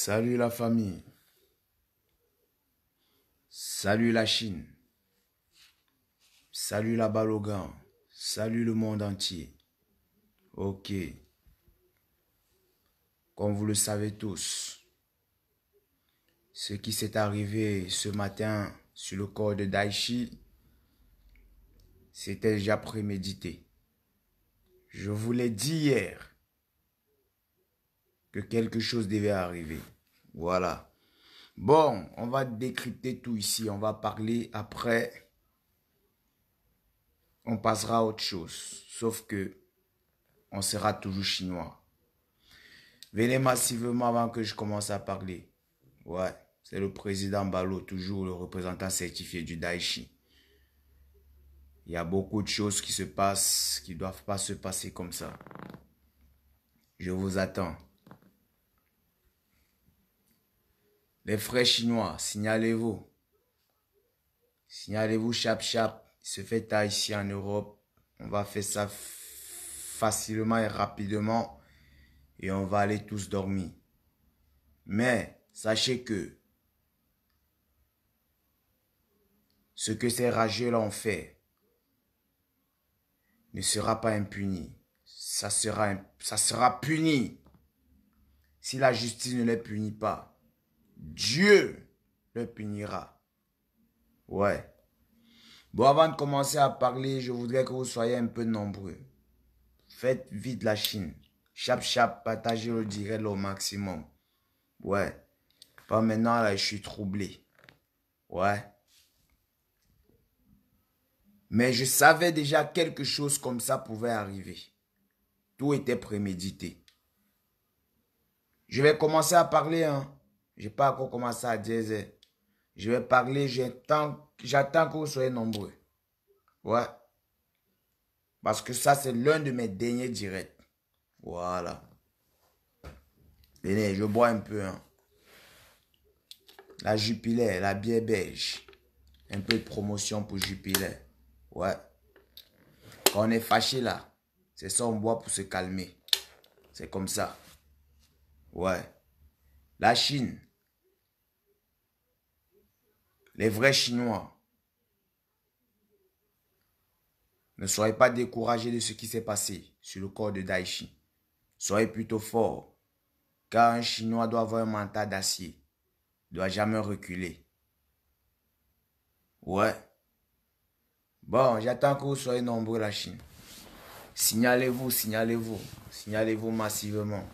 Salut la famille. Salut la Chine. Salut la Balogan. Salut le monde entier. Ok. Comme vous le savez tous, ce qui s'est arrivé ce matin sur le corps de Daichi, c'était déjà prémédité. Je vous l'ai dit hier que quelque chose devait arriver. Voilà. Bon, on va décrypter tout ici. On va parler après. On passera à autre chose. Sauf que on sera toujours chinois. Venez massivement avant que je commence à parler. Ouais, c'est le président Balo, toujours le représentant certifié du Daichi. Il y a beaucoup de choses qui se passent, qui ne doivent pas se passer comme ça. Je vous attends. Les frères chinois, signalez-vous. Signalez-vous, chap chap. Il se fait tard ici en Europe. On va faire ça facilement et rapidement. Et on va aller tous dormir. Mais, sachez que ce que ces rageux-là ont fait ne sera pas impuni. Ça sera puni. Si la justice ne les punit pas, Dieu les punira. Ouais. Bon, avant de commencer à parler, je voudrais que vous soyez un peu nombreux. Faites vite la Chine. Chap chap, partagez le direct au maximum. Ouais. Pas maintenant, là, je suis troublé. Ouais. Mais je savais déjà quelque chose comme ça pouvait arriver. Tout était prémédité. Je vais commencer à parler, hein. Je n'ai pas encore commencé à dire. Je vais parler, j'attends que vous soyez nombreux. Ouais. Parce que ça, c'est l'un de mes derniers directs. Voilà. Venez, je bois un peu, hein. La Jupiler, la bière belge. Un peu de promotion pour Jupiler. Ouais. Quand on est fâché là, c'est ça on boit pour se calmer. C'est comme ça. Ouais. La Chine. Les vrais Chinois. Ne soyez pas découragés de ce qui s'est passé sur le corps de Daichi. Soyez plutôt forts. Car un Chinois doit avoir un mental d'acier. Il ne doit jamais reculer. Ouais. Bon, j'attends que vous soyez nombreux la Chine. Signalez-vous, signalez-vous. Signalez-vous massivement.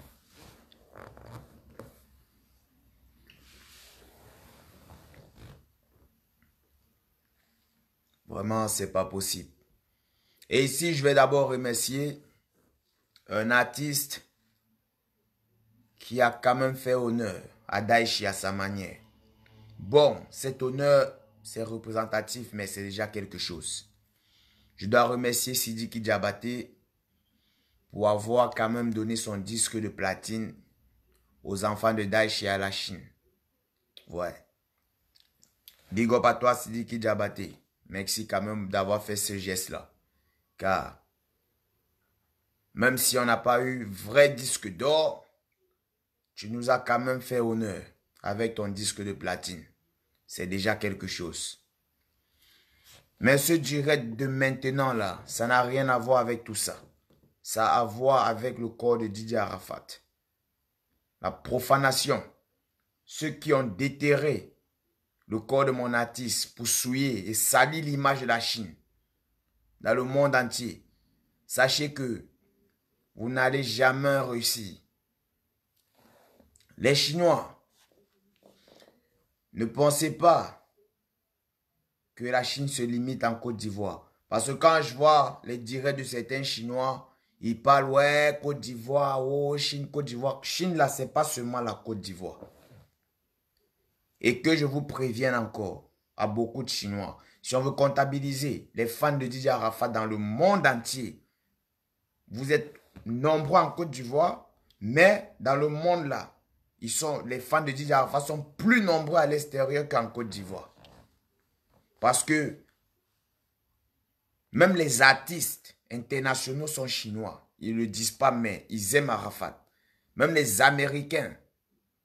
Vraiment, c'est pas possible. Et ici, je vais d'abord remercier un artiste qui a quand même fait honneur à Daichi à sa manière. Bon, cet honneur, c'est représentatif, mais c'est déjà quelque chose. Je dois remercier Sidiki Diabaté pour avoir quand même donné son disque de platine aux enfants de Daichi à la Chine. Ouais. Big up à toi, Sidiki Diabaté. Merci quand même d'avoir fait ce geste-là. Car, même si on n'a pas eu vrai disque d'or, tu nous as quand même fait honneur avec ton disque de platine. C'est déjà quelque chose. Mais ce direct de maintenant là, ça n'a rien à voir avec tout ça. Ça a à voir avec le corps de Didier Arafat. La profanation. Ceux qui ont déterré le corps de mon artiste pour souiller et salir l'image de la Chine dans le monde entier. Sachez que vous n'allez jamais réussir. Les Chinois, ne pensez pas que la Chine se limite en Côte d'Ivoire. Parce que quand je vois les directs de certains Chinois, ils parlent, ouais, Côte d'Ivoire, oh, Chine, Côte d'Ivoire. Chine, là, c'est pas seulement la Côte d'Ivoire. Et que je vous prévienne encore à beaucoup de Chinois, si on veut comptabiliser les fans de Didier Arafat dans le monde entier, vous êtes nombreux en Côte d'Ivoire, mais dans le monde là, les fans de Didier Arafat sont plus nombreux à l'extérieur qu'en Côte d'Ivoire. Parce que même les artistes internationaux sont chinois. Ils ne le disent pas, mais ils aiment Arafat. Même les Américains,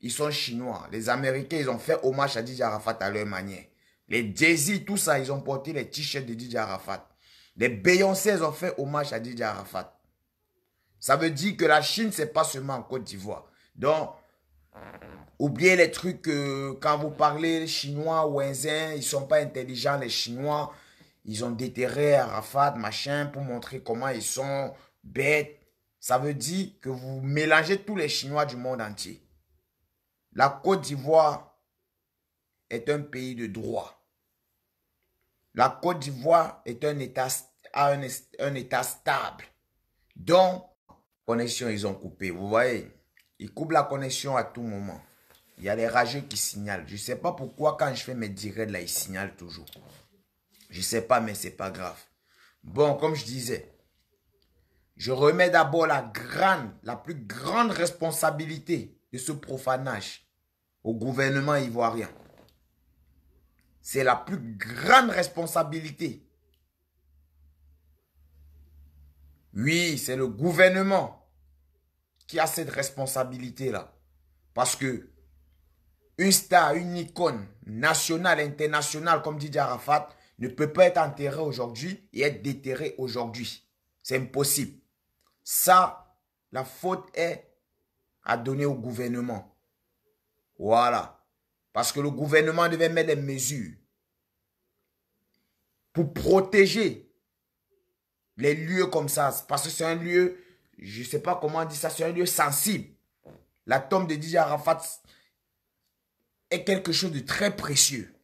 ils sont chinois. Les Américains, ils ont fait hommage à Didier Arafat à leur manière. Les Jay-Z, tout ça, ils ont porté les t-shirts de Didier Arafat. Les Beyoncé, ils ont fait hommage à Didier Arafat. Ça veut dire que la Chine, c'est pas seulement en Côte d'Ivoire. Donc, oubliez les trucs quand vous parlez chinois ou indien, ils sont pas intelligents, les Chinois. Ils ont déterré Arafat, machin, pour montrer comment ils sont bêtes. Ça veut dire que vous mélangez tous les Chinois du monde entier. La Côte d'Ivoire est un pays de droit. La Côte d'Ivoire est un état stable. Donc, connexion, ils ont coupé. Vous voyez, ils coupent la connexion à tout moment. Il y a les rageux qui signalent. Je ne sais pas pourquoi quand je fais mes directs là, ils signalent toujours. Je ne sais pas, mais ce n'est pas grave. Bon, comme je disais, je remets d'abord la plus grande responsabilité de ce profanage au gouvernement ivoirien. C'est la plus grande responsabilité. Oui, c'est le gouvernement qui a cette responsabilité-là. Parce que une star, une icône nationale, internationale, comme Didier Arafat, ne peut pas être enterré aujourd'hui et être déterré aujourd'hui. C'est impossible. Ça, la faute est à donner au gouvernement. Voilà. Parce que le gouvernement devait mettre des mesures pour protéger les lieux comme ça. Parce que c'est un lieu, je ne sais pas comment on dit ça, c'est un lieu sensible. La tombe de Didier Arafat est quelque chose de très précieux.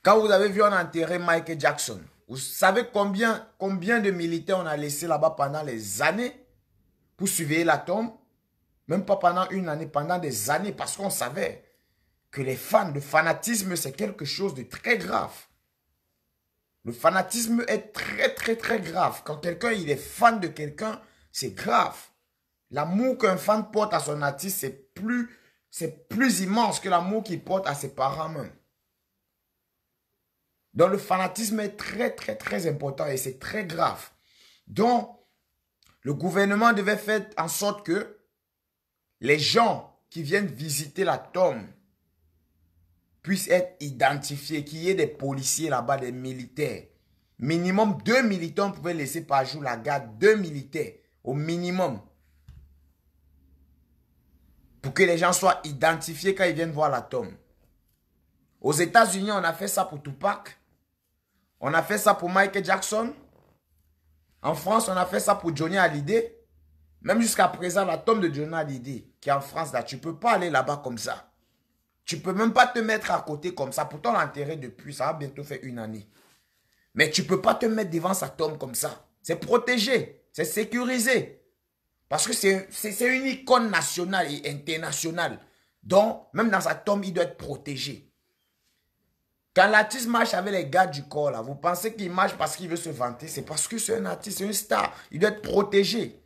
Quand vous avez vu on a enterré Michael Jackson, vous savez combien de militaires on a laissé là-bas pendant les années pour surveiller la tombe? Même pas pendant une année, pendant des années, parce qu'on savait que les fans, le fanatisme, c'est quelque chose de très grave. Le fanatisme est très grave. Quand quelqu'un il est fan de quelqu'un, c'est grave. L'amour qu'un fan porte à son artiste, c'est plus immense que l'amour qu'il porte à ses parents même. Donc le fanatisme est très important et c'est très grave. Donc, le gouvernement devait faire en sorte que les gens qui viennent visiter la tombe puissent être identifiés, qu'il y ait des policiers là-bas, des militaires. Minimum 2 militaires, on pouvait laisser par jour la garde, 2 militaires au minimum. Pour que les gens soient identifiés quand ils viennent voir la tombe. Aux États-Unis, on a fait ça pour Tupac. On a fait ça pour Michael Jackson. En France, on a fait ça pour Johnny Hallyday. Même jusqu'à présent, la tombe de Johnny Hallyday, qui est en France, là, tu ne peux pas aller là-bas comme ça. Tu ne peux même pas te mettre à côté comme ça. Pourtant, l'enterrer depuis, ça va bientôt faire 1 année. Mais tu ne peux pas te mettre devant sa tombe comme ça. C'est protégé, c'est sécurisé. Parce que c'est une icône nationale et internationale. Donc, même dans sa tombe, il doit être protégé. Quand l'artiste marche avec les gars du corps, là, vous pensez qu'il marche parce qu'il veut se vanter? C'est parce que c'est un artiste, c'est une star. Il doit être protégé.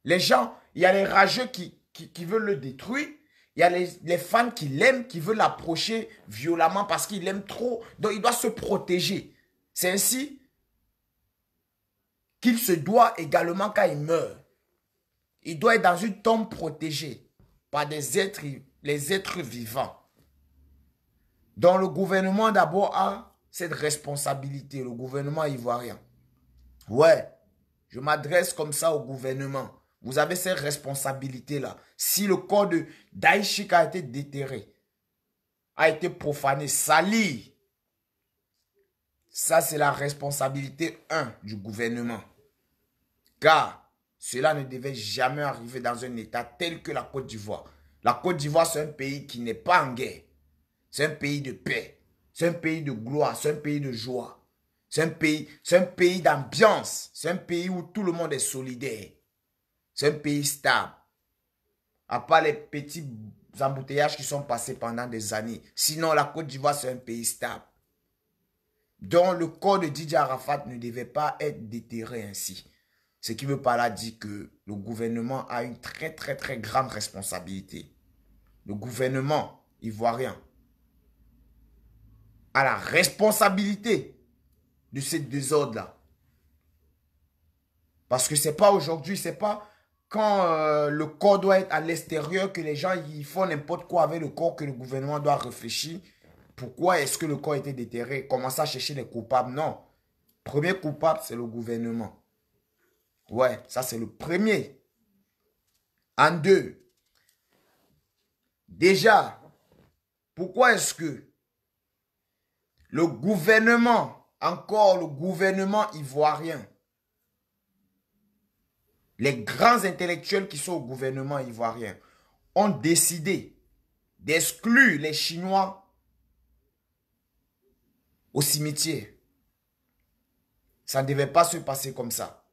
Les gens, il y a les rageux qui veulent le détruire. Il y a les fans qui l'aiment, qui veulent l'approcher violemment parce qu'il l'aime trop. Donc, il doit se protéger. C'est ainsi qu'il se doit également quand il meurt. Il doit être dans une tombe protégée par les êtres vivants. Donc, le gouvernement d'abord a cette responsabilité, le gouvernement ivoirien. Ouais, je m'adresse comme ça au gouvernement. Vous avez cette responsabilité-là. Si le corps de Daïchik a été déterré, a été profané, sali, ça c'est la responsabilité 1 du gouvernement. Car cela ne devait jamais arriver dans un état tel que la Côte d'Ivoire. La Côte d'Ivoire, c'est un pays qui n'est pas en guerre. C'est un pays de paix. C'est un pays de gloire. C'est un pays de joie. C'est un pays d'ambiance. C'est un pays où tout le monde est solidaire. C'est un pays stable. À part les petits embouteillages qui sont passés pendant des années. Sinon, la Côte d'Ivoire, c'est un pays stable. Donc, le corps de Didier Arafat ne devait pas être déterré ainsi. Ce qui veut par là dire que le gouvernement a une très grande responsabilité. Le gouvernement ivoirien a la responsabilité de ces désordres-là. Parce que ce n'est pas aujourd'hui, c'est pas le corps doit être à l'extérieur, que les gens ils font n'importe quoi avec le corps, que le gouvernement doit réfléchir. Pourquoi est-ce que le corps était déterré? Commencer à chercher les coupables. Non. Premier coupable, c'est le gouvernement. Ouais, ça c'est le premier. En deux, déjà, pourquoi est-ce que le gouvernement, encore le gouvernement ivoirien, les grands intellectuels qui sont au gouvernement ivoirien, ont décidé d'exclure les Chinois au cimetière? Ça ne devait pas se passer comme ça.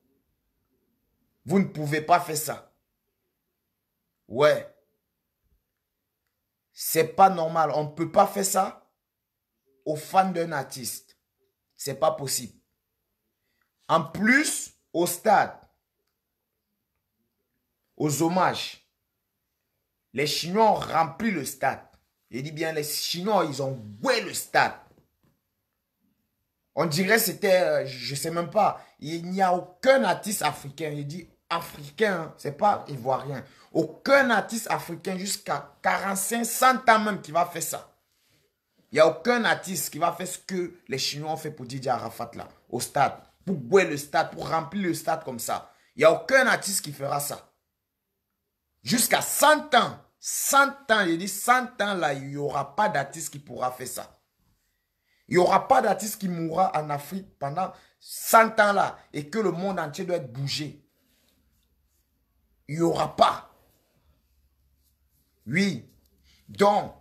Vous ne pouvez pas faire ça. Ouais. C'est pas normal. On ne peut pas faire ça aux fans d'un artiste. C'est pas possible. En plus, au stade, aux hommages, les Chinois ont rempli le stade. Je dis bien, les Chinois, ils ont boué le stade. On dirait que c'était, je ne sais même pas, il n'y a aucun artiste africain. Il dit africain, c'est pas ivoirien. Aucun artiste africain jusqu'à 45, 100 ans même qui va faire ça. Il n'y a aucun artiste qui va faire ce que les Chinois ont fait pour Didier Arafat là, au stade. Pour bouer le stade, pour remplir le stade comme ça. Il n'y a aucun artiste qui fera ça. Jusqu'à 100 ans. 100 ans, il dit 100 ans là, il n'y aura pas d'artiste qui pourra faire ça. Il n'y aura pas d'artiste qui mourra en Afrique pendant 100 ans là et que le monde entier doit être bougé. Il n'y aura pas. Oui. Donc,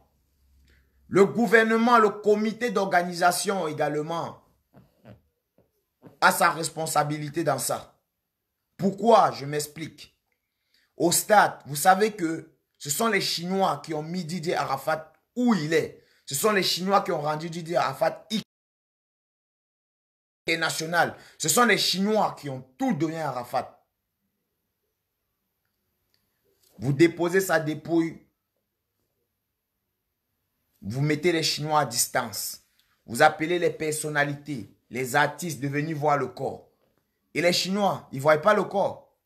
le gouvernement, le comité d'organisation également a sa responsabilité dans ça. Pourquoi? Je m'explique. Au stade, vous savez que ce sont les Chinois qui ont mis Didier Arafat où il est. Ce sont les Chinois qui ont rendu Didier Arafat international. Ce sont les Chinois qui ont tout donné à Arafat. Vous déposez sa dépouille. Vous mettez les Chinois à distance. Vous appelez les personnalités, les artistes de venir voir le corps. Et les Chinois, ils ne voient pas le corps.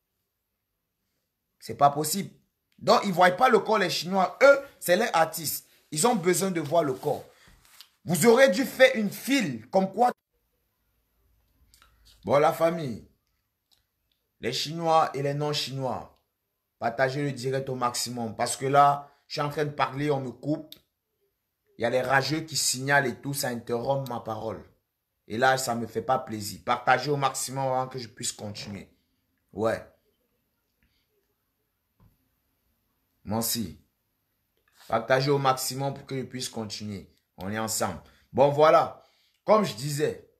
C'est pas possible. Donc, ils ne voient pas le corps, les Chinois. Eux, c'est les artistes. Ils ont besoin de voir le corps. Vous aurez dû faire une file, comme quoi. Bon, la famille, les Chinois et les non-Chinois, partagez le direct au maximum. Parce que là, je suis en train de parler, on me coupe. Il y a les rageux qui signalent et tout, ça interrompt ma parole. Et là, ça ne me fait pas plaisir. Partagez au maximum avant que je puisse continuer. Ouais. Merci. Partagez au maximum pour que je puisse continuer. On est ensemble. Bon, voilà. Comme je disais,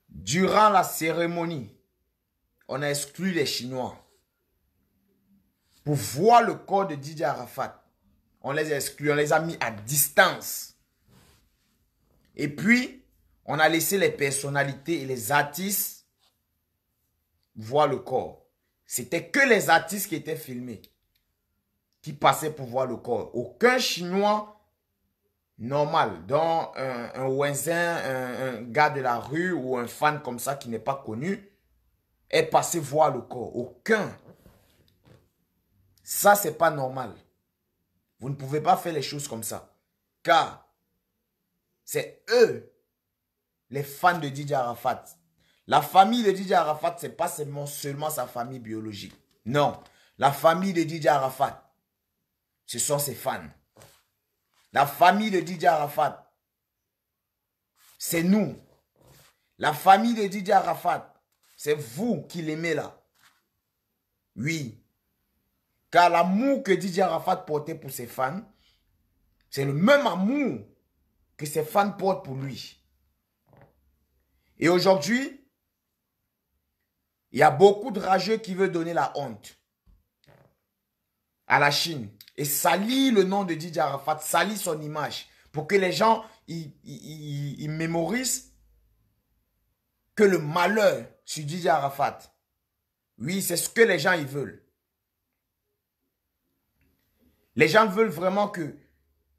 durant la cérémonie, on a exclu les Chinois. Pour voir le corps de Didier Arafat. On les a exclus, on les a mis à distance. Et puis, on a laissé les personnalités et les artistes voir le corps. C'était que les artistes qui étaient filmés, qui passaient pour voir le corps. Aucun Chinois normal, dont un Wenzin, un gars de la rue ou un fan comme ça qui n'est pas connu, est passé voir le corps. Aucun. Ça, c'est pas normal. Vous ne pouvez pas faire les choses comme ça. Car c'est eux, les fans de Didier Arafat. La famille de Didier Arafat, ce n'est pas seulement sa famille biologique. Non. La famille de Didier Arafat, ce sont ses fans. La famille de Didier Arafat, c'est nous. La famille de Didier Arafat, c'est vous qui l'aimez là. Oui. Car l'amour que Didier Arafat portait pour ses fans, c'est le même amour que ses fans portent pour lui. Et aujourd'hui, il y a beaucoup de rageux qui veulent donner la honte à la Chine et salir le nom de Didier Arafat, salir son image pour que les gens ils mémorisent que le malheur sur Didier Arafat. Oui, c'est ce que les gens ils veulent. Les gens veulent vraiment que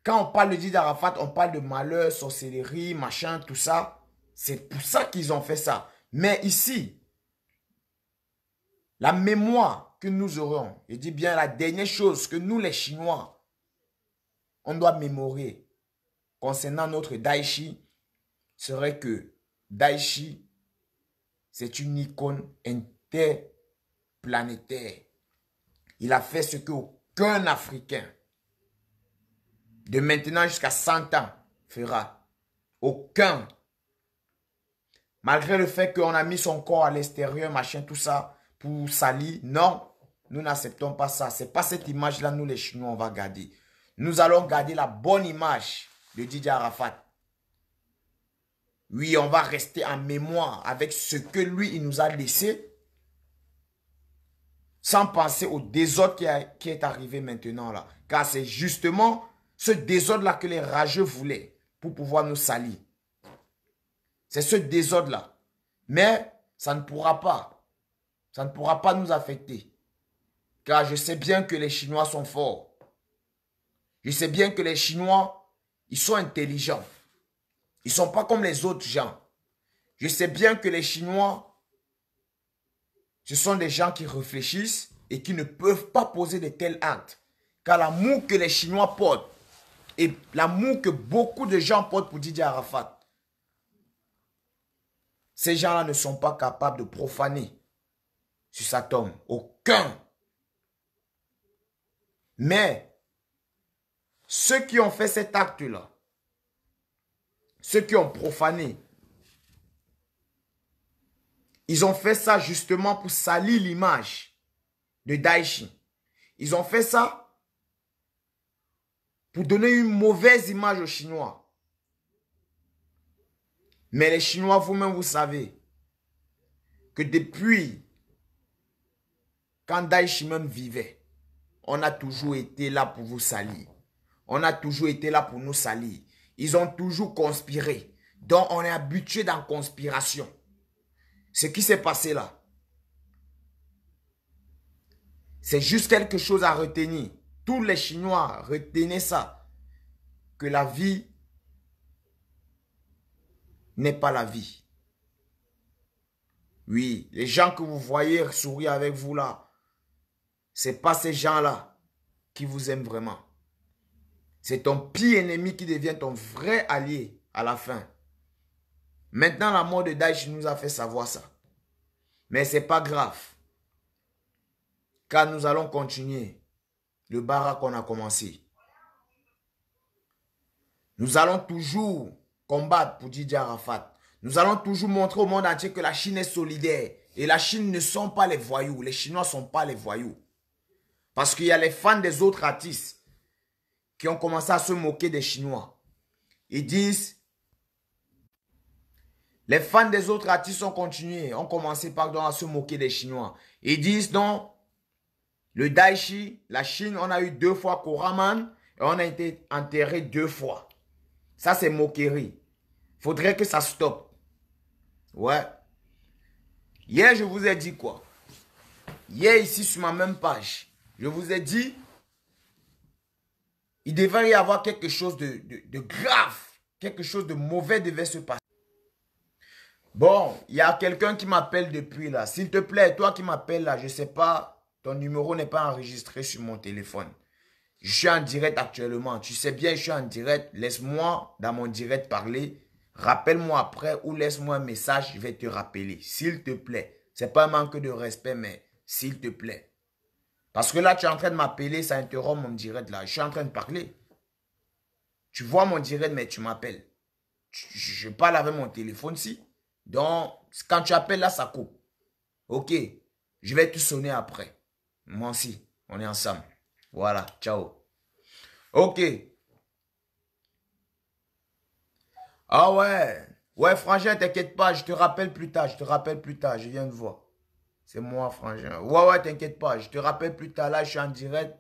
quand on parle de Didier Arafat, on parle de malheur, sorcellerie, machin, tout ça. C'est pour ça qu'ils ont fait ça. Mais ici, La mémoire que nous aurons, je dis bien la dernière chose que nous les Chinois, on doit mémorer concernant notre Daichi, serait que Daichi, c'est une icône interplanétaire. Il a fait ce qu'aucun Africain, de maintenant jusqu'à 100 ans, fera. Aucun. Malgré le fait qu'on a mis son corps à l'extérieur, machin, tout ça, pour salir. Non, nous n'acceptons pas ça. Ce n'est pas cette image-là, nous les Chinois, on va garder. Nous allons garder la bonne image de Didier Arafat. Oui, on va rester en mémoire avec ce que lui, il nous a laissé, sans penser au désordre qui est arrivé maintenant là. Car c'est justement ce désordre-là que les rageux voulaient pour pouvoir nous salir. C'est ce désordre-là. Mais ça ne pourra pas. Ça ne pourra pas nous affecter. Car je sais bien que les Chinois sont forts. Je sais bien que les Chinois, ils sont intelligents. Ils ne sont pas comme les autres gens. Je sais bien que les Chinois, ce sont des gens qui réfléchissent et qui ne peuvent pas poser de tels actes. Car l'amour que les Chinois portent et l'amour que beaucoup de gens portent pour Didier Arafat, ces gens-là ne sont pas capables de profaner sur sa tombe. Aucun. Mais ceux qui ont fait cet acte-là, ceux qui ont profané, ils ont fait ça justement pour salir l'image de Daichi. Ils ont fait ça pour donner une mauvaise image aux Chinois. Mais les Chinois, vous-même, vous savez que depuis quand Daichi même vivait, on a toujours été là pour vous salir. On a toujours été là pour nous salir. Ils ont toujours conspiré. Donc, on est habitué dans la conspiration. Ce qui s'est passé là, c'est juste quelque chose à retenir. Tous les Chinois, retenez ça. Que la vie n'est pas la vie. Oui, les gens que vous voyez sourire avec vous là, ce n'est pas ces gens-là qui vous aiment vraiment. C'est ton pire ennemi qui devient ton vrai allié à la fin. Maintenant, la mort de Daichi nous a fait savoir ça. Mais ce n'est pas grave. Car nous allons continuer le barak qu'on a commencé. Nous allons toujours combattre pour Didier Arafat. Nous allons toujours montrer au monde entier que la Chine est solidaire. Et la Chine ne sont pas les voyous. Les Chinois ne sont pas les voyous. Parce qu'il y a les fans des autres artistes qui ont commencé à se moquer des Chinois. Ils disent, les fans des autres artistes ont commencé à se moquer des Chinois. Ils disent non, le Daichi, la Chine, on a eu 2 fois Koraman et on a été enterré 2 fois. Ça c'est moquerie. Faudrait que ça stoppe. Ouais. Hier je vous ai dit quoi? Hier ici sur ma même page, je vous ai dit, il devrait y avoir quelque chose de grave, quelque chose de mauvais devait se passer. Bon, il y a quelqu'un qui m'appelle depuis là. S'il te plaît, toi qui m'appelles là, je ne sais pas, ton numéro n'est pas enregistré sur mon téléphone. Je suis en direct actuellement. Tu sais bien, je suis en direct. Laisse-moi dans mon direct parler. Rappelle-moi après ou laisse-moi un message, je vais te rappeler. S'il te plaît. Ce n'est pas un manque de respect, mais s'il te plaît. Parce que là, tu es en train de m'appeler, ça interrompt mon direct là. Je suis en train de parler. Tu vois mon direct, mais tu m'appelles. Je parle avec mon téléphone ici. Donc, quand tu appelles là, ça coupe. Ok. Je vais te sonner après. Moi aussi. On est ensemble. Voilà. Ciao. Ok. Ah ouais. Ouais, frangin, t'inquiète pas. Je te rappelle plus tard. Je te rappelle plus tard. Je viens de voir. C'est moi, frangin. Ouais, t'inquiète pas. Je te rappelle plus tard. Là, je suis en direct.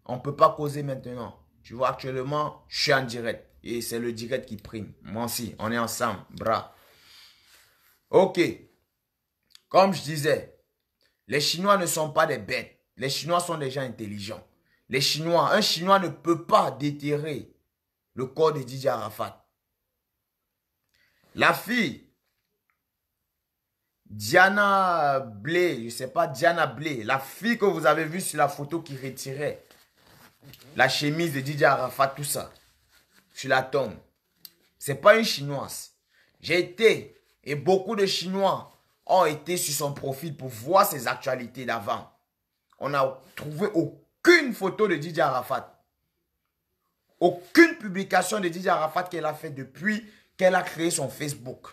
On ne peut pas causer maintenant. Tu vois, actuellement, je suis en direct. Et c'est le direct qui prime. Moi aussi. On est ensemble. Bras. Ok. Comme je disais, les Chinois ne sont pas des bêtes. Les Chinois sont des gens intelligents. Les Chinois, un Chinois ne peut pas déterrer le corps de Didier Arafat. La fille Diana Blé, je ne sais pas, Diana Blé, la fille que vous avez vue sur la photo qui retirait la chemise de Didier Arafat, tout ça, sur la tombe. Ce n'est pas une Chinoise. J'ai été, et beaucoup de Chinois ont été sur son profil pour voir ses actualités d'avant. On n'a trouvé aucune photo de Didier Arafat. Aucune publication de Didier Arafat qu'elle a fait depuis qu'elle a créé son Facebook.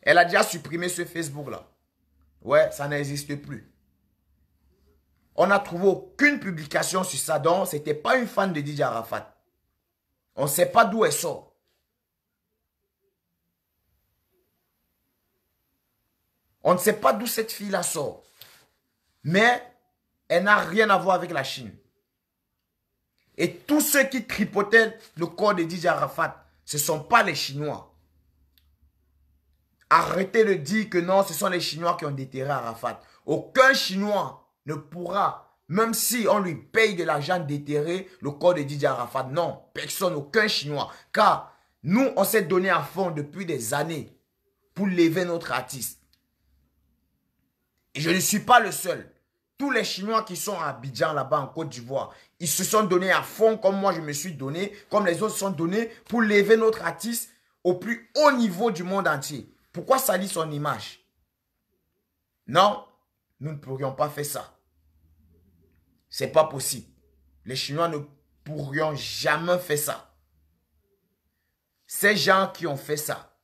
Elle a déjà supprimé ce Facebook-là. Ouais, ça n'existe plus. On n'a trouvé aucune publication sur ça. Donc, ce n'était pas une fan de Didier Arafat. On ne sait pas d'où elle sort. On ne sait pas d'où cette fille-là sort. Mais elle n'a rien à voir avec la Chine. Et tous ceux qui tripotaient le corps de Didier Arafat, ce ne sont pas les Chinois. Arrêtez de dire que non, ce sont les Chinois qui ont déterré Arafat. Aucun Chinois ne pourra, même si on lui paye de l'argent, déterrer le corps de Didier Arafat. Non, personne, aucun Chinois. Car nous, on s'est donné à fond depuis des années pour lever notre artiste. Et je ne suis pas le seul. Tous les Chinois qui sont à Abidjan, là-bas, en Côte d'Ivoire, ils se sont donnés à fond, comme moi je me suis donné, comme les autres se sont donnés, pour lever notre artiste au plus haut niveau du monde entier. Pourquoi salir son image? Non, nous ne pourrions pas faire ça. Ce n'est pas possible. Les Chinois ne pourrions jamais faire ça. Ces gens qui ont fait ça,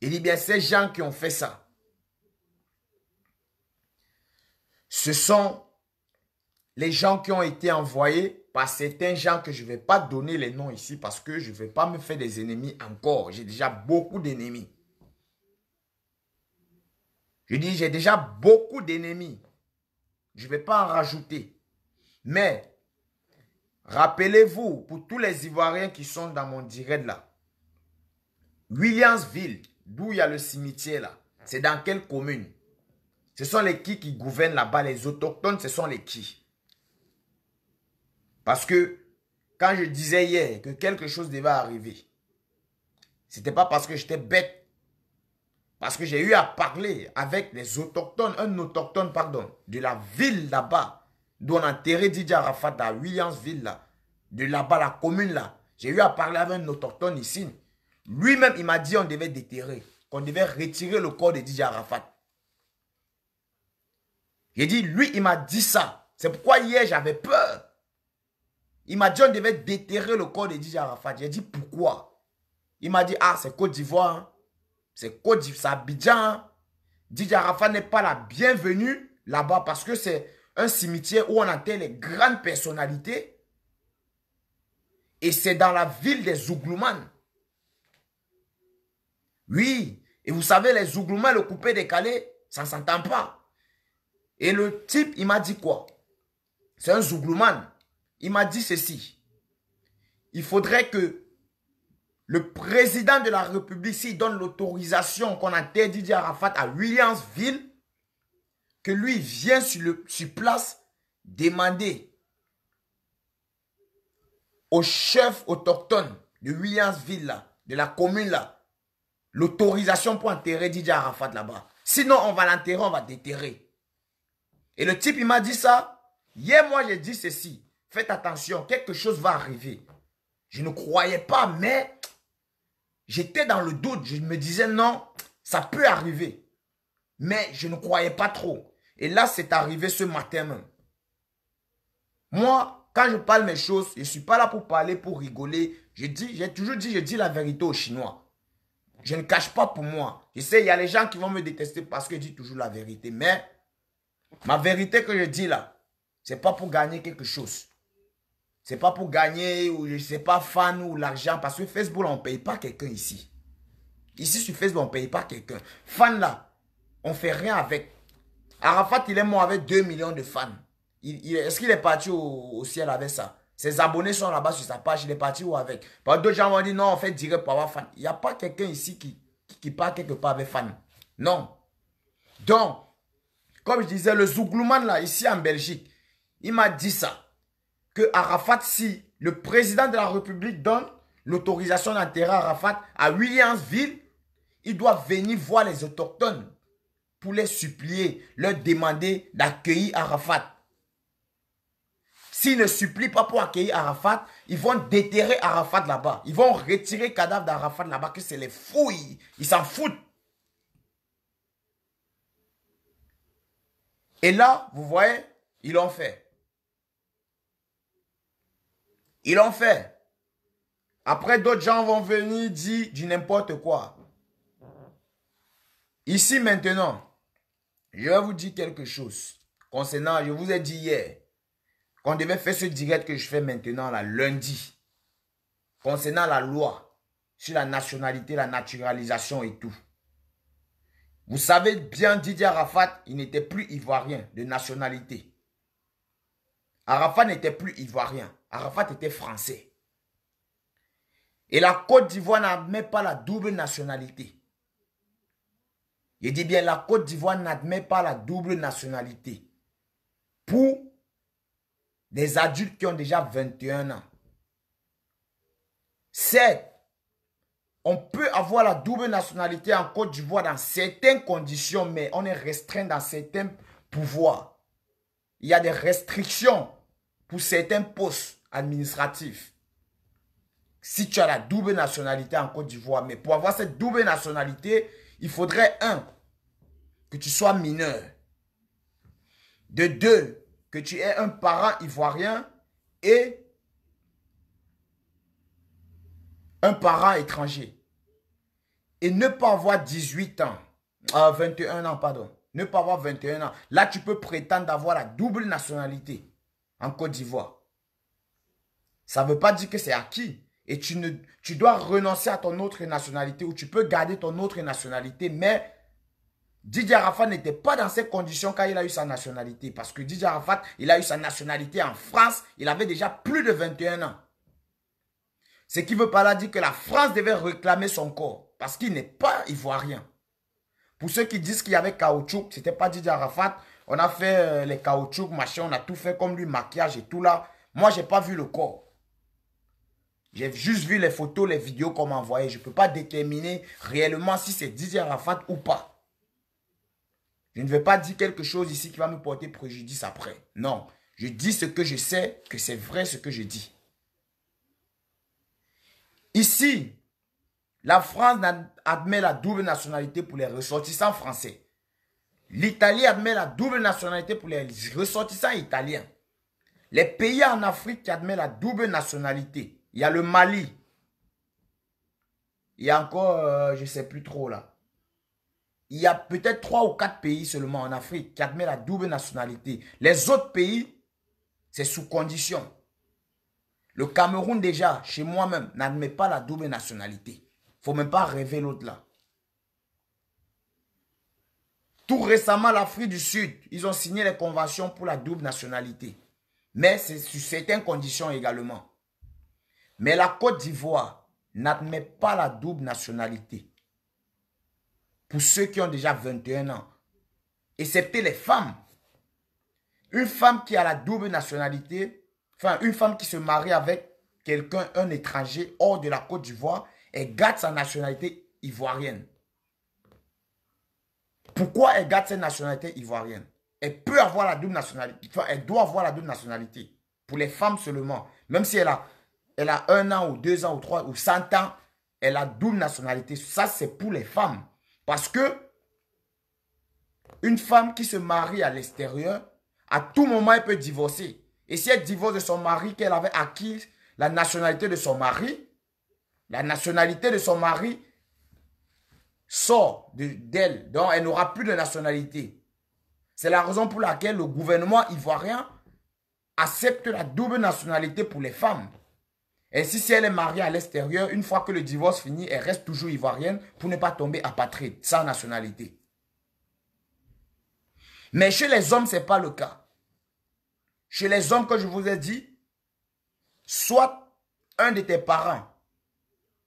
il dit bien ces gens qui ont fait ça, ce sont les gens qui ont été envoyés par certains gens que je ne vais pas donner les noms ici parce que je ne vais pas me faire des ennemis encore. J'ai déjà beaucoup d'ennemis. Je dis, j'ai déjà beaucoup d'ennemis. Je ne vais pas en rajouter. Mais, rappelez-vous, pour tous les Ivoiriens qui sont dans mon direct là, Williamsville, d'où il y a le cimetière là, c'est dans quelle commune? Ce sont les qui gouvernent là-bas, les autochtones, ce sont les qui? Parce que quand je disais hier que quelque chose devait arriver, ce n'était pas parce que j'étais bête. Parce que j'ai eu à parler avec les autochtones, un autochtone, pardon, de la ville là-bas, d'où on a enterré Didier Arafat à Williamsville, là, de là-bas, la commune là. J'ai eu à parler avec un autochtone ici. Lui-même, il m'a dit qu'on devait déterrer, qu'on devait retirer le corps de Didier Arafat. J'ai dit, lui, il m'a dit ça. C'est pourquoi hier, j'avais peur. Il m'a dit qu'on devait déterrer le corps de Didier Arafat. J'ai dit pourquoi? Il m'a dit, ah, c'est Côte d'Ivoire. Hein. C'est Côte d'Ivoire, c'est Abidjan. Hein. Didier Arafat n'est pas la bienvenue là-bas parce que c'est un cimetière où on enterre les grandes personnalités. Et c'est dans la ville des Zouglouman. Oui. Et vous savez, les Zouglouman, le coupé-décalé, ça ne s'entend pas. Et le type, il m'a dit quoi? C'est un Zouglouman. Il m'a dit ceci. Il faudrait que le président de la République, s'il donne l'autorisation qu'on enterre Didier Arafat à Williamsville, que lui vienne sur place demander au chef autochtone de Williamsville, là, de la commune, là, l'autorisation pour enterrer Didier Arafat là-bas. Sinon, on va l'enterrer, on va déterrer. Et le type, il m'a dit ça. Hier, moi, j'ai dit ceci. Faites attention, quelque chose va arriver. Je ne croyais pas, mais j'étais dans le doute. Je me disais non, ça peut arriver. Mais je ne croyais pas trop. Et là, c'est arrivé ce matin même. Moi, quand je parle mes choses, je ne suis pas là pour parler, pour rigoler. J'ai toujours dit, je dis la vérité aux Chinois. Je ne cache pas pour moi. Je sais, il y a les gens qui vont me détester parce que je dis toujours la vérité. Mais ma vérité que je dis là, ce n'est pas pour gagner quelque chose. Ce n'est pas pour gagner ou je ne sais pas, fan ou l'argent. Parce que Facebook, on ne paye pas quelqu'un ici. Ici sur Facebook, on ne paye pas quelqu'un. Fan là, on ne fait rien avec. Arafat, il est mort avec 2 millions de fans. Est-ce qu'il est parti au ciel avec ça? Ses abonnés sont là-bas sur sa page. Il est parti où avec? D'autres gens vont dire non, on fait direct pour avoir fan. Il n'y a pas quelqu'un ici qui part quelque part avec fan. Non. Donc, comme je disais, le Zouglouman là, ici en Belgique, il m'a dit ça. Que Arafat, si le président de la République donne l'autorisation d'enterrer Arafat à Williamsville, il doit venir voir les autochtones pour les supplier, leur demander d'accueillir Arafat. S'ils ne supplient pas pour accueillir Arafat, ils vont déterrer Arafat là-bas. Ils vont retirer le cadavre d'Arafat là-bas, que c'est les fous, ils s'en foutent. Et là, vous voyez, ils l'ont fait. Ils l'ont fait. Après, d'autres gens vont venir dire du n'importe quoi. Ici, maintenant, je vais vous dire quelque chose. Concernant, je vous ai dit hier, qu'on devait faire ce direct que je fais maintenant, là, lundi. Concernant la loi sur la nationalité, la naturalisation et tout. Vous savez bien, Didier Arafat, il n'était plus ivoirien de nationalité. Arafat n'était plus ivoirien. Arafat était français. Et la Côte d'Ivoire n'admet pas la double nationalité. Je dis bien, la Côte d'Ivoire n'admet pas la double nationalité. Pour des adultes qui ont déjà 21 ans. Certes, on peut avoir la double nationalité en Côte d'Ivoire dans certaines conditions, mais on est restreint dans certains pouvoirs. Il y a des restrictions pour certains postes administratifs. Si tu as la double nationalité en Côte d'Ivoire, mais pour avoir cette double nationalité, il faudrait, que tu sois mineur. De deux, que tu aies un parent ivoirien et un parent étranger. Et ne pas avoir 18 ans, 21 ans, pardon. Ne pas avoir 21 ans. Là, tu peux prétendre d'avoir la double nationalité en Côte d'Ivoire. Ça ne veut pas dire que c'est acquis. Et tu dois renoncer à ton autre nationalité ou tu peux garder ton autre nationalité. Mais Didier Arafat n'était pas dans ces conditions quand il a eu sa nationalité. Parce que Didier Arafat, il a eu sa nationalité en France. Il avait déjà plus de 21 ans. Ce qui veut pas là dire que la France devait réclamer son corps. Parce qu'il n'est pas ivoirien. Pour ceux qui disent qu'il y avait caoutchouc, ce n'était pas Didier Arafat. On a fait les caoutchoucs, machin, on a tout fait comme lui, maquillage et tout là. Moi, je n'ai pas vu le corps. J'ai juste vu les photos, les vidéos qu'on m'a envoyées. Je ne peux pas déterminer réellement si c'est Didier Arafat ou pas. Je ne vais pas dire quelque chose ici qui va me porter préjudice après. Non, je dis ce que je sais, que c'est vrai ce que je dis. Ici, la France admet la double nationalité pour les ressortissants français. L'Italie admet la double nationalité pour les ressortissants italiens. Les pays en Afrique qui admettent la double nationalité. Il y a le Mali. Il y a encore, je ne sais plus trop là. Il y a peut-être 3 ou 4 pays seulement en Afrique qui admettent la double nationalité. Les autres pays, c'est sous condition. Le Cameroun déjà, chez moi-même, n'admet pas la double nationalité. Il ne faut même pas rêver l'autre là. Tout récemment, l'Afrique du Sud, ils ont signé les conventions pour la double nationalité. Mais c'est sous certaines conditions également. Mais la Côte d'Ivoire n'admet pas la double nationalité. Pour ceux qui ont déjà 21 ans. Excepté les femmes. Une femme qui a la double nationalité, enfin une femme qui se marie avec quelqu'un, un étranger hors de la Côte d'Ivoire, elle garde sa nationalité ivoirienne. Pourquoi elle garde cette nationalité ivoirienne? Elle peut avoir la double nationalité. Enfin, elle doit avoir la double nationalité. Pour les femmes seulement. Même si elle a 1 an ou 2 ans ou 3 ou 100 ans, elle a double nationalité. Ça, c'est pour les femmes. Parce que une femme qui se marie à l'extérieur, à tout moment, elle peut divorcer. Et si elle divorce de son mari, qu'elle avait acquis la nationalité de son mari, la nationalité de son mari sort d'elle. Donc, elle n'aura plus de nationalité. C'est la raison pour laquelle le gouvernement ivoirien accepte la double nationalité pour les femmes. Et si elle est mariée à l'extérieur, une fois que le divorce finit, elle reste toujours ivoirienne pour ne pas tomber apatride, sans nationalité. Mais chez les hommes, ce n'est pas le cas. Chez les hommes, que je vous ai dit, soit un de tes parents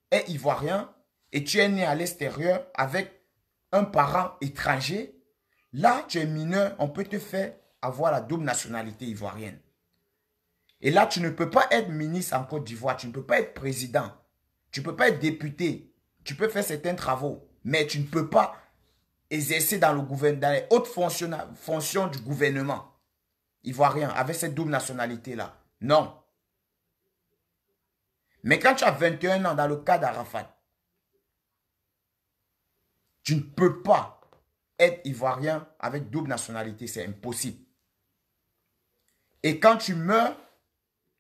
est ivoirien et tu es né à l'extérieur avec un parent étranger, là, tu es mineur, on peut te faire avoir la double nationalité ivoirienne. Et là, tu ne peux pas être ministre en Côte d'Ivoire, tu ne peux pas être président, tu ne peux pas être député, tu peux faire certains travaux. Mais tu ne peux pas exercer dans les hautes fonctions du gouvernement ivoirien avec cette double nationalité-là. Non. Mais quand tu as 21 ans dans le cas d'Arafat, tu ne peux pas être ivoirien avec double nationalité. C'est impossible. Et quand tu meurs,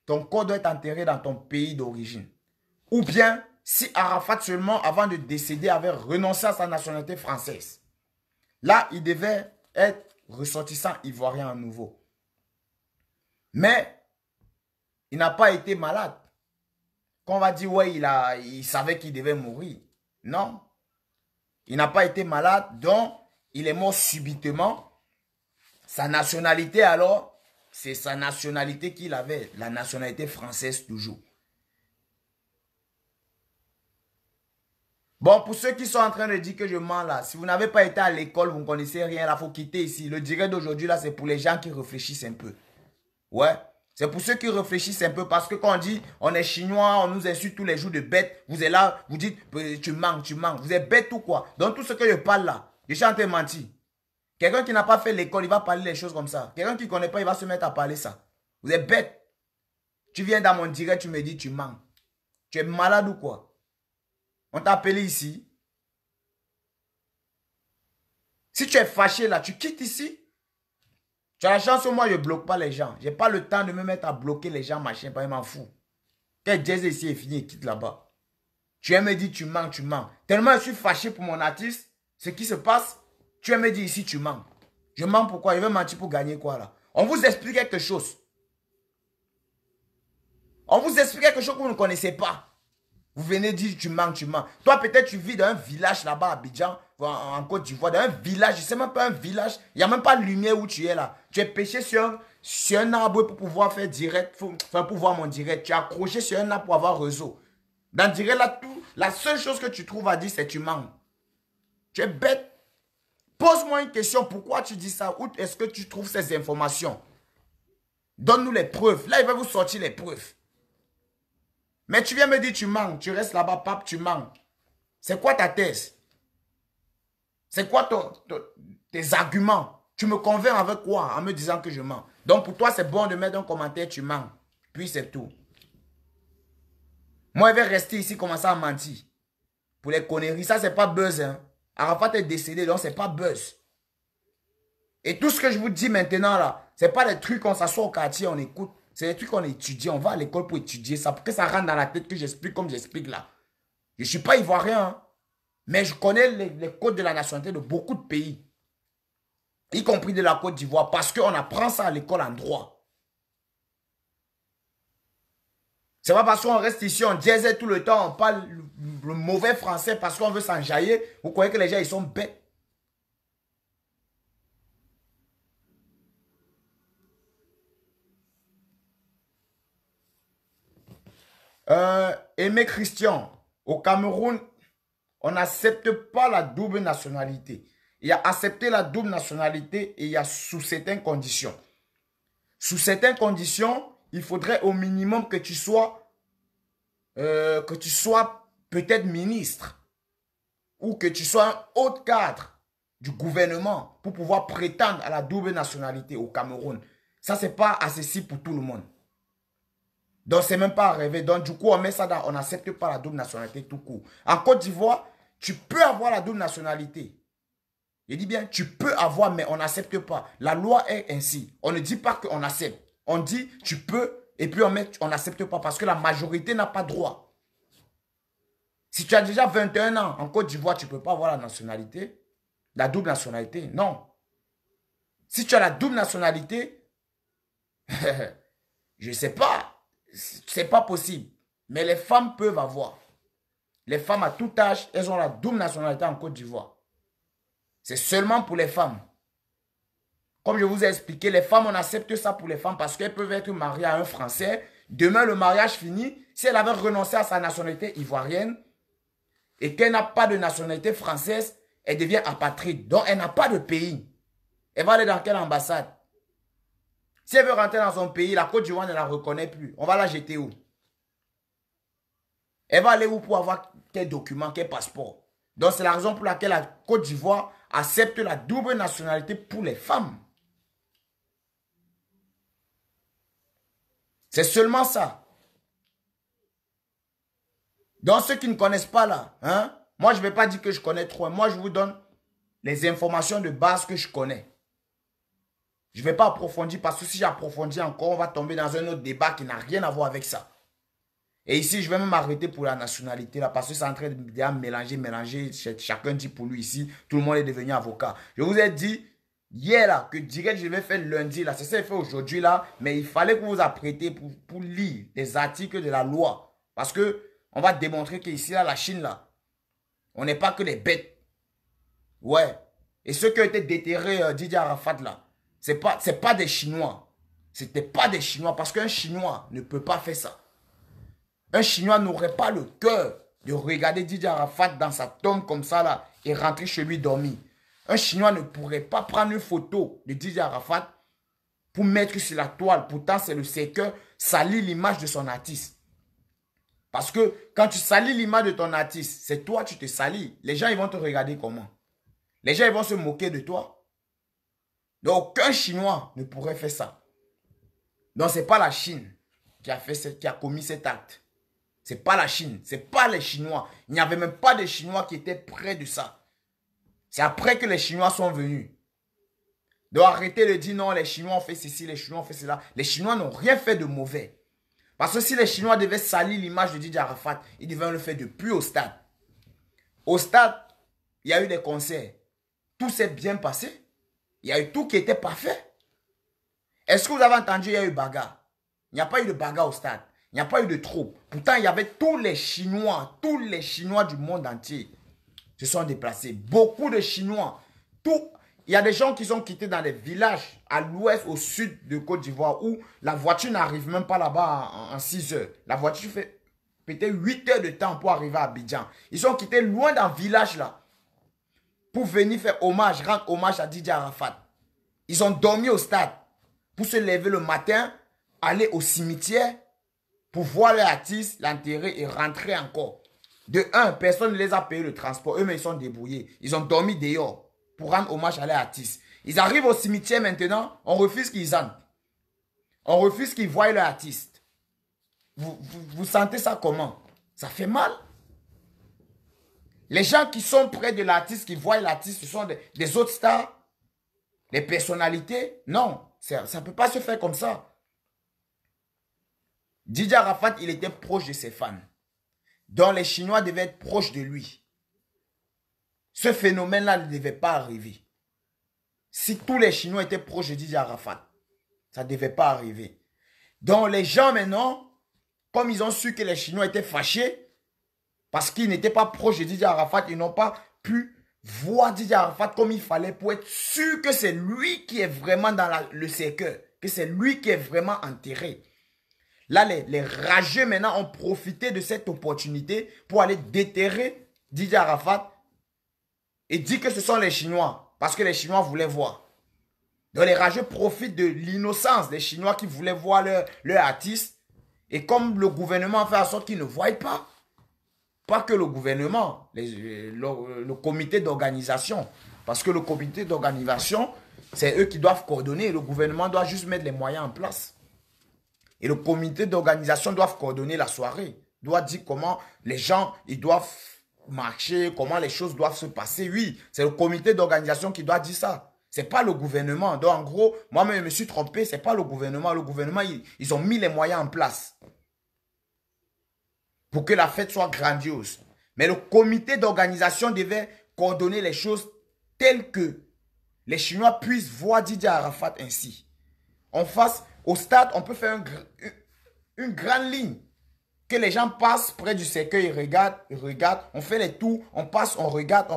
ton corps doit être enterré dans ton pays d'origine. Ou bien, si Arafat seulement, avant de décéder, avait renoncé à sa nationalité française. Là, il devait être ressortissant ivoirien à nouveau. Mais, il n'a pas été malade. Qu'on va dire, ouais, il savait qu'il devait mourir. Non. Il n'a pas été malade, donc il est mort subitement. Sa nationalité, alors, c'est sa nationalité qu'il avait. La nationalité française, toujours. Bon, pour ceux qui sont en train de dire que je mens là, si vous n'avez pas été à l'école, vous ne connaissez rien, là, il faut quitter ici. Le direct d'aujourd'hui, là, c'est pour les gens qui réfléchissent un peu. Ouais. C'est pour ceux qui réfléchissent un peu. Parce que quand on dit, on est chinois, on nous insulte tous les jours de bêtes. Vous êtes là, vous dites, tu manques, tu manques. Vous êtes bête ou quoi? Donc tout ce que je parle là, je suis en train de mentir. Quelqu'un qui n'a pas fait l'école, il va parler les choses comme ça. Quelqu'un qui ne connaît pas, il va se mettre à parler ça. Vous êtes bête. Tu viens dans mon direct, tu me dis, tu manques. Tu es malade ou quoi? On t'a appelé ici. Si tu es fâché là, tu quittes ici. Tu as la chance, moi, je ne bloque pas les gens. Je n'ai pas le temps de me mettre à bloquer les gens, machin, pas, je m'en fous. Quel jazz ici est fini, quitte là-bas. Tu viens me dire, tu manques, tu manques. Tellement je suis fâché pour mon artiste, ce qui se passe, tu viens me dire ici, tu manques. Je mens pourquoi? Je vais mentir pour gagner quoi là? On vous explique quelque chose. On vous explique quelque chose que vous ne connaissez pas. Vous venez dire tu manques, tu manques. Toi, peut-être tu vis dans un village là-bas à Abidjan, en Côte d'Ivoire, dans un village, je ne sais même pas un village. Il n'y a même pas de lumière où tu es là. Tu es pêché sur un arbre pour pouvoir faire direct, pour voir mon direct. Tu es accroché sur un arbre pour avoir réseau. Dans le direct là, la seule chose que tu trouves à dire, c'est tu manques. Tu es bête. Pose-moi une question, pourquoi tu dis ça? Où est-ce que tu trouves ces informations? Donne-nous les preuves. Là, il va vous sortir les preuves. Mais tu viens me dire tu manques, tu restes là-bas, pape, tu manques. C'est quoi ta thèse? C'est quoi tes arguments? Tu me convaincs avec quoi en me disant que je mens? Donc pour toi, c'est bon de mettre un commentaire, tu manques. Puis c'est tout. Moi, je vais rester ici, commencer à mentir. Pour les conneries, ça, c'est pas buzz. Hein. Arafat est décédé, donc c'est pas buzz. Et tout ce que je vous dis maintenant, là, c'est pas des trucs qu'on s'assoit au quartier, on écoute. C'est des trucs qu'on étudie. On va à l'école pour étudier ça, pour que ça rentre dans la tête que j'explique comme j'explique là. Je ne suis pas ivoirien, hein, mais je connais les codes de la nationalité de beaucoup de pays, y compris de la Côte d'Ivoire, parce qu'on apprend ça à l'école en droit. C'est pas parce qu'on reste ici, on disait tout le temps, on parle le mauvais français parce qu'on veut s'enjailler. Vous croyez que les gens, ils sont bêtes? Aimé Christian, au Cameroun, on n'accepte pas la double nationalité. Il y a accepté la double nationalité et il y a sous certaines conditions. Sous certaines conditions, il faudrait au minimum que tu sois peut-être ministre ou que tu sois un haut cadre du gouvernement pour pouvoir prétendre à la double nationalité au Cameroun. Ça, ce n'est pas accessible pour tout le monde. Donc, ce n'est même pas à rêver. Donc, du coup, on met ça dans... On n'accepte pas la double nationalité tout court. En Côte d'Ivoire, tu peux avoir la double nationalité. Je dis bien, tu peux avoir, mais on n'accepte pas. La loi est ainsi. On ne dit pas qu'on accepte. On dit, tu peux, et puis on n'accepte pas parce que la majorité n'a pas droit. Si tu as déjà 21 ans en Côte d'Ivoire, tu ne peux pas avoir la nationalité. La double nationalité, non. Si tu as la double nationalité, je ne sais pas. C'est pas possible. Mais les femmes peuvent avoir. Les femmes à tout âge, elles ont la double nationalité en Côte d'Ivoire. C'est seulement pour les femmes. Comme je vous ai expliqué, les femmes, on accepte ça pour les femmes parce qu'elles peuvent être mariées à un Français. Demain, le mariage finit. Si elle avait renoncé à sa nationalité ivoirienne et qu'elle n'a pas de nationalité française, elle devient apatride. Donc, elle n'a pas de pays. Elle va aller dans quelle ambassade? Si elle veut rentrer dans son pays, la Côte d'Ivoire ne la reconnaît plus. On va la jeter où? Elle va aller où pour avoir quel document, quel passeport? Donc, c'est la raison pour laquelle la Côte d'Ivoire accepte la double nationalité pour les femmes. C'est seulement ça. Donc, ceux qui ne connaissent pas là, hein, moi, je ne vais pas dire que je connais trop. Moi, je vous donne les informations de base que je connais. Je ne vais pas approfondir parce que si j'approfondis encore, on va tomber dans un autre débat qui n'a rien à voir avec ça. Et ici, je vais même m'arrêter pour la nationalité là parce que c'est en train de mélanger. Chacun dit pour lui ici, tout le monde est devenu avocat. Je vous ai dit hier là que direct je vais faire lundi là. C'est ça que je fais aujourd'hui là. Mais il fallait que vous vous apprêtiez pour lire les articles de la loi. Parce que on va démontrer qu'ici là, la Chine là, on n'est pas que des bêtes. Ouais. Et ceux qui ont été déterrés Didier Arafat là, c'est pas des Chinois. C'était pas des Chinois parce qu'un Chinois ne peut pas faire ça. Un Chinois n'aurait pas le cœur de regarder Didier Arafat dans sa tombe comme ça là et rentrer chez lui dormir. Un Chinois ne pourrait pas prendre une photo de Didier Arafat pour mettre sur la toile. Pourtant, c'est le séqueur salit l'image de son artiste. Parce que quand tu salis l'image de ton artiste, c'est toi tu te salis. Les gens ils vont te regarder comment? Les gens ils vont se moquer de toi. Donc, aucun Chinois ne pourrait faire ça. Donc, ce n'est pas la Chine qui a commis cet acte. Ce n'est pas la Chine. Ce n'est pas les Chinois. Il n'y avait même pas de Chinois qui étaient près de ça. C'est après que les Chinois sont venus. Donc, arrêtez de dire non, les Chinois ont fait ceci, les Chinois ont fait cela. Les Chinois n'ont rien fait de mauvais. Parce que si les Chinois devaient salir l'image de Didier Arafat, ils devaient le faire depuis au stade. Au stade, il y a eu des concerts. Tout s'est bien passé. Il y a eu tout qui était parfait. Est-ce que vous avez entendu, il y a eu bagarre? Il n'y a pas eu de bagarre au stade. Il n'y a pas eu de troupe. Pourtant, il y avait tous les Chinois du monde entier se sont déplacés. Beaucoup de Chinois. Il y a des gens qui sont quittés dans des villages à l'ouest, au sud de Côte d'Ivoire où la voiture n'arrive même pas là-bas en 6 heures. La voiture fait peut-être 8 heures de temps pour arriver à Abidjan. Ils sont quittés loin dans le village là pour venir faire hommage, rendre hommage à Didier Arafat. Ils ont dormi au stade pour se lever le matin, aller au cimetière pour voir leur artiste, l'enterrer et rentrer encore. De un, personne ne les a payé le transport. Eux-mêmes, ils sont débrouillés. Ils ont dormi dehors pour rendre hommage à leur artiste. Ils arrivent au cimetière maintenant, on refuse qu'ils entrent. On refuse qu'ils voient leur artiste. Vous sentez ça comment? Ça fait mal. Les gens qui sont près de l'artiste, qui voient l'artiste, ce sont des autres stars, des personnalités. Non, ça ne peut pas se faire comme ça. Didier Arafat, il était proche de ses fans. Donc les Chinois devaient être proches de lui. Ce phénomène-là ne devait pas arriver. Si tous les Chinois étaient proches de Didier Arafat, ça ne devait pas arriver. Donc les gens maintenant, comme ils ont su que les Chinois étaient fâchés, parce qu'ils n'étaient pas proches de Didier Arafat, ils n'ont pas pu voir Didier Arafat comme il fallait pour être sûr que c'est lui qui est vraiment dans le cercueil, que c'est lui qui est vraiment enterré. Là, les rageux maintenant ont profité de cette opportunité pour aller déterrer Didier Arafat et dire que ce sont les Chinois, parce que les Chinois voulaient voir. Donc les rageux profitent de l'innocence des Chinois qui voulaient voir leur artiste. Et comme le gouvernement fait en sorte qu'ils ne voient pas que le gouvernement, le comité d'organisation. Parce que le comité d'organisation, c'est eux qui doivent coordonner. Le gouvernement doit juste mettre les moyens en place. Et le comité d'organisation doit coordonner la soirée. Doit dire comment les gens ils doivent marcher, comment les choses doivent se passer. Oui, c'est le comité d'organisation qui doit dire ça. Ce n'est pas le gouvernement. Donc en gros, moi-même je me suis trompé, ce n'est pas le gouvernement. Le gouvernement, ils ont mis les moyens en place pour que la fête soit grandiose. Mais le comité d'organisation devait coordonner les choses telles que les Chinois puissent voir Didier Arafat ainsi. En face, au stade, on peut faire une grande ligne. Que les gens passent près du cercueil, ils regardent, on fait les tours, on passe, on regarde,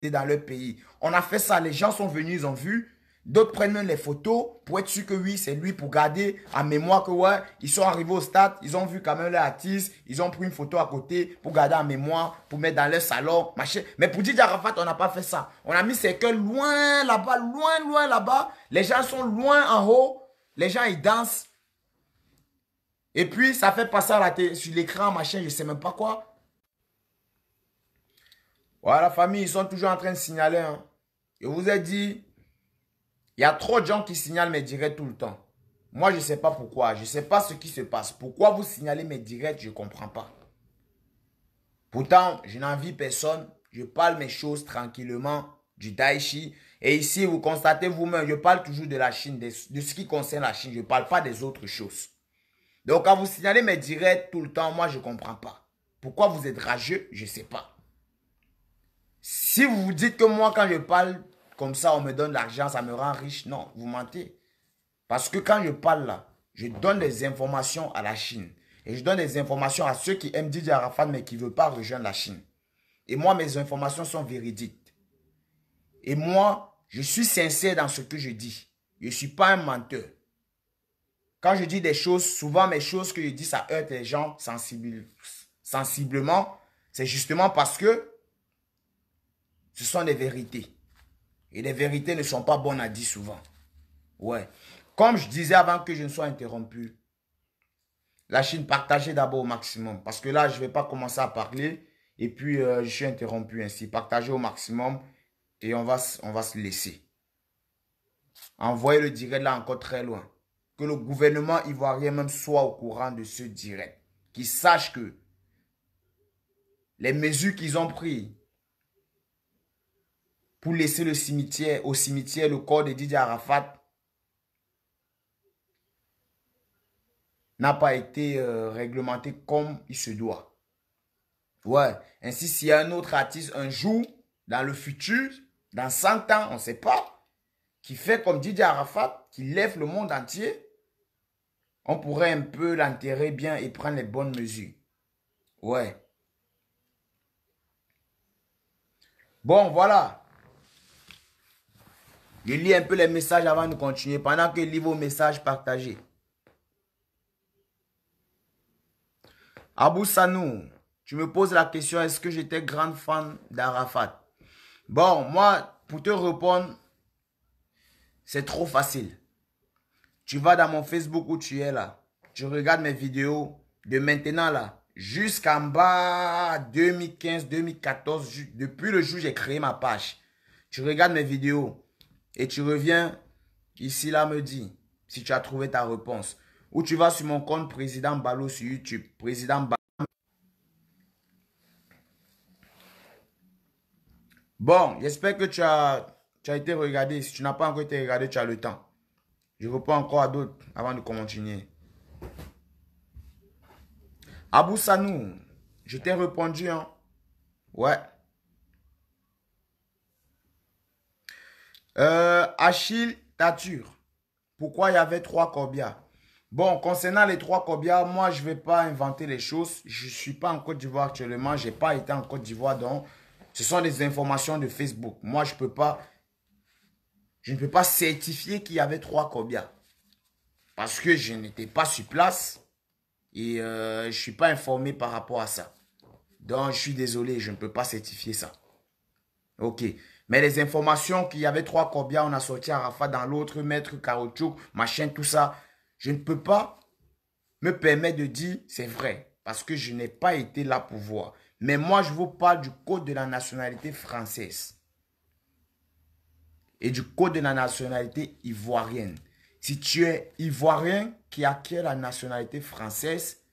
c'est dans leur pays. On a fait ça, les gens sont venus, ils ont vu. D'autres prennent même les photos pour être sûr que oui, c'est lui, pour garder en mémoire que ouais, ils sont arrivés au stade, ils ont vu quand même leur artiste, ils ont pris une photo à côté pour garder en mémoire, pour mettre dans leur salon, machin. Mais pour Didier Arafat, on n'a pas fait ça. On a mis cercueil loin là-bas, loin là-bas. Les gens sont loin en haut, les gens ils dansent. Et puis, ça fait passer à la télé, sur l'écran, machin, je ne sais même pas quoi. Voilà, la famille, ils sont toujours en train de signaler. Hein. Je vous ai dit, il y a trop de gens qui signalent mes directs tout le temps. Moi, je ne sais pas pourquoi. Je ne sais pas ce qui se passe. Pourquoi vous signalez mes directs, je ne comprends pas. Pourtant, je n'envie personne. Je parle mes choses tranquillement du Daichi. Et ici, vous constatez vous-même, je parle toujours de la Chine, de ce qui concerne la Chine. Je ne parle pas des autres choses. Donc, quand vous signalez mes directs tout le temps, moi, je ne comprends pas. Pourquoi vous êtes rageux, je ne sais pas. Si vous vous dites que moi, quand je parle comme ça, on me donne l'argent, ça me rend riche. Non, vous mentez. Parce que quand je parle là, je donne des informations à la Chine. Et je donne des informations à ceux qui aiment Didier Arafat, mais qui ne veulent pas rejoindre la Chine. Et moi, mes informations sont véridiques. Et moi, je suis sincère dans ce que je dis. Je ne suis pas un menteur. Quand je dis des choses, souvent mes choses que je dis, ça heurte les gens sensiblement. C'est justement parce que ce sont des vérités. Et les vérités ne sont pas bonnes à dire souvent. Ouais. Comme je disais avant que je ne sois interrompu, la Chine, partagez d'abord au maximum. Parce que là, je ne vais pas commencer à parler. Et puis, je suis interrompu ainsi. Partagez au maximum. Et on va se laisser. Envoyez le direct là encore très loin. Que le gouvernement ivoirien même soit au courant de ce direct. Qu'ils sachent que les mesures qu'ils ont prises pour laisser au cimetière le corps de Didier Arafat n'a pas été réglementé comme il se doit. Ouais. Ainsi, s'il y a un autre artiste un jour, dans le futur, dans 100 ans, on ne sait pas, qui fait comme Didier Arafat, qui lève le monde entier, on pourrait un peu l'enterrer bien et prendre les bonnes mesures. Ouais. Bon, voilà. Je lis un peu les messages avant de continuer. Pendant que je lis vos messages, partagez. Abou Sanou, tu me poses la question, est-ce que j'étais grande fan d'Arafat? Bon, moi, pour te répondre, c'est trop facile. Tu vas dans mon Facebook où tu es là. Tu regardes mes vidéos de maintenant là. Jusqu'en bas, 2015, 2014, depuis le jour où j'ai créé ma page. Tu regardes mes vidéos et tu reviens ici là me dis si tu as trouvé ta réponse. Ou tu vas sur mon compte Président Balo sur YouTube. Président Balo. Bon, j'espère que tu as été regardé. Si tu n'as pas encore été regardé, tu as le temps. Je réponds encore à d'autres avant de continuer. Abou Sanou, je t'ai répondu, hein. Ouais. Achille Tature, pourquoi il y avait 3 corbia? Bon, concernant les 3 corbia, moi, je ne vais pas inventer les choses. Je ne suis pas en Côte d'Ivoire actuellement. Je n'ai pas été en Côte d'Ivoire, donc ce sont des informations de Facebook. Moi, je ne peux pas certifier qu'il y avait 3 corbia. Parce que je n'étais pas sur place et je ne suis pas informé par rapport à ça. Donc, je suis désolé, je ne peux pas certifier ça. Ok. Mais les informations qu'il y avait 3 corbia, on a sorti Arafat dans l'autre, Maître Caoutchouc, machin, tout ça. Je ne peux pas me permettre de dire c'est vrai. Parce que je n'ai pas été là pour voir. Mais moi, je vous parle du code de la nationalité française. Et du code de la nationalité ivoirienne. Si tu es ivoirien qui acquiert la nationalité française,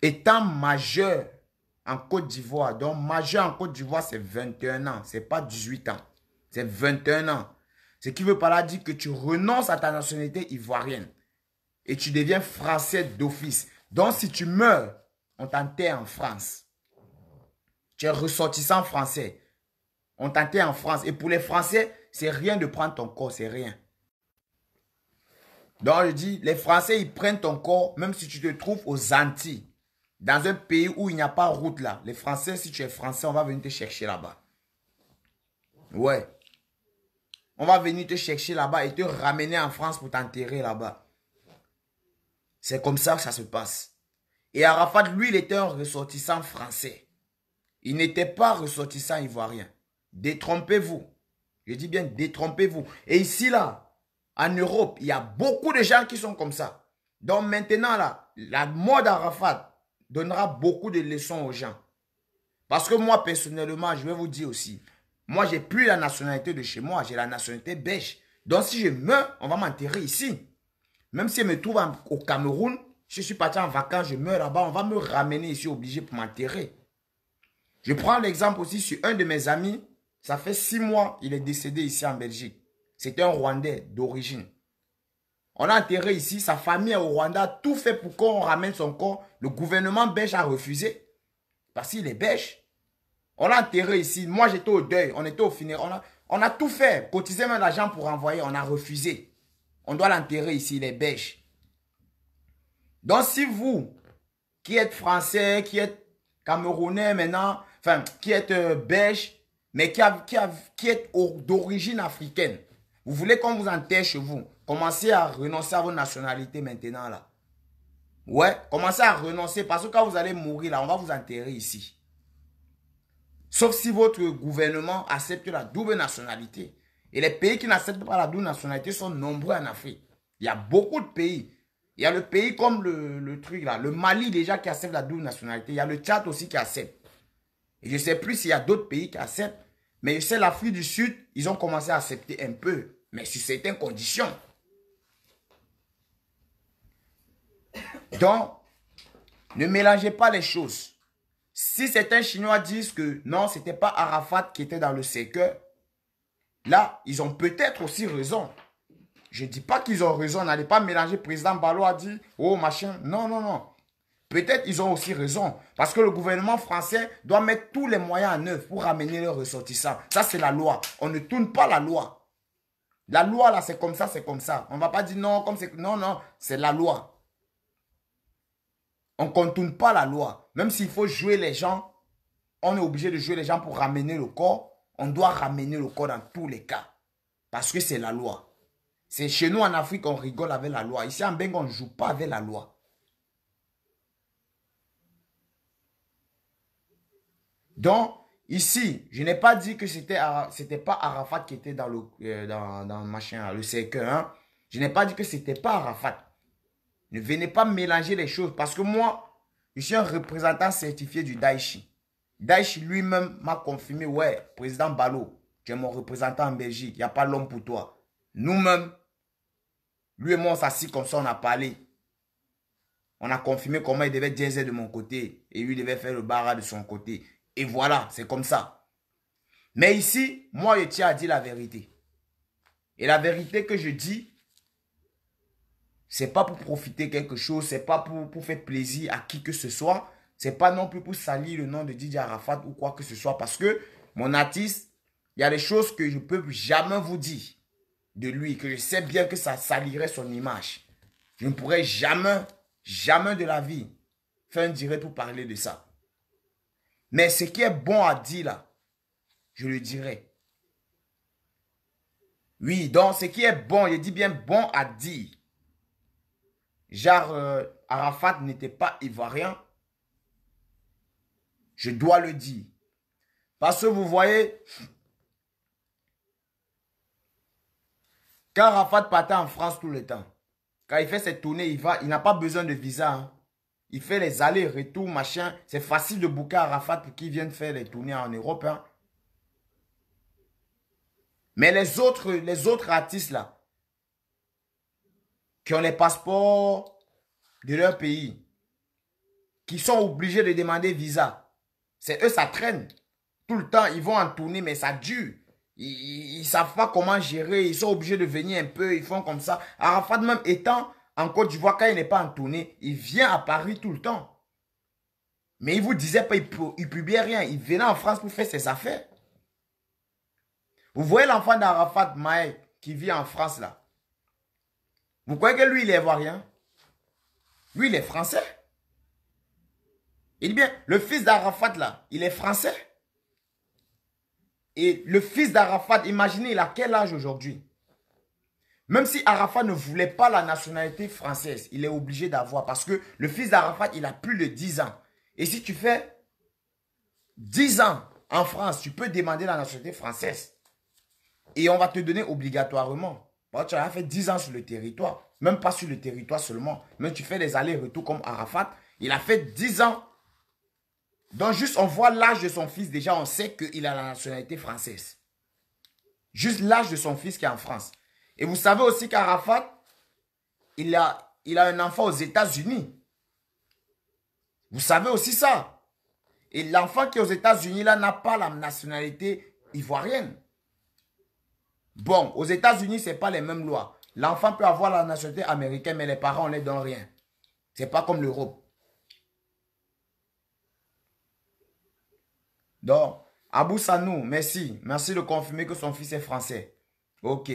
étant majeur en Côte d'Ivoire, donc majeur en Côte d'Ivoire, c'est 21 ans, c'est pas 18 ans, c'est 21 ans. Ce qui veut par là dire que tu renonces à ta nationalité ivoirienne et tu deviens français d'office. Donc si tu meurs, on t'enterre en France. Tu es ressortissant français. On t'enterre en France. Et pour les Français, c'est rien de prendre ton corps, c'est rien. Donc je dis, les Français, ils prennent ton corps, même si tu te trouves aux Antilles. Dans un pays où il n'y a pas de route là. Les Français, si tu es Français, on va venir te chercher là-bas. Ouais. On va venir te chercher là-bas et te ramener en France pour t'enterrer là-bas. C'est comme ça que ça se passe. Et Arafat, lui, il était un ressortissant français. Il n'était pas ressortissant ivoirien. Détrompez-vous. Je dis bien détrompez-vous. Et ici là, en Europe, il y a beaucoup de gens qui sont comme ça. Donc maintenant là, la mort d'Arafat donnera beaucoup de leçons aux gens. Parce que moi, personnellement, je vais vous dire aussi, moi, j'ai plus la nationalité de chez moi, j'ai la nationalité belge. Donc, si je meurs, on va m'enterrer ici. Même si je me trouve au Cameroun, je suis parti en vacances, je meurs là-bas, on va me ramener ici obligé pour m'enterrer. Je prends l'exemple aussi sur un de mes amis, ça fait 6 mois, il est décédé ici en Belgique. C'est un Rwandais d'origine. On a enterré ici, sa famille est au Rwanda, tout fait pour qu'on ramène son corps. Le gouvernement belge a refusé, parce qu'il est belge. On l'a enterré ici, moi j'étais au deuil, on était au funérail, on a tout fait, cotiser même l'argent pour envoyer, on a refusé. On doit l'enterrer ici, il est belge. Donc si vous, qui êtes français, qui êtes camerounais maintenant, enfin, qui êtes belge, mais qui êtes d'origine africaine, vous voulez qu'on vous enterre chez vous, commencez à renoncer à vos nationalités maintenant là. Ouais, commencez à renoncer parce que quand vous allez mourir là, on va vous enterrer ici. Sauf si votre gouvernement accepte la double nationalité. Et les pays qui n'acceptent pas la double nationalité sont nombreux en Afrique. Il y a beaucoup de pays. Il y a le pays comme le truc là, le Mali déjà qui accepte la double nationalité. Il y a le Tchad aussi qui accepte. Et je ne sais plus s'il y a d'autres pays qui acceptent. Mais je sais l'Afrique du Sud, ils ont commencé à accepter un peu. Mais sur certaines conditions. Donc, ne mélangez pas les choses. Si certains Chinois disent que non, ce n'était pas Arafat qui était dans le cercueil, là, ils ont peut-être aussi raison. Je ne dis pas qu'ils ont raison. N'allez pas mélanger. Président Balo a dit, oh machin. Non, non, non. Peut-être ils ont aussi raison. Parce que le gouvernement français doit mettre tous les moyens en œuvre pour ramener les ressortissants. Ça, c'est la loi. On ne tourne pas la loi. La loi, là, c'est comme ça, c'est comme ça. On ne va pas dire non, comme c'est... Non, non, c'est la loi. On ne contourne pas la loi. Même s'il faut jouer les gens, on est obligé de jouer les gens pour ramener le corps. On doit ramener le corps dans tous les cas. Parce que c'est la loi. C'est chez nous en Afrique, on rigole avec la loi. Ici en Bengue, on ne joue pas avec la loi. Donc, ici, je n'ai pas dit que c'était pas Arafat qui était dans le machin, le cercueil. Hein. Je n'ai pas dit que c'était pas Arafat. Ne venez pas mélanger les choses. Parce que moi, je suis un représentant certifié du Daesh. Daesh lui-même m'a confirmé, ouais, président Balo, tu es mon représentant en Belgique. Il n'y a pas l'homme pour toi. Nous-mêmes, lui et moi, on s'assit comme ça, on a parlé. On a confirmé comment il devait diaiser de mon côté. Et lui devait faire le bara de son côté. Et voilà, c'est comme ça. Mais ici, moi, je tiens à dire la vérité. Et la vérité que je dis, c'est pas pour profiter quelque chose, c'est pas pour faire plaisir à qui que ce soit. C'est pas non plus pour salir le nom de Didier Arafat ou quoi que ce soit. Parce que mon artiste, il y a des choses que je ne peux jamais vous dire de lui. Que je sais bien que ça salirait son image. Je ne pourrais jamais, jamais de la vie faire un direct pour parler de ça. Mais ce qui est bon à dire là, je le dirai. Oui, donc ce qui est bon, je dis bien bon à dire. Genre, Arafat n'était pas ivoirien. Je dois le dire. Parce que vous voyez, quand Arafat partait en France tout le temps, quand il fait ses tournées, il n'a pas besoin de visa. Hein. Il fait les allers-retours, machin. C'est facile de booker Arafat pour qu'il vienne faire les tournées en Europe. Hein. Mais les autres artistes là, qui ont les passeports de leur pays, qui sont obligés de demander visa, c'est eux, ça traîne. Tout le temps, ils vont en tournée, mais ça dure. Ils ne savent pas comment gérer. Ils sont obligés de venir un peu. Ils font comme ça. Arafat même étant en Côte d'Ivoire, quand il n'est pas en tournée, il vient à Paris tout le temps. Mais il ne vous disait pas, il ne publiait rien. Il venait en France pour faire ses affaires. Vous voyez l'enfant d'Arafat, Maë, qui vit en France là. Vous croyez que lui, il est ivoirien? Lui, il est français. Il dit bien, le fils d'Arafat là, il est français. Et le fils d'Arafat, imaginez, il a quel âge aujourd'hui? Même si Arafat ne voulait pas la nationalité française, il est obligé d'avoir. Parce que le fils d'Arafat, il a plus de 10 ans. Et si tu fais 10 ans en France, tu peux demander la nationalité française. Et on va te donner obligatoirement. Tu as fait 10 ans sur le territoire. Même pas sur le territoire seulement. Mais tu fais des allers-retours comme Arafat. Il a fait 10 ans Donc, juste on voit l'âge de son fils, déjà, on sait qu'il a la nationalité française. Juste l'âge de son fils qui est en France. Et vous savez aussi qu'Arafat, il a un enfant aux États-Unis. Vous savez aussi ça. Et l'enfant qui est aux États-Unis, là, n'a pas la nationalité ivoirienne. Bon, aux États-Unis, ce n'est pas les mêmes lois. L'enfant peut avoir la nationalité américaine, mais les parents, on ne les donne rien. Ce n'est pas comme l'Europe. Donc, Abou Sanou, merci. Merci de confirmer que son fils est français. Ok.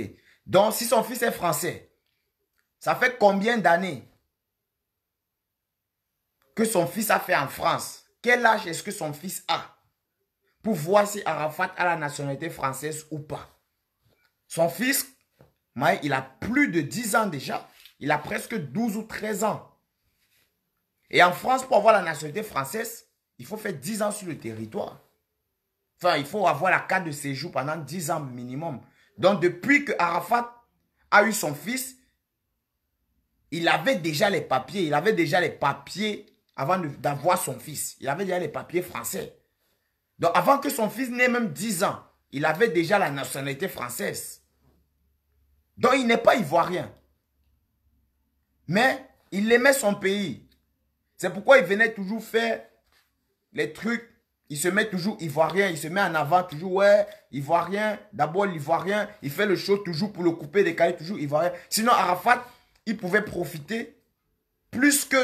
Donc, si son fils est français, ça fait combien d'années que son fils a fait en France? Quel âge est-ce que son fils a? Pour voir si Arafat a la nationalité française ou pas. Son fils, il a plus de 10 ans déjà. Il a presque 12 ou 13 ans. Et en France, pour avoir la nationalité française, il faut faire 10 ans sur le territoire. Enfin, il faut avoir la carte de séjour pendant 10 ans minimum. Donc, depuis que Arafat a eu son fils, il avait déjà les papiers. Il avait déjà les papiers avant d'avoir son fils. Il avait déjà les papiers français. Donc, avant que son fils n'ait même 10 ans, il avait déjà la nationalité française. Donc, il n'est pas ivoirien. Mais il aimait son pays. C'est pourquoi il venait toujours faire les trucs. Il se met toujours ivoirien, il se met en avant toujours, ouais, ivoirien, d'abord l'ivoirien, il fait le show toujours pour le couper, décaler, toujours ivoirien. Sinon, Arafat, il pouvait profiter plus que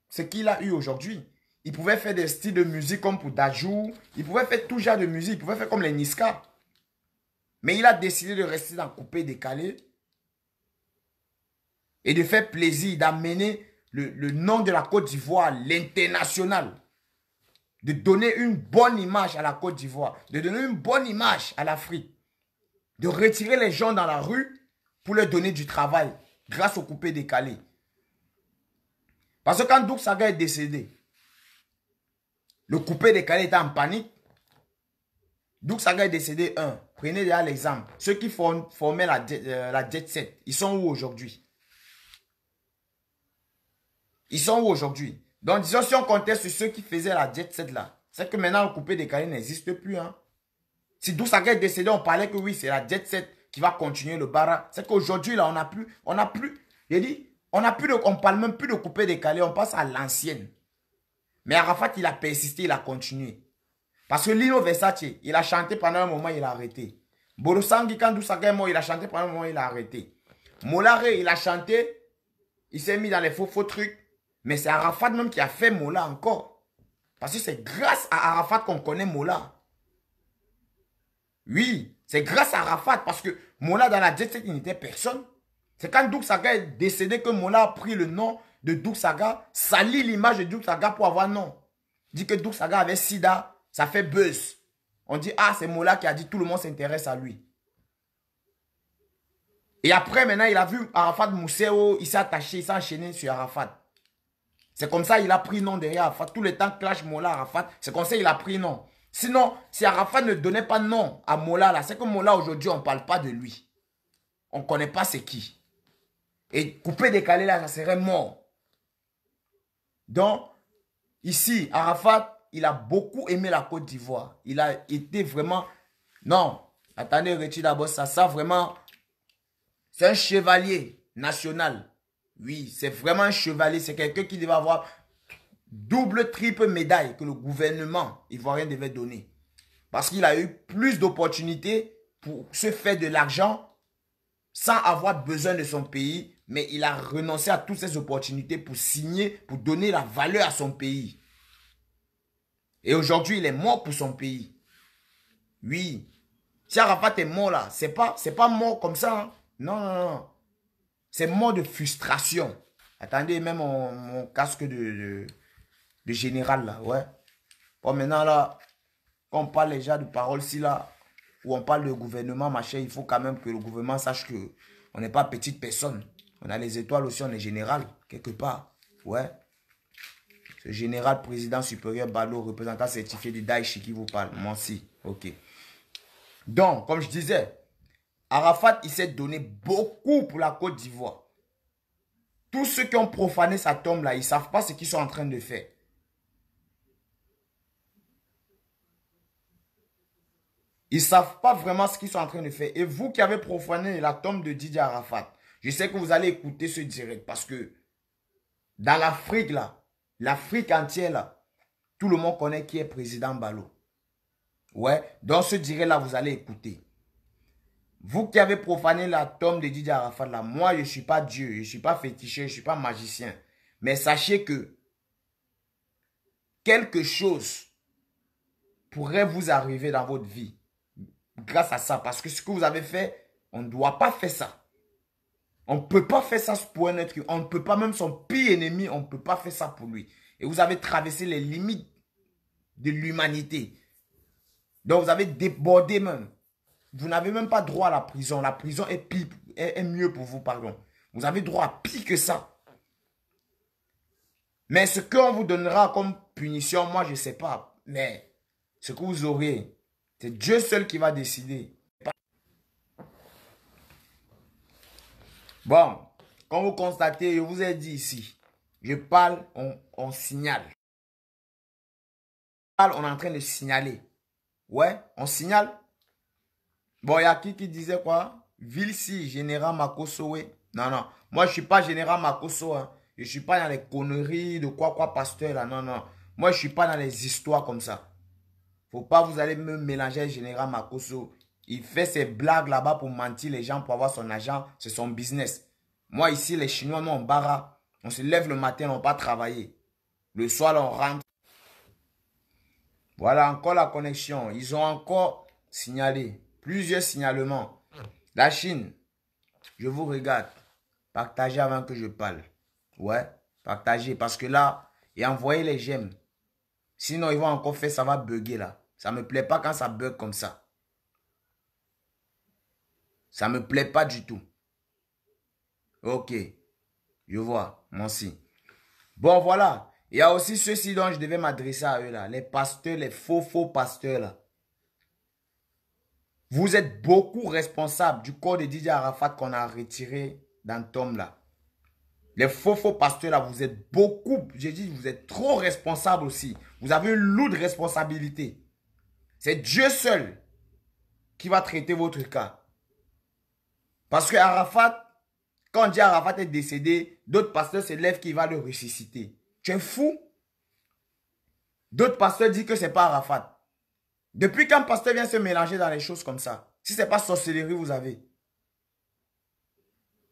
ce qu'il a eu aujourd'hui. Il pouvait faire des styles de musique comme pour Dajou, il pouvait faire tout genre de musique, il pouvait faire comme les Niska. Mais il a décidé de rester dans le coupé, décalé et de faire plaisir, d'amener le nom de la Côte d'Ivoire à l'international. De donner une bonne image à la Côte d'Ivoire, de donner une bonne image à l'Afrique, de retirer les gens dans la rue pour leur donner du travail grâce au coupé décalé. Parce que quand Douk Saga est décédé, le coupé décalé était en panique. Douk Saga est décédé, prenez déjà l'exemple. Ceux qui formaient la Jet Set, ils sont où aujourd'hui? Ils sont où aujourd'hui? Donc, disons, si on comptait sur ceux qui faisaient la Jet Set là, c'est que maintenant le coupé décalé n'existe plus. Hein. Si Douk Saga est décédé, on parlait que oui, c'est la Jet Set qui va continuer le bara. C'est qu'aujourd'hui, là, on n'a plus, j'ai dit, on parle même plus de coupé décalé, on passe à l'ancienne. Mais Arafat, il a persisté, il a continué. Parce que Lino Versace, il a chanté pendant un moment, il a arrêté. Borosangi, quand Douk Saga est mort, il a chanté pendant un moment, il a arrêté. Molare, il a chanté, il s'est mis dans les faux trucs. Mais c'est Arafat même qui a fait Mola encore. Parce que c'est grâce à Arafat qu'on connaît Mola. Oui, c'est grâce à Arafat. Parce que Mola dans la Jet Set, il n'était personne. C'est quand Douk Saga est décédé que Mola a pris le nom de Douk Saga, salit l'image de Douk Saga pour avoir nom. Dit que Douk Saga avait sida, ça fait buzz. On dit, ah, c'est Mola qui a dit tout le monde s'intéresse à lui. Et après, maintenant, il a vu Arafat Mousseo, il s'est attaché, il s'est enchaîné sur Arafat. C'est comme ça qu'il a pris nom derrière Arafat. Tout le temps, clash Mola, Arafat. C'est comme ça qu'il a pris nom. Sinon, si Arafat ne donnait pas nom à Mola, là, c'est que Mola, aujourd'hui, on ne parle pas de lui. On ne connaît pas c'est qui. Et coupé décalé, là, ça serait mort. Donc, ici, Arafat, il a beaucoup aimé la Côte d'Ivoire. Il a été vraiment... Non, attendez, retire d'abord ça. Ça, vraiment, c'est un chevalier national. Oui, c'est vraiment un chevalier. C'est quelqu'un qui devait avoir double, triple médaille que le gouvernement ivoirien devait donner. Parce qu'il a eu plus d'opportunités pour se faire de l'argent sans avoir besoin de son pays. Mais il a renoncé à toutes ces opportunités pour signer, pour donner la valeur à son pays. Et aujourd'hui, il est mort pour son pays. Oui. Si Arafat est mort là, c'est pas mort comme ça. Hein. Non, non, non. C'est mort de frustration. Attendez, même mon casque de général là, ouais. Bon, maintenant là, quand on parle déjà de paroles si là, où on parle de gouvernement, machin, il faut quand même que le gouvernement sache que on n'est pas petite personne. On a les étoiles aussi, on est général, quelque part. Ouais. Ce général, président supérieur Balo, représentant certifié du Daesh qui vous parle. Moi aussi. Ok. Donc, comme je disais, Arafat, il s'est donné beaucoup pour la Côte d'Ivoire. Tous ceux qui ont profané sa tombe là, ils ne savent pas ce qu'ils sont en train de faire. Ils ne savent pas vraiment ce qu'ils sont en train de faire. Et vous qui avez profané la tombe de Didier Arafat, je sais que vous allez écouter ce direct parce que dans l'Afrique, là, l'Afrique entière, là, tout le monde connaît qui est président Balo. Ouais, dans ce direct-là, vous allez écouter. Vous qui avez profané la tombe de Didier Arafat, là, moi, je ne suis pas Dieu, je ne suis pas féticheur, je ne suis pas magicien. Mais sachez que quelque chose pourrait vous arriver dans votre vie grâce à ça. Parce que ce que vous avez fait, on ne doit pas faire ça. On ne peut pas faire ça pour un être humain. On ne peut pas, même son pire ennemi, on ne peut pas faire ça pour lui. Et vous avez traversé les limites de l'humanité. Donc vous avez débordé même. Vous n'avez même pas droit à la prison. La prison est pire, est mieux pour vous, pardon. Vous avez droit à pire que ça. Mais ce qu'on vous donnera comme punition, moi je ne sais pas. Mais ce que vous aurez, c'est Dieu seul qui va décider. Bon, comme vous constatez, je vous ai dit ici, je parle, on signale. On est en train de signaler. Ouais, on signale. Bon, il y a qui disait quoi? Vilsi, général Makoso, ouais. Non, non. Moi, je ne suis pas général Makoso. Hein. Je ne suis pas dans les conneries de quoi, pasteur, là. Non, non. Moi, je ne suis pas dans les histoires comme ça. Faut pas vous allez me mélanger avec général Makoso. Il fait ses blagues là-bas pour mentir les gens, pour avoir son argent. C'est son business. Moi, ici, les Chinois, nous, on barra. On se lève le matin, on va pas travailler. Le soir, là, on rentre. Voilà encore la connexion. Ils ont encore signalé. Plusieurs signalements. La Chine, je vous regarde. Partagez avant que je parle. Ouais, partagez. Parce que là, et envoyez les j'aime. Sinon, ils vont encore faire, ça va bugger là. Ça ne me plaît pas quand ça bug comme ça. Ça ne me plaît pas du tout. Ok. Je vois. Merci. Bon, voilà. Il y a aussi ceux-ci dont je devais m'adresser à eux là. Les pasteurs, les faux pasteurs là. Vous êtes beaucoup responsables du corps de Didier Arafat qu'on a retiré dans le tombe là. Les faux pasteurs là, vous êtes beaucoup, j'ai dit, vous êtes trop responsables aussi. Vous avez une lourde responsabilité. C'est Dieu seul qui va traiter votre cas. Parce que Arafat, quand on dit Arafat est décédé, d'autres pasteurs se lèvent qui va le ressusciter. Tu es fou? D'autres pasteurs disent que ce n'est pas Arafat. Depuis qu'un pasteur vient se mélanger dans les choses comme ça, si ce n'est pas sorcellerie, vous avez.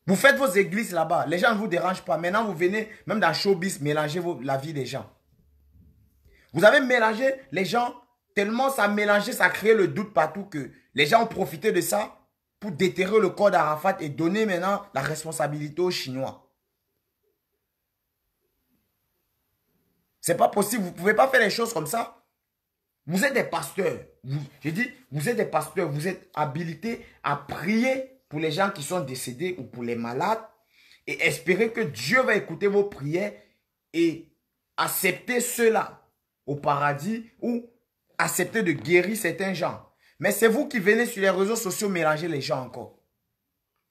Vous faites vos églises là-bas. Les gens ne vous dérangent pas. Maintenant, vous venez, même dans showbiz, mélanger la vie des gens. Vous avez mélangé les gens, tellement ça a mélangé, ça a créé le doute partout que les gens ont profité de ça pour déterrer le corps d'Arafat et donner maintenant la responsabilité aux Chinois. C'est pas possible. Vous ne pouvez pas faire les choses comme ça. Vous êtes des pasteurs. J'ai dit, vous êtes des pasteurs. Vous êtes habilités à prier pour les gens qui sont décédés ou pour les malades et espérer que Dieu va écouter vos prières et accepter ceux-là au paradis ou accepter de guérir certains gens. Mais c'est vous qui venez sur les réseaux sociaux mélanger les gens encore.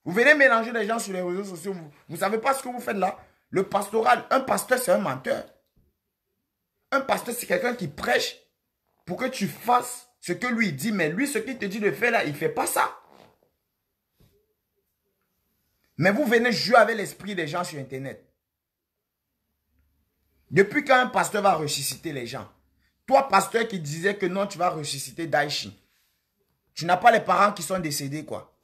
Vous venez mélanger les gens sur les réseaux sociaux. Vous ne savez pas ce que vous faites là. Le pastoral, un pasteur, c'est un menteur. Un pasteur, c'est quelqu'un qui prêche pour que tu fasses ce que lui dit. Mais lui, ce qu'il te dit de faire là, il ne fait pas ça. Mais vous venez jouer avec l'esprit des gens sur Internet. Depuis quand un pasteur va ressusciter les gens? Toi, pasteur qui disais que non, tu vas ressusciter Daichi. Tu n'as pas les parents qui sont décédés, quoi.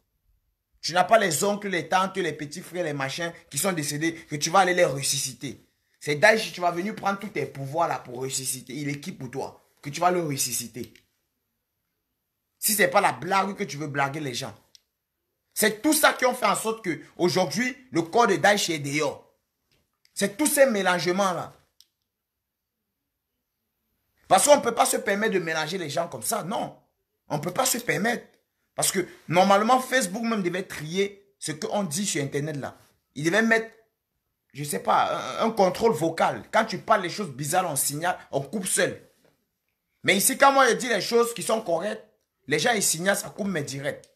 Tu n'as pas les oncles, les tantes, les petits frères, les machins qui sont décédés, que tu vas aller les ressusciter. C'est Daichi, tu vas venir prendre tous tes pouvoirs là pour ressusciter. Il est qui pour toi? Que tu vas le ressusciter. Si ce n'est pas la blague que tu veux blaguer les gens. C'est tout ça qui ont fait en sorte que aujourd'hui le corps de Daichi est dehors. C'est tous ces mélangements-là. Parce qu'on ne peut pas se permettre de mélanger les gens comme ça. Non. On ne peut pas se permettre. Parce que normalement, Facebook même devait trier ce qu'on dit sur Internet là. Il devait mettre, je ne sais pas, un contrôle vocal. Quand tu parles des choses bizarres, on signale, on coupe seul. Mais ici, quand moi je dis les choses qui sont correctes, les gens ils signalent, ça coupe mes directs.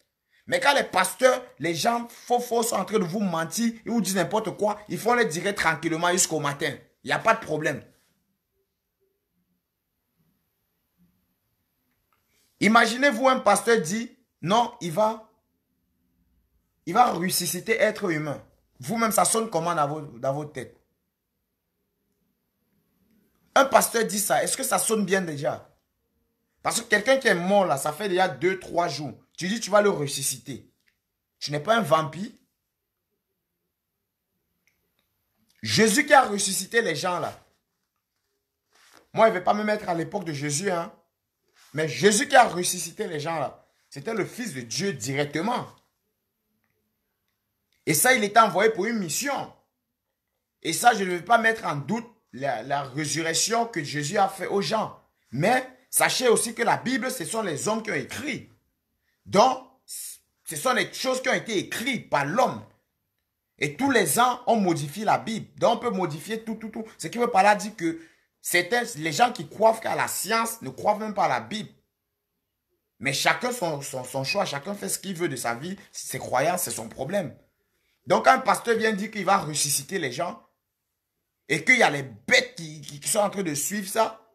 Mais quand les pasteurs, les gens faux sont en train de vous mentir, ils vous disent n'importe quoi, ils font les directs tranquillement jusqu'au matin. Il n'y a pas de problème. Imaginez-vous un pasteur dit, non, il va ressusciter être humain. Vous-même, ça sonne comment dans votre tête? Un pasteur dit ça, est-ce que ça sonne bien déjà? Parce que quelqu'un qui est mort là, ça fait déjà 2-3 jours. Tu dis tu vas le ressusciter. Tu n'es pas un vampire. Jésus qui a ressuscité les gens là. Moi, je ne vais pas me mettre à l'époque de Jésus, hein. Mais Jésus qui a ressuscité les gens là, c'était le Fils de Dieu directement. Et ça, il était envoyé pour une mission. Et ça, je ne vais pas mettre en doute la résurrection que Jésus a fait aux gens. Mais sachez aussi que la Bible, ce sont les hommes qui ont écrit. Donc, ce sont les choses qui ont été écrites par l'homme. Et tous les ans, on modifie la Bible. Donc, on peut modifier tout. Ce qui veut par là dire que les gens qui croient qu'à la science ne croient même pas à la Bible. Mais chacun son choix, chacun fait ce qu'il veut de sa vie. Ses croyances, c'est son problème. Donc, quand un pasteur vient dire qu'il va ressusciter les gens, et qu'il y a les bêtes qui sont en train de suivre ça,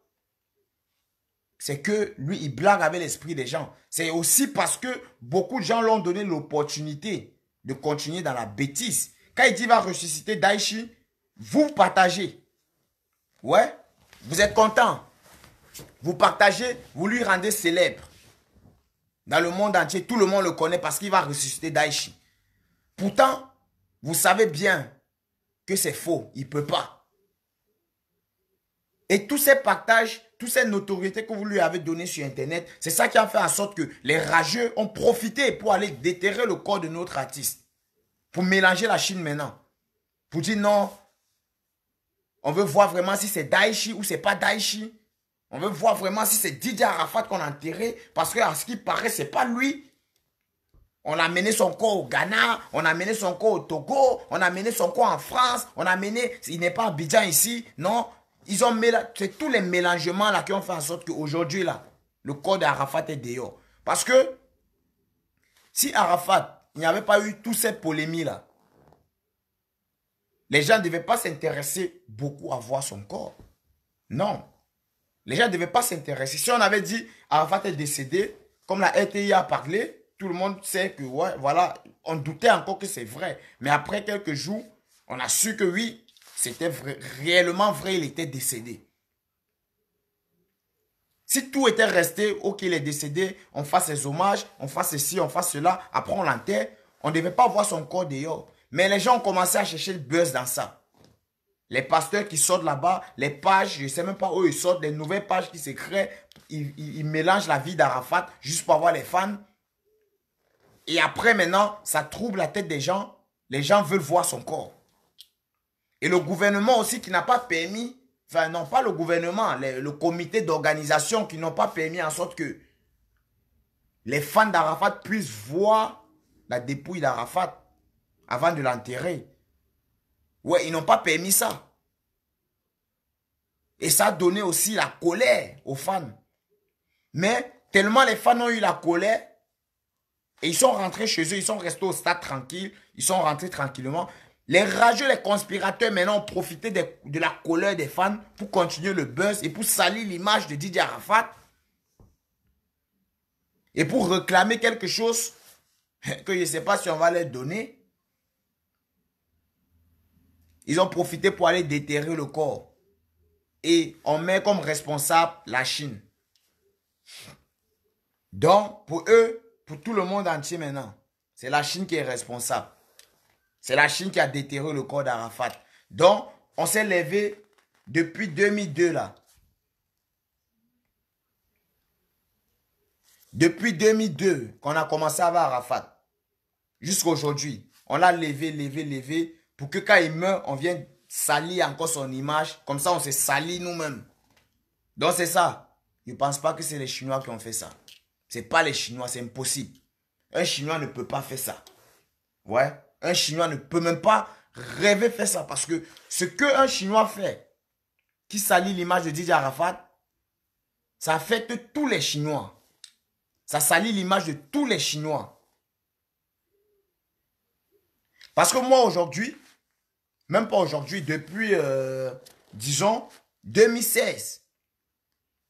c'est que lui, il blague avec l'esprit des gens. C'est aussi parce que beaucoup de gens l'ont donné l'opportunité de continuer dans la bêtise. Quand il dit qu'il va ressusciter Daichi, vous partagez. Ouais, vous êtes content. Vous partagez, vous lui rendez célèbre. Dans le monde entier, tout le monde le connaît parce qu'il va ressusciter Daichi. Pourtant, vous savez bien que c'est faux. Il ne peut pas. Et tous ces partages, toutes ces notoriétés que vous lui avez données sur Internet, c'est ça qui a fait en sorte que les rageux ont profité pour aller déterrer le corps de notre artiste. Pour mélanger la Chine maintenant. Pour dire non, on veut voir vraiment si c'est Daichi ou c'est pas Daichi. On veut voir vraiment si c'est Didier Arafat qu'on a enterré. Parce que à ce qui paraît, c'est pas lui. On a mené son corps au Ghana, on a mené son corps au Togo, on a mené son corps en France, on a mené, il n'est pas Abidjan ici, non. Ils ont mélangé, c'est tous les mélangements là qui ont fait en sorte qu'aujourd'hui là, le corps d'Arafat est dehors. Parce que si Arafat, il n'y avait pas eu toutes ces polémies là, les gens ne devaient pas s'intéresser beaucoup à voir son corps. Non. Les gens ne devaient pas s'intéresser. Si on avait dit Arafat est décédé, comme la RTI a parlé, tout le monde sait que ouais, voilà, on doutait encore que c'est vrai. Mais après quelques jours, on a su que oui, c'était réellement vrai, il était décédé. Si tout était resté, ok, il est décédé, on fasse ses hommages, on fasse ceci, on fasse cela, après on l'enterre, on ne devait pas voir son corps dehors. Mais les gens ont commencé à chercher le buzz dans ça. Les pasteurs qui sortent là-bas, les pages, je ne sais même pas où ils sortent, les nouvelles pages qui se créent, ils mélangent la vie d'Arafat juste pour avoir les fans. Et après maintenant, ça trouble la tête des gens. Les gens veulent voir son corps. Et le gouvernement aussi qui n'a pas permis, enfin non pas le gouvernement, le comité d'organisation qui n'ont pas permis en sorte que les fans d'Arafat puissent voir la dépouille d'Arafat avant de l'enterrer. Ouais, ils n'ont pas permis ça. Et ça a donné aussi la colère aux fans. Mais tellement les fans ont eu la colère, et ils sont rentrés chez eux, ils sont restés au stade tranquille, ils sont rentrés tranquillement. Les rageux, les conspirateurs maintenant ont profité de la colère des fans pour continuer le buzz et pour salir l'image de Didier Arafat. Et pour réclamer quelque chose que je ne sais pas si on va leur donner. Ils ont profité pour aller déterrer le corps. Et on met comme responsable la Chine. Donc, pour eux, pour tout le monde entier maintenant, c'est la Chine qui est responsable. C'est la Chine qui a déterré le corps d'Arafat. Donc, on s'est levé depuis 2002 là. Depuis 2002 qu'on a commencé à voir Arafat. Jusqu'à aujourd'hui. On l'a levé pour que quand il meurt, on vienne salir encore son image. Comme ça, on se salit nous-mêmes. Donc, c'est ça. Je ne pense pas que c'est les Chinois qui ont fait ça. Ce n'est pas les Chinois, c'est impossible. Un Chinois ne peut pas faire ça. Ouais. Un Chinois ne peut même pas rêver faire ça. Parce que ce qu'un Chinois fait, qui salit l'image de Didier Arafat, ça affecte tous les Chinois. Ça salit l'image de tous les Chinois. Parce que moi aujourd'hui, même pas aujourd'hui, depuis, disons, 2016,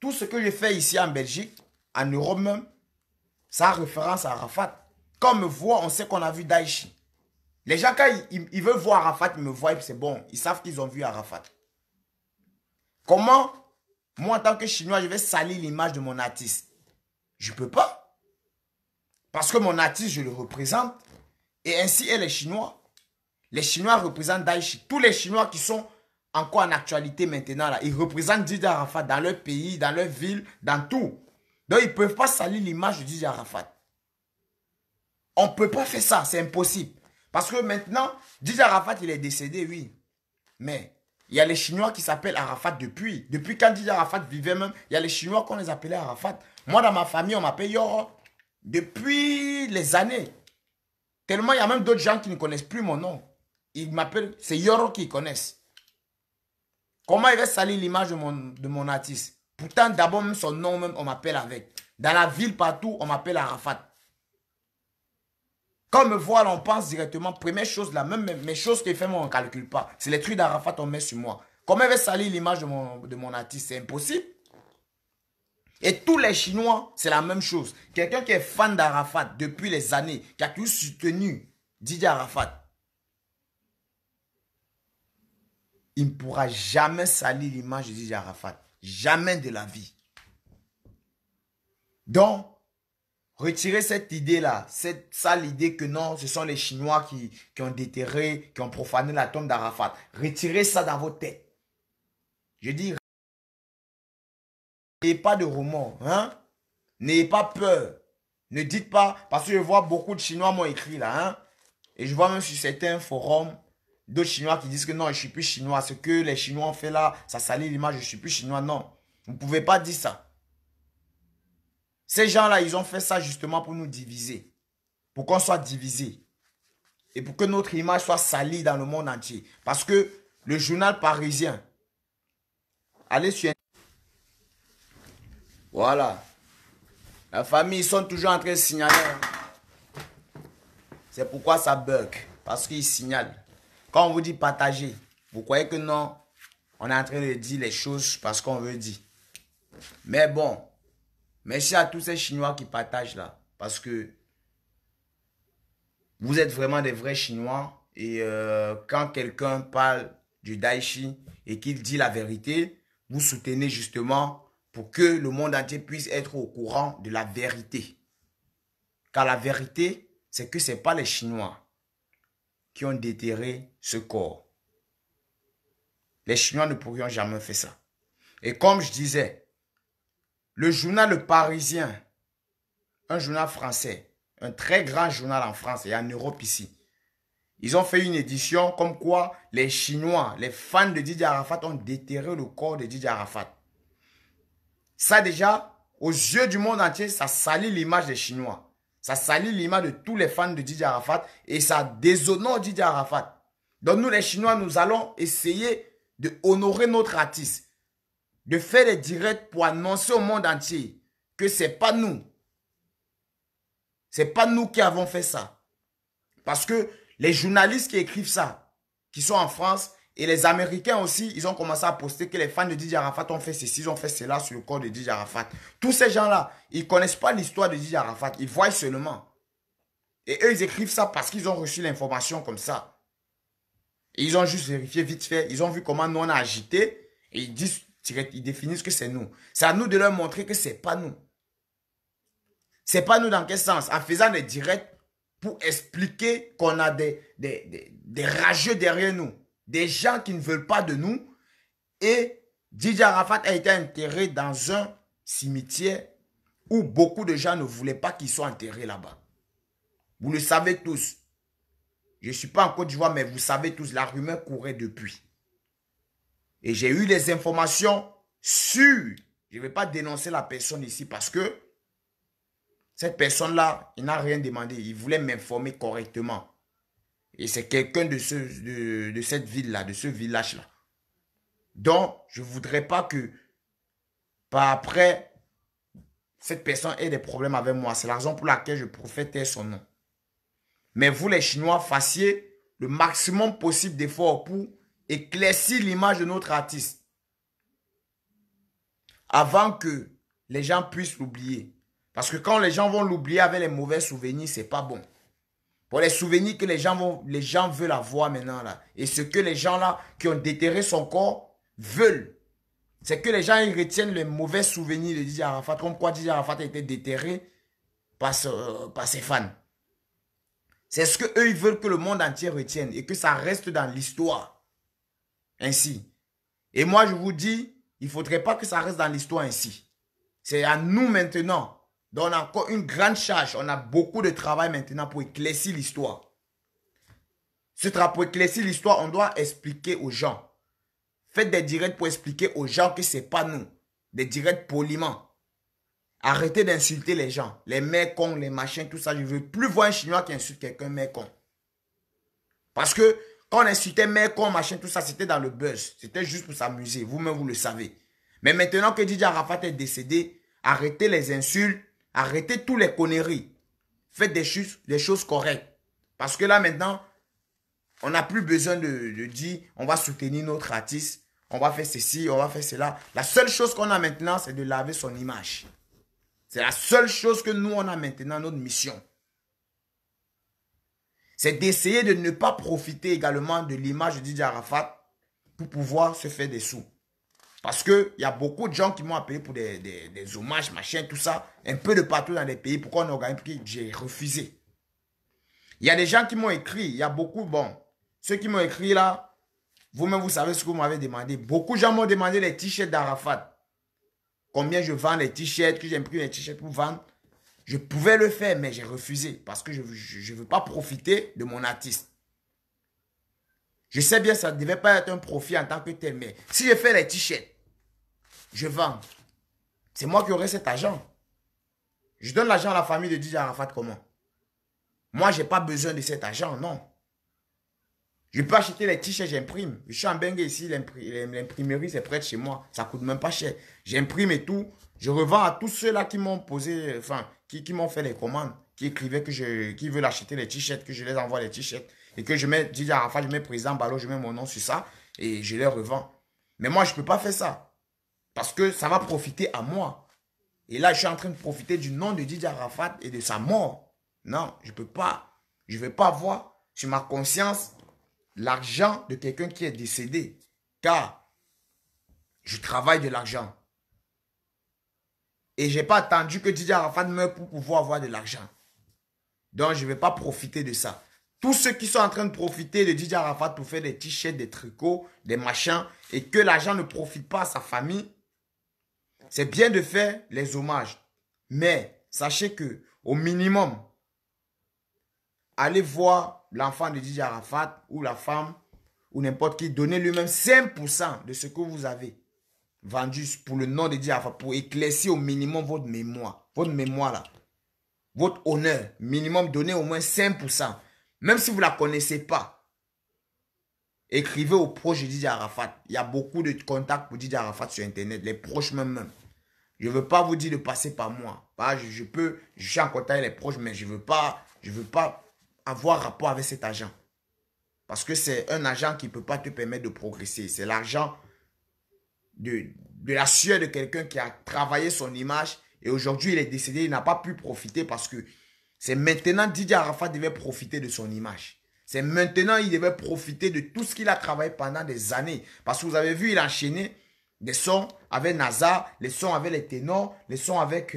tout ce que j'ai fait ici en Belgique, en Europe même, ça a référence à Arafat. Quand on me voit, on sait qu'on a vu Daesh. Les gens, quand ils veulent voir Arafat, ils me voient et c'est bon. Ils savent qu'ils ont vu Arafat. Comment, moi en tant que Chinois, je vais salir l'image de mon artiste? Je ne peux pas. Parce que mon artiste, je le représente. Et ainsi est les Chinois. Les Chinois représentent Daesh. Tous les Chinois qui sont encore en actualité maintenant, là, ils représentent Didier Arafat dans leur pays, dans leur ville, dans tout. Donc, ils ne peuvent pas salir l'image de Didier Arafat. On ne peut pas faire ça, c'est impossible. Parce que maintenant, Didier Arafat, il est décédé, oui. Mais il y a les Chinois qui s'appellent Arafat depuis. Depuis quand Didier Arafat vivait même, il y a les Chinois qu'on les appelait Arafat. Moi, dans ma famille, on m'appelle Yoro. Depuis les années. Tellement, il y a même d'autres gens qui ne connaissent plus mon nom. Ils m'appellent, c'est Yoro qu'ils connaissent. Comment il va salir l'image de mon artiste? Pourtant, d'abord, même son nom, même, on m'appelle avec. Dans la ville, partout, on m'appelle Arafat. Quand on me voit, là, on pense directement, première chose, là, même mes choses que je fais, moi, on ne calcule pas. C'est les trucs d'Arafat, on met sur moi. Comment il va salir l'image de mon artiste? C'est impossible. Et tous les Chinois, c'est la même chose. Quelqu'un qui est fan d'Arafat depuis les années, qui a toujours soutenu Didier Arafat, il ne pourra jamais salir l'image de Didier Arafat. Jamais de la vie. Donc, retirez cette idée-là, cette sale idée que non, ce sont les Chinois qui ont déterré, qui ont profané la tombe d'Arafat. Retirez ça dans vos têtes. Je dis, n'ayez pas de remords, hein? N'ayez pas peur. Ne dites pas, parce que je vois beaucoup de Chinois m'ont écrit là, hein? Et je vois même sur certains forums, d'autres Chinois qui disent que non, je ne suis plus Chinois. Ce que les Chinois ont fait là, ça salit l'image, je ne suis plus Chinois. Non, vous ne pouvez pas dire ça. Ces gens-là, ils ont fait ça justement pour nous diviser. Pour qu'on soit divisés. Et pour que notre image soit salie dans le monde entier. Parce que le journal parisien, allez sur... Voilà. La famille, ils sont toujours en train de signaler. C'est pourquoi ça bug. Parce qu'ils signalent. Quand on vous dit partager, vous croyez que non, on est en train de dire les choses parce qu'on veut dire. Mais bon, merci à tous ces Chinois qui partagent là. Parce que vous êtes vraiment des vrais Chinois. Et quand quelqu'un parle du Daichi et qu'il dit la vérité, vous soutenez justement pour que le monde entier puisse être au courant de la vérité. Car la vérité, c'est que ce n'est pas les Chinois qui ont déterré ce corps. Les Chinois ne pourrions jamais faire ça. Et comme je disais, le journal Le Parisien, un journal français, un très grand journal en France et en Europe ici, ils ont fait une édition comme quoi les Chinois, les fans de Didier Arafat ont déterré le corps de Didier Arafat. Ça déjà, aux yeux du monde entier, ça salit l'image des Chinois. Ça salit l'image de tous les fans de Didier Arafat et ça déshonore Didier Arafat. Donc nous les Chinois, nous allons essayer de honorer notre artiste. De faire des directs pour annoncer au monde entier que ce n'est pas nous. Ce n'est pas nous qui avons fait ça. Parce que les journalistes qui écrivent ça, qui sont en France, et les Américains aussi, ils ont commencé à poster que les fans de Didier Arafat ont fait ceci, ils ont fait cela sur le corps de Didier Arafat. Tous ces gens-là, ils ne connaissent pas l'histoire de Didier Arafat, ils voient seulement. Et eux, ils écrivent ça parce qu'ils ont reçu l'information comme ça. Et ils ont juste vérifié vite fait, ils ont vu comment nous on a agité, et ils disent, ils définissent que c'est nous. C'est à nous de leur montrer que ce n'est pas nous. C'est pas nous dans quel sens? En faisant des directs pour expliquer qu'on a des rageux derrière nous. Des gens qui ne veulent pas de nous. Et Didier Arafat a été enterré dans un cimetière où beaucoup de gens ne voulaient pas qu'il soit enterré là-bas. Vous le savez tous. Je ne suis pas en Côte d'Ivoire, mais vous savez tous, la rumeur courait depuis. Et j'ai eu les informations sûres. Je ne vais pas dénoncer la personne ici parce que cette personne-là, il n'a rien demandé. Il voulait m'informer correctement. Et c'est quelqu'un de cette ville-là, de ce village-là. Donc, je ne voudrais pas que, par après, cette personne ait des problèmes avec moi. C'est la raison pour laquelle je profite son nom. Mais vous, les Chinois, fassiez le maximum possible d'efforts pour éclaircir l'image de notre artiste. Avant que les gens puissent l'oublier. Parce que quand les gens vont l'oublier avec les mauvais souvenirs, c'est pas bon. Pour les souvenirs que les gens veulent avoir maintenant là. Et ce que les gens là qui ont déterré son corps veulent. C'est que les gens ils retiennent les mauvais souvenirs de Didier Arafat. Comme quoi Didier Arafat a été déterré par ses fans. C'est ce que eux ils veulent que le monde entier retienne. Et que ça reste dans l'histoire. Ainsi. Et moi je vous dis, il ne faudrait pas que ça reste dans l'histoire ainsi. C'est à nous maintenant. Donc on a encore une grande charge. On a beaucoup de travail maintenant pour éclaircir l'histoire. Pour éclaircir l'histoire, on doit expliquer aux gens. Faites des directs pour expliquer aux gens que ce n'est pas nous. Des directs poliment. Arrêtez d'insulter les gens. Les mecs cons, les machins, tout ça. Je ne veux plus voir un Chinois qui insulte quelqu'un mec con. Parce que quand on insultait mec con, machin, tout ça, c'était dans le buzz. C'était juste pour s'amuser. Vous-même, vous le savez. Mais maintenant que Didier Arafat est décédé, arrêtez les insultes. Arrêtez tous les conneries. Faites des choses correctes. Parce que là, maintenant, on n'a plus besoin de dire on va soutenir notre artiste. On va faire ceci, on va faire cela. La seule chose qu'on a maintenant, c'est de laver son image. C'est la seule chose que nous, on a maintenant, notre mission. C'est d'essayer de ne pas profiter également de l'image de Didier Arafat pour pouvoir se faire des sous. Parce qu'il y a beaucoup de gens qui m'ont appelé pour des hommages, machin, tout ça, un peu de partout dans les pays. Pourquoi on organise? J'ai refusé. Il y a des gens qui m'ont écrit, il y a beaucoup, bon, ceux qui m'ont écrit là, vous-même vous savez ce que vous m'avez demandé. Beaucoup de gens m'ont demandé les t-shirts d'Arafat. Combien je vends les t-shirts, que j'imprime les t-shirts pour vendre. Je pouvais le faire, mais j'ai refusé parce que je ne veux pas profiter de mon artiste. Je sais bien que ça ne devait pas être un profit en tant que tel, mais si je fais les t-shirts, je vends. C'est moi qui aurai cet argent. Je donne l'argent à la famille de Didier Arafat comment? Moi, je n'ai pas besoin de cet argent, non. Je peux acheter les t-shirts, j'imprime. Je suis en Bengue ici, l'imprimerie, c'est près de chez moi. Ça ne coûte même pas cher. J'imprime et tout. Je revends à tous ceux-là qui m'ont posé, enfin, qui m'ont fait les commandes, qui écrivaient qui veulent acheter les t-shirts, que je les envoie les t-shirts. Et que je mets Didier Arafat, je mets président Ballot, je mets mon nom sur ça. Et je les revends. Mais moi, je ne peux pas faire ça. Parce que ça va profiter à moi. Et là, je suis en train de profiter du nom de Didier Arafat et de sa mort. Non, je ne peux pas. Je ne vais pas avoir sur ma conscience l'argent de quelqu'un qui est décédé. Car je travaille de l'argent. Et je n'ai pas attendu que Didier Arafat meure pour pouvoir avoir de l'argent. Donc, je ne vais pas profiter de ça. Tous ceux qui sont en train de profiter de Didier Arafat pour faire des t-shirts, des tricots, des machins, et que l'argent ne profite pas à sa famille, c'est bien de faire les hommages. Mais sachez que, au minimum, allez voir l'enfant de Didier Arafat ou la femme ou n'importe qui, donnez lui-même 5% de ce que vous avez vendu pour le nom de Didier Arafat, pour éclaircir au minimum votre mémoire. Votre mémoire là. Votre honneur. Minimum, donnez au moins 5%. Même si vous ne la connaissez pas. Écrivez aux proches de Didier Arafat. Il y a beaucoup de contacts pour Didier Arafat sur Internet. Les proches même. Je ne veux pas vous dire de passer par moi. Je suis en contact avec les proches, mais je ne veux pas avoir rapport avec cet agent. Parce que c'est un agent qui ne peut pas te permettre de progresser. C'est l'argent de la sueur de quelqu'un qui a travaillé son image et aujourd'hui il est décédé, il n'a pas pu profiter parce que c'est maintenant Didier Arafat devait profiter de son image. C'est maintenant il devait profiter de tout ce qu'il a travaillé pendant des années. Parce que vous avez vu, il a enchaîné des sons avec NASA, les sons avec les ténors, les sons avec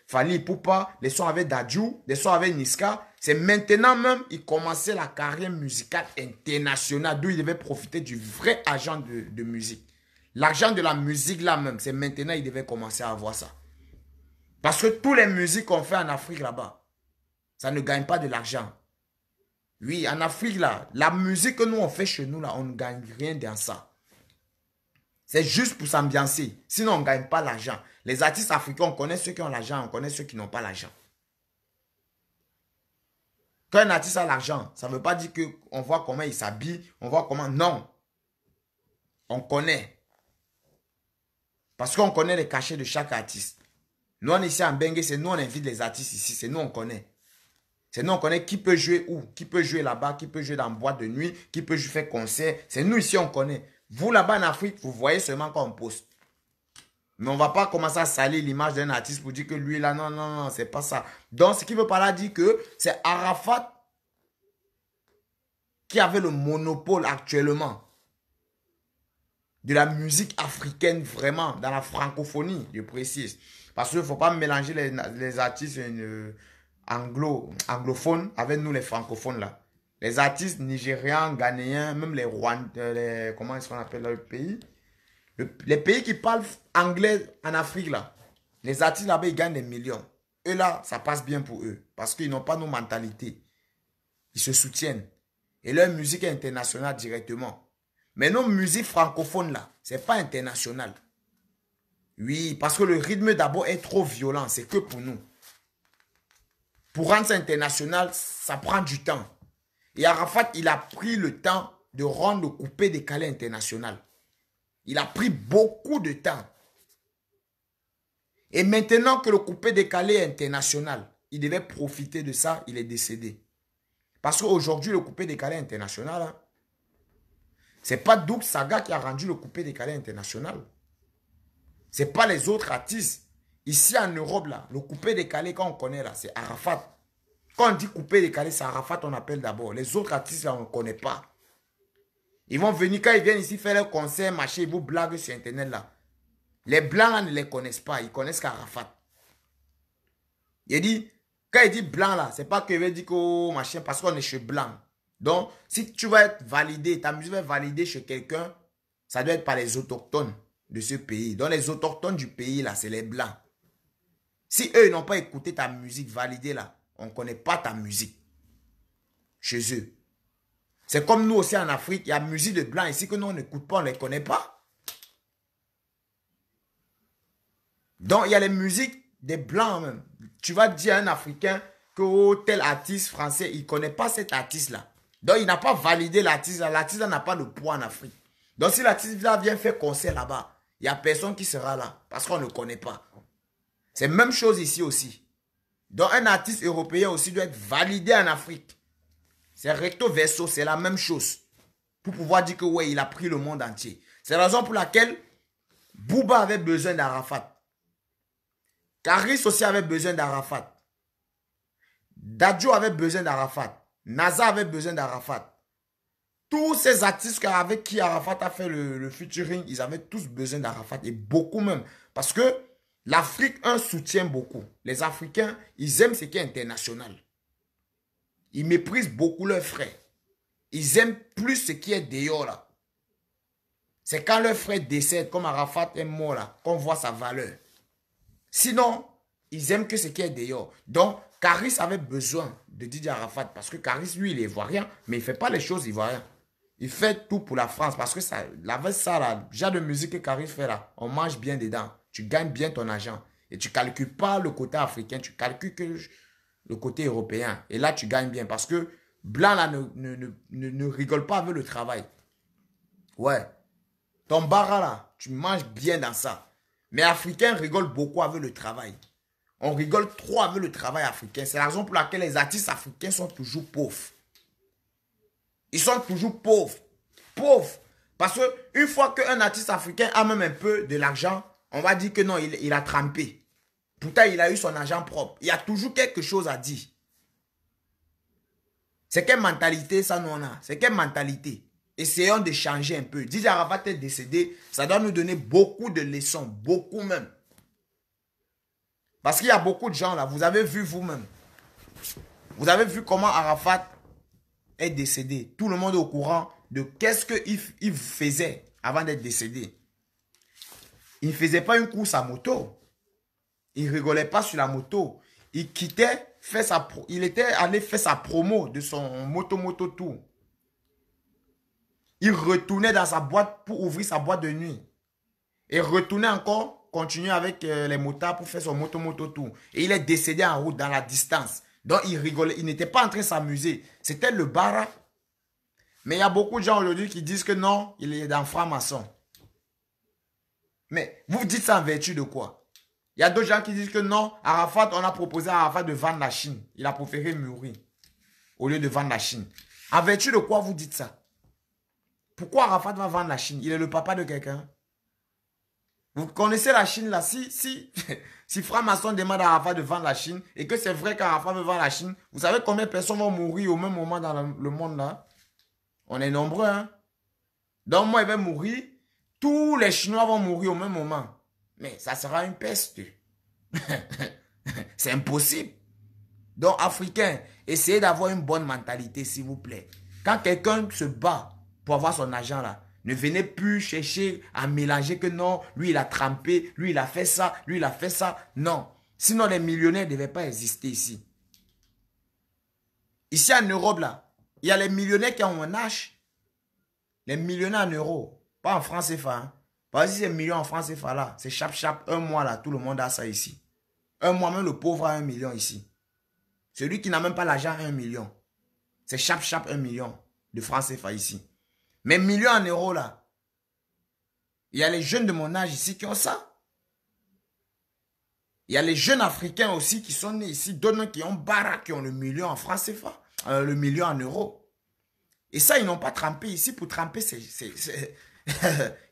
Fally Ipupa, les sons avec Dadju, les sons avec Niska. C'est maintenant même il commençait la carrière musicale internationale d'où il devait profiter du vrai agent de musique. L'argent de la musique là même, c'est maintenant il devait commencer à avoir ça. Parce que toutes les musiques qu'on fait en Afrique là-bas, ça ne gagne pas de l'argent. Oui, en Afrique là, la musique que nous on fait chez nous là, on ne gagne rien dans ça. C'est juste pour s'ambiancer. Sinon on ne gagne pas l'argent. Les artistes africains, on connaît ceux qui ont l'argent, on connaît ceux qui n'ont pas l'argent. Quand un artiste a l'argent, ça ne veut pas dire qu'on voit comment il s'habille, on voit comment... Non. On connaît. Parce qu'on connaît les cachets de chaque artiste. Nous, on est ici en Bengue, c'est nous, on invite les artistes ici. C'est nous, on connaît. C'est nous, on connaît qui peut jouer où, qui peut jouer là-bas, qui peut jouer dans une boîte de nuit, qui peut faire concert. C'est nous ici, on connaît. Vous, là-bas en Afrique, vous voyez seulement quand on poste. Mais on ne va pas commencer à salir l'image d'un artiste pour dire que lui, là, non, non, non, c'est pas ça. Donc, ce qui veut par là dire que c'est Arafat qui avait le monopole actuellement de la musique africaine vraiment, dans la francophonie, je précise. Parce qu'il ne faut pas mélanger les artistes anglophones avec nous les francophones là. Les artistes nigérians, ghanéens, même les Rwandais, comment est-ce qu'on appelle le pays? Les pays qui parlent anglais en Afrique là, les artistes là-bas ils gagnent des millions. Eux là, ça passe bien pour eux. Parce qu'ils n'ont pas nos mentalités. Ils se soutiennent. Et leur musique est internationale directement. Mais nos musiques francophones là, c'est pas international. Oui, parce que le rythme d'abord est trop violent. C'est que pour nous. Pour rendre ça international, ça prend du temps. Et Arafat, il a pris le temps de rendre le coupé-décalé international. Il a pris beaucoup de temps. Et maintenant que le coupé-décalé est international, il devait profiter de ça, il est décédé. Parce qu'aujourd'hui, le coupé-décalé international, hein, c'est pas Doug Saga qui a rendu le coupé-décalé international. C'est pas les autres artistes. Ici en Europe, là, le coupé-décalé, quand on connaît là, c'est Arafat. Quand on dit coupé-décalé, c'est Arafat, on appelle d'abord. Les autres artistes, là, on ne connaît pas. Ils vont venir, quand ils viennent ici faire leur concert, machin, ils vous blaguent sur Internet, là. Les Blancs, là, ne les connaissent pas. Ils connaissent qu'Arafat. Il dit, quand il dit blanc, là, c'est pas qu'il veut dire que, oh, machin, parce qu'on est chez blanc. Donc, si tu vas être validé, ta musique va être validée chez quelqu'un, ça doit être par les autochtones de ce pays. Donc, les autochtones du pays, là, c'est les blancs. Si eux, ils n'ont pas écouté ta musique validée, là, on ne connaît pas ta musique chez eux. C'est comme nous aussi en Afrique, il y a musique de blanc ici que nous, on n'écoute pas, on ne les connaît pas. Donc, il y a les musiques des blancs même. Tu vas dire à un Africain que oh, tel artiste français, il ne connaît pas cet artiste-là. Donc, il n'a pas validé l'artiste. L'artiste n'a pas le poids en Afrique. Donc, si l'artiste vient faire concert là-bas, il n'y a personne qui sera là parce qu'on ne le connaît pas. C'est la même chose ici aussi. Donc, un artiste européen aussi doit être validé en Afrique. C'est recto verso, c'est la même chose. Pour pouvoir dire que ouais, il a pris le monde entier. C'est la raison pour laquelle Booba avait besoin d'Arafat. Karis aussi avait besoin d'Arafat. Dadjo avait besoin d'Arafat. NASA avait besoin d'Arafat. Tous ces artistes avec qui Arafat a fait le featuring, ils avaient tous besoin d'Arafat. Et beaucoup même. Parce que l'Afrique, soutient beaucoup. Les Africains, ils aiment ce qui est international. Ils méprisent beaucoup leurs frères. Ils aiment plus ce qui est dehors là. C'est quand leur frère décède, comme Arafat est mort là, qu'on voit sa valeur. Sinon, ils aiment que ce qui est dehors. Donc, Karis avait besoin de Didier Arafat. Parce que Karis, lui, il est ivoirien. Mais il ne fait pas les choses ivoiriennes. Il fait tout pour la France. Parce que ça, là, le genre de musique que Karis fait là, on mange bien dedans. Tu gagnes bien ton argent. Et tu ne calcules pas le côté africain. Tu calcules que le côté européen. Et là, tu gagnes bien. Parce que Blanc, là, ne rigole pas avec le travail. Ouais. Ton bara, là, tu manges bien dans ça. Mais Africains rigolent beaucoup avec le travail. On rigole trop avec le travail africain. C'est la raison pour laquelle les artistes africains sont toujours pauvres. Ils sont toujours pauvres. Pauvres. Parce qu'une fois qu'un artiste africain a même un peu de l'argent, on va dire que non, il a trempé. Pourtant, il a eu son argent propre. Il y a toujours quelque chose à dire. C'est quelle mentalité ça nous on a? C'est quelle mentalité? Essayons de changer un peu. Didier Arafat est décédé, ça doit nous donner beaucoup de leçons, beaucoup même. Parce qu'il y a beaucoup de gens là, vous avez vu vous-même. Vous avez vu comment Arafat est décédé. Tout le monde est au courant de qu'est-ce qu'il faisait avant d'être décédé. Il ne faisait pas une course à moto. Il ne rigolait pas sur la moto. Il quittait, il était allé faire sa promo de son moto tour. Il retournait dans sa boîte pour ouvrir sa boîte de nuit. Et retournait encore, continuer avec les motards pour faire son moto tour. Et il est décédé en route dans la distance. Donc il rigolait, il n'était pas en train de s'amuser. C'était le bara. Mais il y a beaucoup de gens aujourd'hui qui disent que non, il est dans franc-maçon. Mais vous dites ça en vertu de quoi? Il y a d'autres gens qui disent que non, Arafat, on a proposé à Arafat de vendre la Chine. Il a préféré mourir au lieu de vendre la Chine. En vertu de quoi vous dites ça? Pourquoi Arafat va vendre la Chine? Il est le papa de quelqu'un. Vous connaissez la Chine là? Si franc-maçon demande à Arafat de vendre la Chine et que c'est vrai qu'Arafat veut vendre la Chine, vous savez combien de personnes vont mourir au même moment dans le monde là? On est nombreux, hein? Donc moi, il va mourir. Tous les Chinois vont mourir au même moment. Mais ça sera une peste. C'est impossible. Donc, Africains, essayez d'avoir une bonne mentalité, s'il vous plaît. Quand quelqu'un se bat pour avoir son argent là, ne venez plus chercher à mélanger que non, lui il a trempé, lui il a fait ça, lui il a fait ça. Non. Sinon, les millionnaires ne devaient pas exister ici. Ici en Europe là, il y a les millionnaires qui ont un âge. Les millionnaires en euros. Pas en francs CFA. Hein. Parce que si c'est millions en francs CFA là, c'est chap, un mois là, tout le monde a ça ici. Un mois, même le pauvre a 1 million ici. Celui qui n'a même pas l'argent a 1 million. C'est chap 1 million de francs CFA ici. Mais millions en euros là, il y a les jeunes de mon âge ici qui ont ça. Il y a les jeunes africains aussi qui sont nés ici, d'autres qui ont baraque, qui ont le million en francs CFA, le million en euros. Et ça, ils n'ont pas trempé ici. Pour tremper, c'est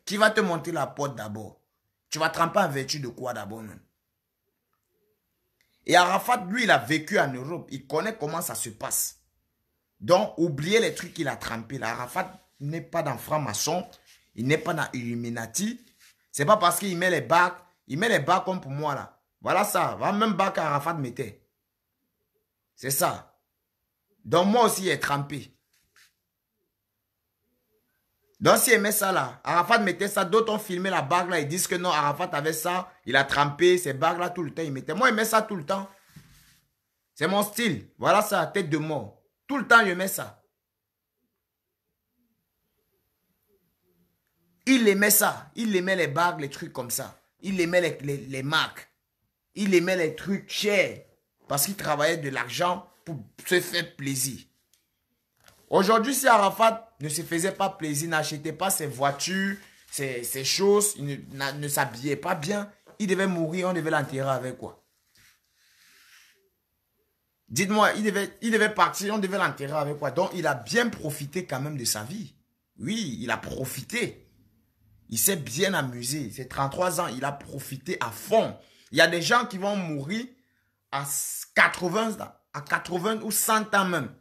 qui va te monter la porte d'abord? Tu vas tremper en vertu de quoi d'abord? Et Arafat, lui, il a vécu en Europe. Il connaît comment ça se passe. Donc, oubliez les trucs qu'il a trempés. Arafat n'est pas dans franc-maçon. Il n'est pas dans Illuminati. C'est pas parce qu'il met les bacs. Il met les bacs comme pour moi, là. Voilà ça. Voilà même bac qu'Arafat mettait. C'est ça. Donc, moi aussi, il est trempé. Donc, s'il met ça là, Arafat mettait ça, d'autres ont filmé la bague là, ils disent que non, Arafat avait ça, il a trempé ces bagues là tout le temps, il mettait. Moi, il met ça tout le temps. C'est mon style. Voilà ça, tête de mort. Tout le temps, je mets ça. Il aimait ça. Il aimait les bagues, les trucs comme ça. Il aimait les marques. Il aimait les trucs chers. Parce qu'il travaillait de l'argent pour se faire plaisir. Aujourd'hui, si Arafat ne se faisait pas plaisir, n'achetait pas ses voitures, ses choses, il ne s'habillait pas bien, il devait mourir, on devait l'enterrer avec quoi? Dites-moi, il devait partir, on devait l'enterrer avec quoi? Donc, il a bien profité quand même de sa vie. Oui, il a profité. Il s'est bien amusé. C'est 33 ans, il a profité à fond. Il y a des gens qui vont mourir à 80 ou 100 ans même.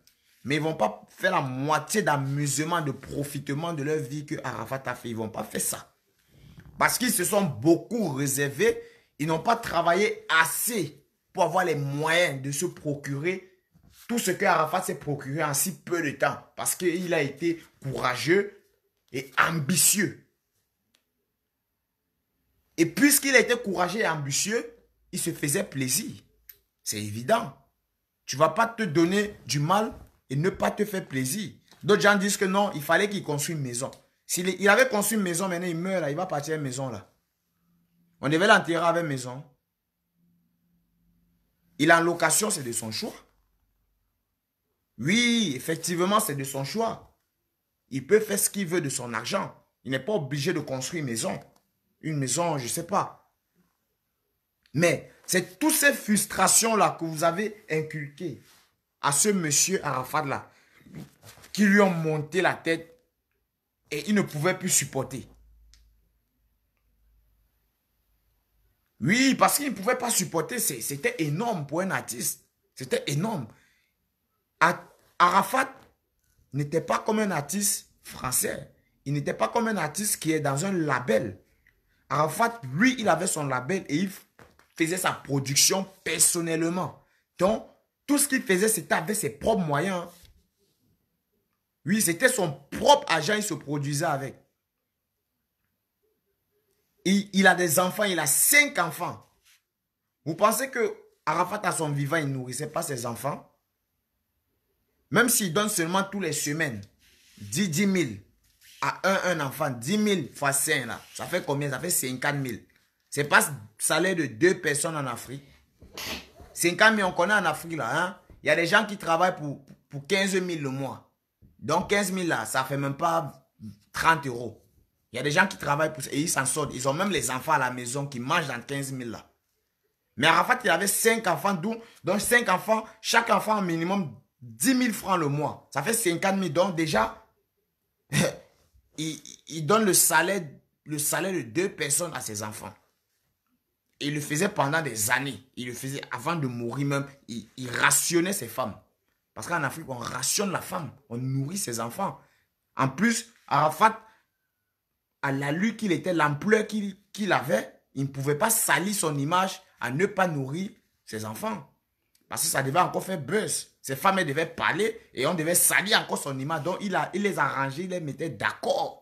Mais ils ne vont pas faire la moitié d'amusement, de profitement de leur vie que Arafat a fait. Ils ne vont pas faire ça. Parce qu'ils se sont beaucoup réservés. Ils n'ont pas travaillé assez pour avoir les moyens de se procurer tout ce que Arafat s'est procuré en si peu de temps. Parce qu'il a été courageux et ambitieux. Et puisqu'il a été courageux et ambitieux, il se faisait plaisir. C'est évident. Tu ne vas pas te donner du mal et ne pas te faire plaisir. D'autres gens disent que non, il fallait qu'il construise une maison. S'il avait construit une maison, maintenant il meurt là, il va partir à une maison là. On devait l'enterrer avec une maison. Il est en location, c'est de son choix. Oui, effectivement, c'est de son choix. Il peut faire ce qu'il veut de son argent. Il n'est pas obligé de construire une maison. Une maison, je ne sais pas. Mais c'est toutes ces frustrations-là que vous avez inculquées à ce monsieur Arafat-là, qui lui ont monté la tête et il ne pouvait plus supporter. Oui, parce qu'il ne pouvait pas supporter, c'était énorme pour un artiste. C'était énorme. Arafat n'était pas comme un artiste français. Il n'était pas comme un artiste qui est dans un label. Arafat, lui, il avait son label et il faisait sa production personnellement. Donc, tout ce qu'il faisait, c'était avec ses propres moyens. Oui, c'était son propre argent, il se produisait avec. Il a des enfants, il a 5 enfants. Vous pensez que Arafat, à son vivant, il ne nourrissait pas ses enfants? Même s'il donne seulement tous les semaines 10 000 à un enfant, 10 000 fois 5, là, ça fait combien? Ça fait 50 000. C'est pas le salaire de 2 personnes en Afrique. 50 000, on connaît en Afrique, là. Hein? Il y a des gens qui travaillent pour 15 000 le mois. Donc 15 000, là, ça fait même pas 30 euros. Il y a des gens qui travaillent pour ça et ils s'en sortent. Ils ont même les enfants à la maison qui mangent dans 15 000 là. Mais Arafat, il avait 5 enfants, donc 5 enfants, chaque enfant au minimum 10 000 francs le mois. Ça fait 50 000. Donc déjà, il donne le salaire le salaire de 2 personnes à ses enfants. Et il le faisait pendant des années. Il le faisait avant de mourir même. Il rationnait ses femmes. Parce qu'en Afrique, on rationne la femme. On nourrit ses enfants. En plus, Arafat, à la lu qu'il était, l'ampleur qu'il avait, il ne pouvait pas salir son image à ne pas nourrir ses enfants. Parce que ça devait encore faire buzz. Ses femmes, elles devaient parler et on devait salir encore son image. Donc, il les arrangeait, il les mettait d'accord.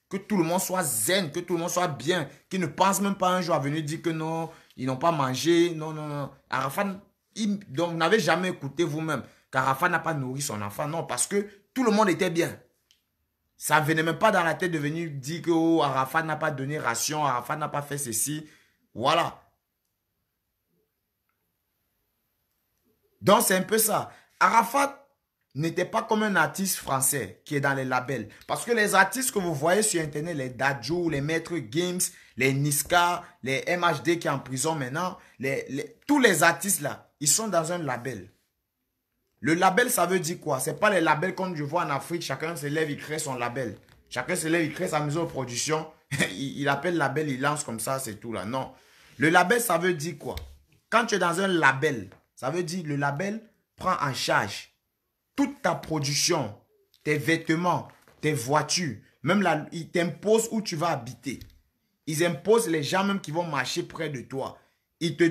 Que tout le monde soit zen, que tout le monde soit bien. Qu'ils ne pensent même pas un jour à venir dire que non, ils n'ont pas mangé. Non, non, non. Arafat, donc, vous n'avez jamais écouté vous-même qu'Arafat n'a pas nourri son enfant. Non, parce que tout le monde était bien. Ça ne venait même pas dans la tête de venir dire que oh, Arafat n'a pas donné ration, Arafat n'a pas fait ceci. Voilà. Donc, c'est un peu ça. Arafat n'était pas comme un artiste français qui est dans les labels. Parce que les artistes que vous voyez sur Internet, les Dadju, les Maître Games, les Niska, les MHD qui est en prison maintenant, tous les artistes là, ils sont dans un label. Le label, ça veut dire quoi? C'est pas les labels comme je vois en Afrique. Chacun se lève, il crée son label. Chacun se lève, il crée sa maison de production. il appelle label, il lance comme ça, c'est tout là. Non. Le label, ça veut dire quoi? Quand tu es dans un label, ça veut dire le label prend en charge toute ta production, tes vêtements, tes voitures. Même là, ils t'imposent où tu vas habiter. Ils imposent les gens même qui vont marcher près de toi. Ils te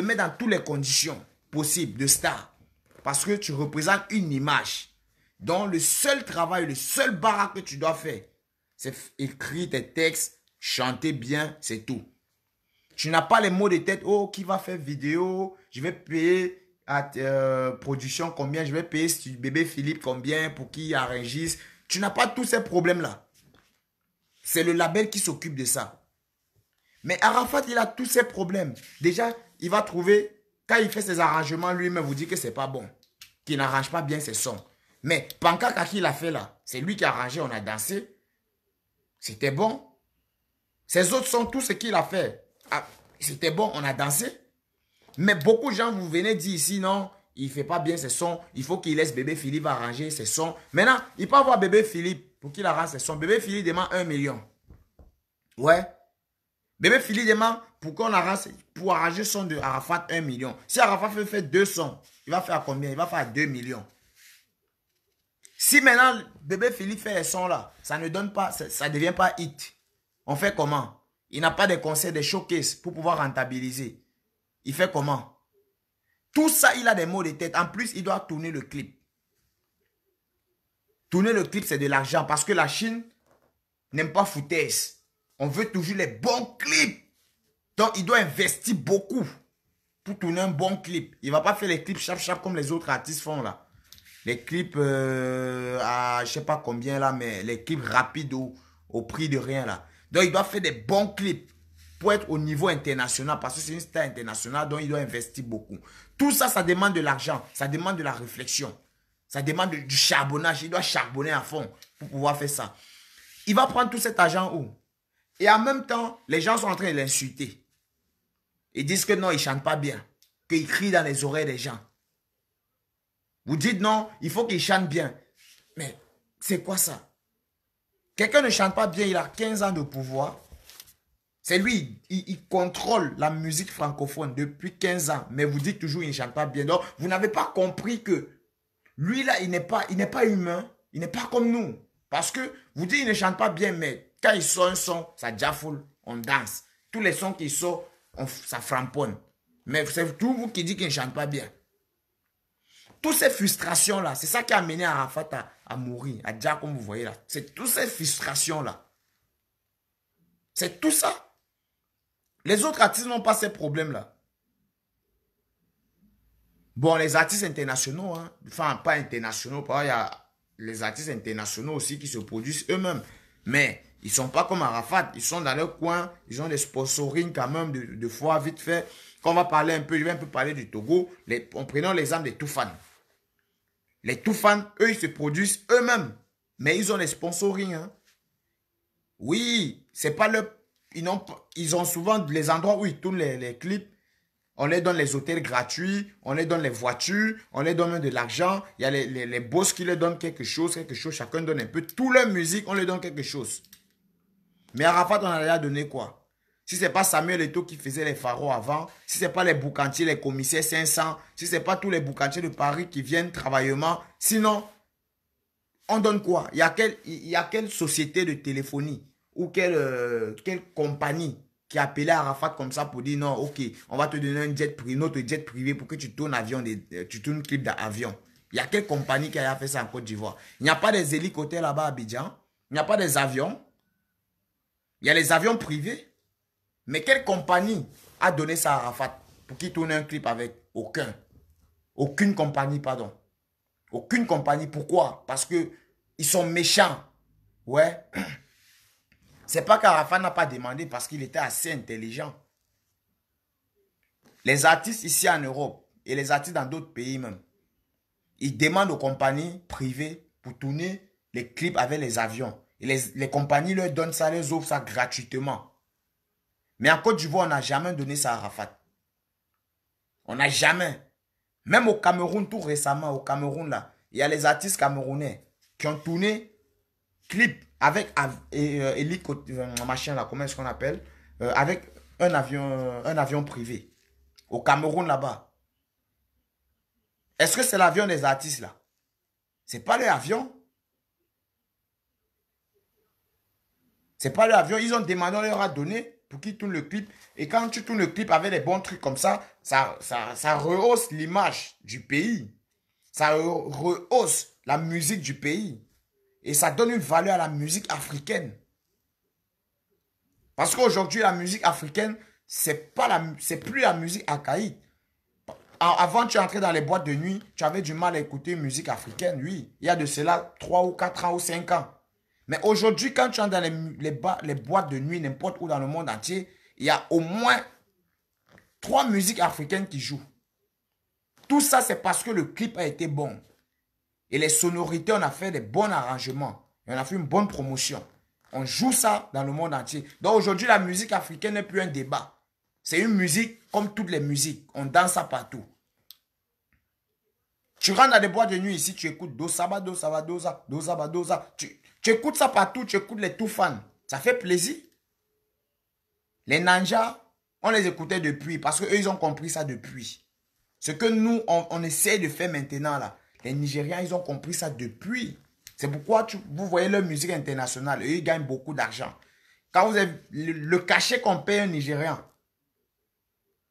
mettent dans toutes les conditions possibles de star. Parce que tu représentes une image. Donc, le seul travail, le seul baraque que tu dois faire, c'est écrire tes textes, chanter bien, c'est tout. Tu n'as pas les mots de tête. Oh, qui va faire vidéo? Je vais payer à production combien? Je vais payer bébé Philippe combien pour qu'il enregistre? Tu n'as pas tous ces problèmes-là. C'est le label qui s'occupe de ça. Mais Arafat, il a tous ces problèmes. Déjà, il va trouver, quand il fait ses arrangements, lui-même vous dit que c'est pas bon. Qu'il n'arrange pas bien ses sons. Mais Pankaka qui l'a fait là, c'est lui qui a arrangé, on a dansé. C'était bon. Ces autres sons, tout ce qu'il a fait, c'était bon, on a dansé. Mais beaucoup de gens, vous venez dire ici, non, il ne fait pas bien ses sons. Il faut qu'il laisse bébé Philippe arranger ses sons. Maintenant, il peut avoir bébé Philippe pour qu'il arrange ses sons. Bébé Philippe demande 1 million. Ouais. Bébé Philippe demande pour qu'on arrange, pour arranger son de Arafat 1 million. Si Arafat fait faire 2 sons, il va faire combien? Il va faire 2 millions. Si maintenant, bébé Philippe fait les sons là, ça ne donne pas, ça ne devient pas hit. On fait comment? Il n'a pas de concerts, de showcase pour pouvoir rentabiliser. Il fait comment? Tout ça, il a des mots de tête. En plus, il doit tourner le clip. Tourner le clip, c'est de l'argent parce que la Chine n'aime pas foutaise. On veut toujours les bons clips. Donc, il doit investir beaucoup pour tourner un bon clip. Il ne va pas faire les clips chap comme les autres artistes font là. Les clips à je ne sais pas combien là, mais les clips rapides au prix de rien là. Donc, il doit faire des bons clips pour être au niveau international parce que c'est une star internationale, donc il doit investir beaucoup. Tout ça, ça demande de l'argent, ça demande de la réflexion, ça demande du charbonnage. Il doit charbonner à fond pour pouvoir faire ça. Il va prendre tout cet argent où? Et en même temps, les gens sont en train de l'insulter. Ils disent que non, il ne chante pas bien, qu'il crie dans les oreilles des gens. Vous dites non, il faut qu'il chante bien. Mais c'est quoi ça? Quelqu'un ne chante pas bien, il a 15 ans de pouvoir. C'est lui, il contrôle la musique francophone depuis 15 ans. Mais vous dites toujours qu'il ne chante pas bien. Donc, vous n'avez pas compris que lui, là, il n'est pas humain. Il n'est pas comme nous. Parce que vous dites qu'il ne chante pas bien, mais quand il sort un son, ça jaffoule, on danse. Tous les sons qu'il sort, ça framponne. Mais c'est tout vous qui dites qu'il ne chante pas bien. Toutes ces frustrations-là, c'est ça qui a amené Arafat à mourir, à Dja, comme vous voyez là. C'est toutes ces frustrations-là. C'est tout ça. Les autres artistes n'ont pas ces problèmes-là. Bon, les artistes internationaux, hein, enfin pas internationaux, il y a les artistes internationaux aussi qui se produisent eux-mêmes. Mais ils ne sont pas comme Arafat, ils sont dans leur coin, ils ont des sponsorings quand même de fois vite fait. Quand on va parler un peu, je vais un peu parler du Togo, en prenant l'exemple des Toufan. Les Toufan, eux, ils se produisent eux-mêmes, mais ils ont des sponsorings. Hein. Oui, c'est pas leur... Ils ont souvent les endroits où ils tournent les clips. On les donne les hôtels gratuits, on les donne les voitures, on les donne même de l'argent. Il y a les boss qui leur donnent quelque chose, chacun donne un peu. Toute leur musique, on leur donne quelque chose. Mais Arafat, on a déjà donné quoi? Si ce n'est pas Samuel Eto'o qui faisait les pharaons avant, si ce n'est pas les boucantiers, les commissaires 500, si ce n'est pas tous les boucantiers de Paris qui viennent travaillement, sinon, on donne quoi? Il y a quelle société de téléphonie ou quelle compagnie qui appelait Arafat comme ça pour dire non, ok, on va te donner un jet privé, notre jet privé pour que tu tournes avion, tu tournes clip d'avion. Il y a quelle compagnie qui a fait ça en Côte d'Ivoire? Il n'y a pas des hélicoptères là-bas à Abidjan. Il n'y a pas des avions. Il y a les avions privés. Mais quelle compagnie a donné ça à Arafat pour qu'il tourne un clip avec? Aucun. Aucune compagnie, pardon. Aucune compagnie. Pourquoi? Parce que ils sont méchants. Ouais. C'est pas qu'Arafat n'a pas demandé parce qu'il était assez intelligent. Les artistes ici en Europe et les artistes dans d'autres pays même, ils demandent aux compagnies privées pour tourner les clips avec les avions. Et les compagnies leur donnent ça, leur offrent ça gratuitement. Mais en Côte d'Ivoire, on n'a jamais donné ça à Arafat. On n'a jamais. Même au Cameroun, tout récemment, au Cameroun, là, il y a les artistes camerounais qui ont tourné clip avec machin là, comment est-ce qu'on appelle? Avec un avion privé. Au Cameroun, là-bas. Est-ce que c'est l'avion des artistes, là? C'est pas leur avion. C'est pas leur avion. Ils ont demandé, on leur a donné pour qu'ils tournent le clip. Et quand tu tournes le clip avec des bons trucs comme ça, ça rehausse l'image du pays. Ça rehausse la musique du pays. Et ça donne une valeur à la musique africaine. Parce qu'aujourd'hui, la musique africaine, c'est plus la musique archaïque. Avant, tu entrais dans les boîtes de nuit, tu avais du mal à écouter musique africaine, oui. Il y a de cela 3 ou 4 ans ou 5 ans. Mais aujourd'hui, quand tu entres dans les boîtes de nuit, n'importe où dans le monde entier, il y a au moins 3 musiques africaines qui jouent. Tout ça, c'est parce que le clip a été bon. Et les sonorités, on a fait des bons arrangements. Et on a fait une bonne promotion. On joue ça dans le monde entier. Donc aujourd'hui, la musique africaine n'est plus un débat. C'est une musique comme toutes les musiques. On danse ça partout. Tu rentres dans des boîtes de nuit ici, tu écoutes Dosaba, Dosaba, Dosa, Dosaba, Dosa. Tu écoutes ça partout, tu écoutes les tout fans. Ça fait plaisir. Les Nanjas, on les écoutait depuis parce qu'eux, ils ont compris ça depuis. Ce que nous, on essaie de faire maintenant là. Les Nigérians, ils ont compris ça depuis. C'est pourquoi vous voyez leur musique internationale. Eux, ils gagnent beaucoup d'argent. Quand vous avez le cachet qu'on paye un Nigérian,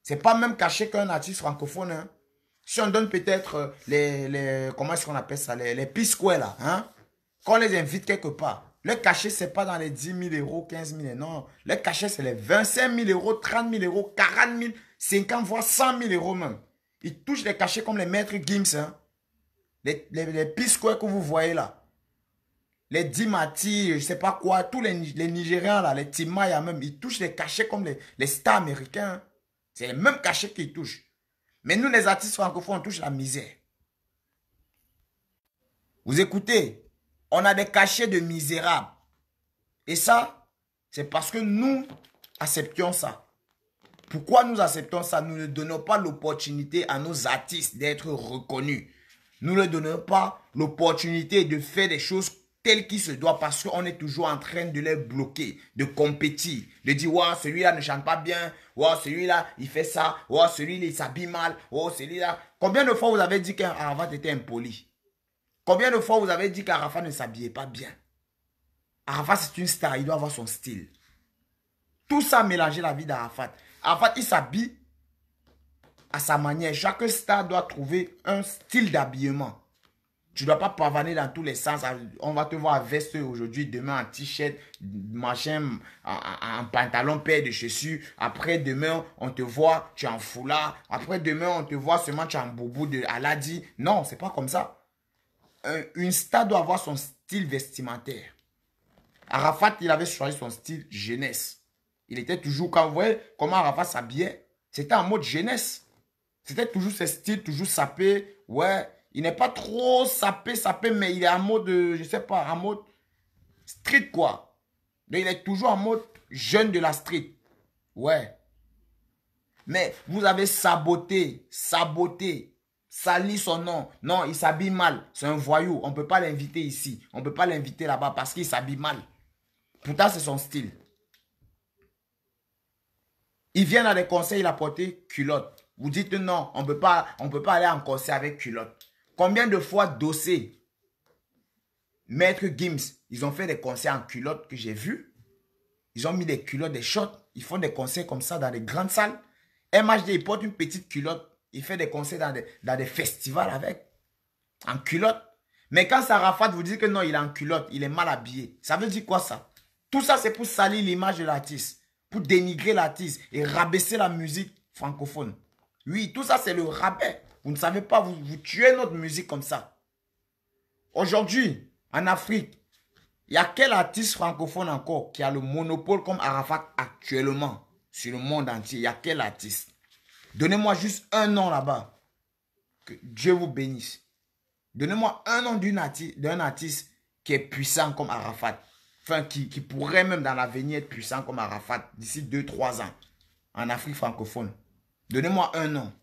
c'est pas même cachet qu'un artiste francophone. Hein. Si on donne peut-être comment est-ce qu'on appelle ça, les P-Square là, hein, qu'on les invite quelque part, le cachet, c'est pas dans les 10 000 euros, 15 000, non. Le cachet, c'est les 25 000 euros, 30 000 euros, 40 000, 50 voire 100 000 euros même. Ils touchent les cachets comme les maîtres Gims, hein. Les P-Square que vous voyez là. Les Dimati, je sais pas quoi, tous les Nigérians là, les Timaya même, ils touchent les cachets comme les stars américains. C'est les mêmes cachets qu'ils touchent. Mais nous, les artistes francophones, on touche la misère. Vous écoutez, on a des cachets de misérables. Et ça, c'est parce que nous acceptions ça. Pourquoi nous acceptons ça? Nous ne donnons pas l'opportunité à nos artistes d'être reconnus. Nous ne donnons pas l'opportunité de faire des choses telles qu'il se doit parce qu'on est toujours en train de les bloquer, de compétir, de dire ouais, celui-là ne chante pas bien, ouais, celui-là il fait ça, ouais, celui-là il s'habille mal, ouais, celui-là. Combien de fois vous avez dit qu'Arafat était impoli? Combien de fois vous avez dit qu'Arafat ne s'habillait pas bien? Arafat c'est une star, il doit avoir son style. Tout ça mélanger la vie d'Arafat. Arafat il s'habille à sa manière. Chaque star doit trouver un style d'habillement. Tu ne dois pas pavaner dans tous les sens. On va te voir en veste aujourd'hui, demain en t-shirt, machin, en pantalon, paire de chaussures. Après demain, on te voit, tu es en foulard. Après demain, on te voit seulement, tu es en boubou de Aladi. Non, c'est pas comme ça. Une star doit avoir son style vestimentaire. Arafat, il avait choisi son style jeunesse. Il était toujours, quand vous voyez comment Arafat s'habillait, c'était en mode jeunesse. C'était toujours ce style, toujours sapé. Ouais. Il n'est pas trop sapé, mais il est en mode, je sais pas, en mode street quoi. Donc il est toujours en mode jeune de la street. Ouais. Mais vous avez saboté, sali son nom. Non, il s'habille mal. C'est un voyou. On ne peut pas l'inviter ici. On ne peut pas l'inviter là-bas parce qu'il s'habille mal. Pourtant, c'est son style. Il vient à des concerts, il a porté culotte. Vous dites non, on peut pas aller en concert avec culotte. Combien de fois Dossé, Maître Gims, ils ont fait des concerts en culotte que j'ai vu. Ils ont mis des culottes, des shorts. Ils font des concerts comme ça dans des grandes salles. MHD, il porte une petite culotte. Il fait des concerts dans des festivals avec. En culotte. Mais quand Sarafat vous dit que non, il est en culotte, il est mal habillé. Ça veut dire quoi ça? Tout ça, c'est pour salir l'image de l'artiste. Pour dénigrer l'artiste et rabaisser la musique francophone. Oui, tout ça, c'est le rabais. Vous ne savez pas, vous tuez notre musique comme ça. Aujourd'hui, en Afrique, il y a quel artiste francophone encore qui a le monopole comme Arafat actuellement sur le monde entier? Il y a quel artiste? Donnez-moi juste un nom là-bas. Que Dieu vous bénisse. Donnez-moi un nom d'un artiste qui est puissant comme Arafat. Enfin, qui pourrait même dans l'avenir être puissant comme Arafat d'ici 2-3 ans en Afrique francophone. Donnez-moi un nom.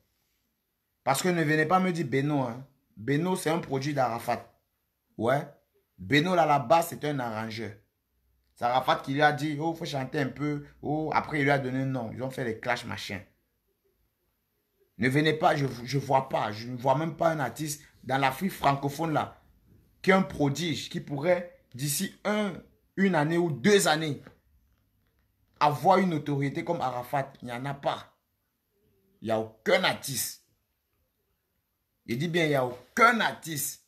Parce que ne venez pas me dire Beno. Hein. Beno, c'est un produit d'Arafat. Ouais. Beno, là, là-bas, c'est un arrangeur. C'est Arafat qui lui a dit, oh, il faut chanter un peu. Oh, après, il lui a donné un nom. Ils ont fait les clashs, machin. Ne venez pas, je ne vois pas. Je ne vois même pas un artiste dans l'Afrique francophone, là, qui est un prodige, qui pourrait, d'ici une année ou 2 années, avoir une autorité comme Arafat. Il n'y en a pas. Il n'y a aucun artiste. Je dis bien, il n'y a aucun artiste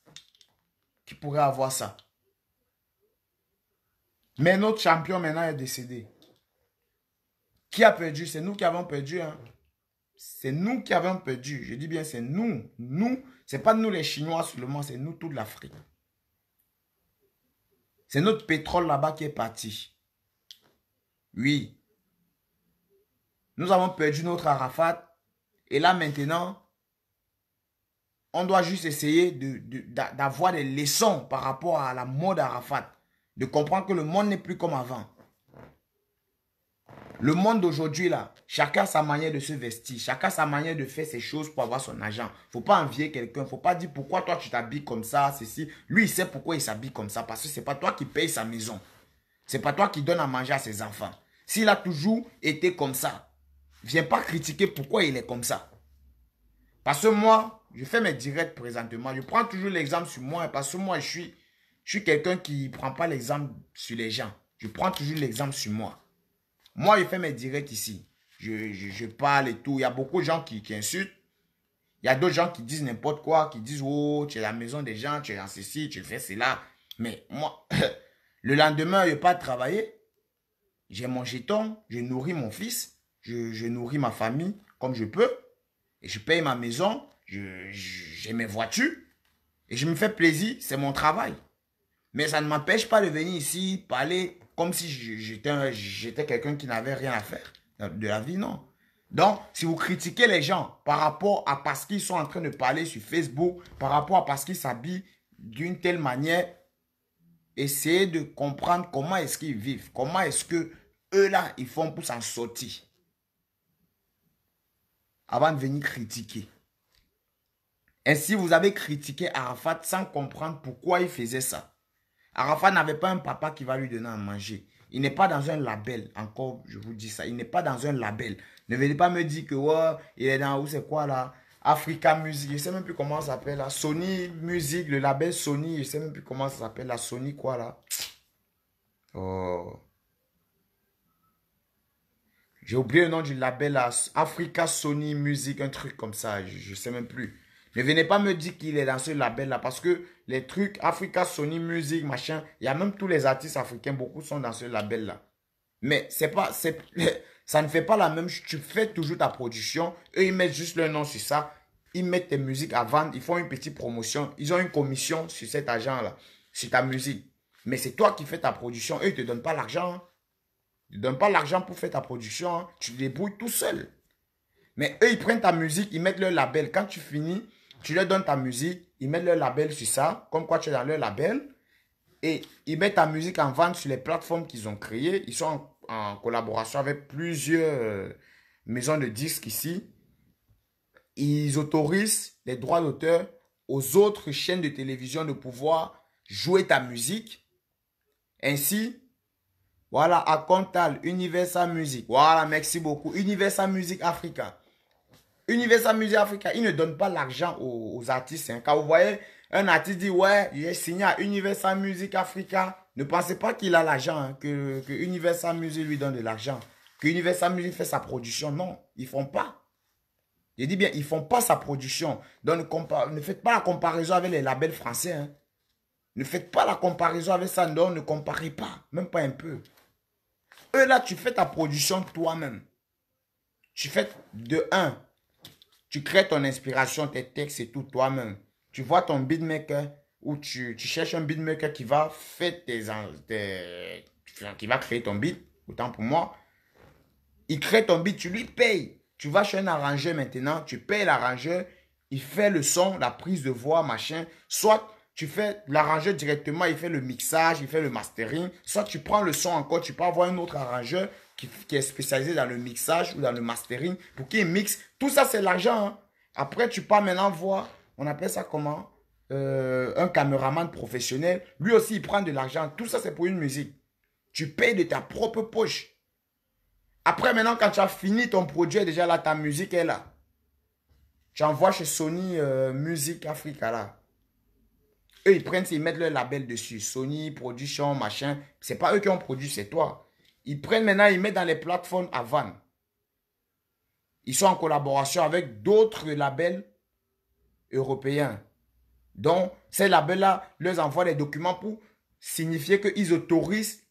qui pourrait avoir ça. Mais notre champion maintenant est décédé. Qui a perdu? C'est nous qui avons perdu. Hein. C'est nous qui avons perdu. Je dis bien, c'est nous. Nous, ce n'est pas nous les Chinois seulement, c'est nous toute l'Afrique. C'est notre pétrole là-bas qui est parti. Oui. Nous avons perdu notre Arafat. Et là maintenant, on doit juste essayer d'avoir des leçons par rapport à la mode Arafat. De comprendre que le monde n'est plus comme avant. Le monde d'aujourd'hui, là, chacun a sa manière de se vestir. Chacun a sa manière de faire ses choses pour avoir son argent. Il ne faut pas envier quelqu'un. Il ne faut pas dire pourquoi toi tu t'habilles comme ça, ceci. Lui, il sait pourquoi il s'habille comme ça. Parce que ce n'est pas toi qui paye sa maison. Ce n'est pas toi qui donne à manger à ses enfants. S'il a toujours été comme ça, viens pas critiquer pourquoi il est comme ça. Parce que moi, je fais mes directs présentement. Je prends toujours l'exemple sur moi. Parce que moi, je suis quelqu'un qui ne prend pas l'exemple sur les gens. Je prends toujours l'exemple sur moi. Moi, je fais mes directs ici. Je parle et tout. Il y a beaucoup de gens qui insultent. Il y a d'autres gens qui disent n'importe quoi, qui disent, oh, tu es à la maison des gens, tu es dans ceci, tu fais cela. Mais moi, le lendemain, je n'ai pas travaillé. J'ai mon jeton, je nourris mon fils, je nourris ma famille comme je peux. Et je paye ma maison, j'ai mes voitures. Et je me fais plaisir, c'est mon travail. Mais ça ne m'empêche pas de venir ici parler comme si j'étais quelqu'un qui n'avait rien à faire de la vie, non. Donc, si vous critiquez les gens par rapport à parce qu'ils sont en train de parler sur Facebook, par rapport à parce qu'ils s'habillent d'une telle manière, essayez de comprendre comment est-ce qu'ils vivent. Comment est-ce que eux là, ils font pour s'en sortir. Avant de venir critiquer. Ainsi, vous avez critiqué Arafat sans comprendre pourquoi il faisait ça. Arafat n'avait pas un papa qui va lui donner à manger. Il n'est pas dans un label. Encore, je vous dis ça. Il n'est pas dans un label. Ne venez pas me dire que ouais, il est dans où c'est quoi là? Africa Music. Je ne sais même plus comment ça s'appelle là. Sony Music, le label Sony. Je ne sais même plus comment ça s'appelle la Sony quoi là. Oh. J'ai oublié le nom du label là. Africa Sony Music, un truc comme ça. Je ne sais même plus. Ne venez pas me dire qu'il est dans ce label-là parce que les trucs Africa, Sony Music, machin, il y a même tous les artistes africains, beaucoup sont dans ce label-là. Mais ça ne fait pas la même chose. Tu fais toujours ta production. Eux, ils mettent juste leur nom sur ça. Ils mettent tes musiques à vendre. Ils font une petite promotion. Ils ont une commission sur cet argent-là, sur ta musique. Mais c'est toi qui fais ta production. Eux, ils ne te donnent pas l'argent. Hein. Ils ne te donnent pas l'argent pour faire ta production. Hein. Tu te débrouilles tout seul. Mais eux, ils prennent ta musique, ils mettent leur label. Quand tu finis, tu leur donnes ta musique, ils mettent leur label sur ça, comme quoi tu es dans leur label. Et ils mettent ta musique en vente sur les plateformes qu'ils ont créées. Ils sont en collaboration avec plusieurs maisons de disques ici. Ils autorisent les droits d'auteur aux autres chaînes de télévision de pouvoir jouer ta musique. Ainsi, Voilà, Akontal, Universal Music. Voilà, merci beaucoup. Universal Music Africa. Universal Music Africa, il ne donne pas l'argent aux artistes. Hein. Quand vous voyez un artiste dit, ouais, j'ai signé à Universal Music Africa, ne pensez pas qu'il a l'argent, hein, que Universal Music lui donne de l'argent. Que Universal Music fait sa production. Non, ils ne font pas. Je dis bien, ils ne font pas sa production. Donc, ne faites pas la comparaison avec les labels français. Hein. Ne faites pas la comparaison avec ça. Non, ne comparez pas. Même pas un peu. Eux, là, tu fais ta production toi-même. Tu fais de un. Tu crées ton inspiration, tes textes et tout toi-même. Tu vois ton beatmaker ou tu cherches un beatmaker qui va faire qui va créer ton beat. Autant pour moi. Il crée ton beat, tu lui payes. Tu vas chez un arrangeur maintenant, tu payes l'arrangeur, il fait le son, la prise de voix, machin. Soit tu fais l'arrangeur directement, il fait le mixage, il fait le mastering. Soit tu prends le son encore, tu peux avoir un autre arrangeur qui est spécialisé dans le mixage ou dans le mastering pour qu'il mixe. Tout ça, c'est l'argent. Hein. Après, tu pars maintenant voir, on appelle ça comment? Un caméraman professionnel. Lui aussi, il prend de l'argent. Tout ça, c'est pour une musique. Tu payes de ta propre poche. Après, maintenant, quand tu as fini ton produit, déjà là, ta musique est là. Tu envoies chez Sony Music Africa, là. Eux, ils prennent, ils mettent leur label dessus. Sony, Production, machin. C'est pas eux qui ont produit, c'est toi. Ils prennent maintenant, ils mettent dans les plateformes à vendre. Ils sont en collaboration avec d'autres labels européens. Donc, ces labels-là leur envoient des documents pour signifier qu'ils autorisent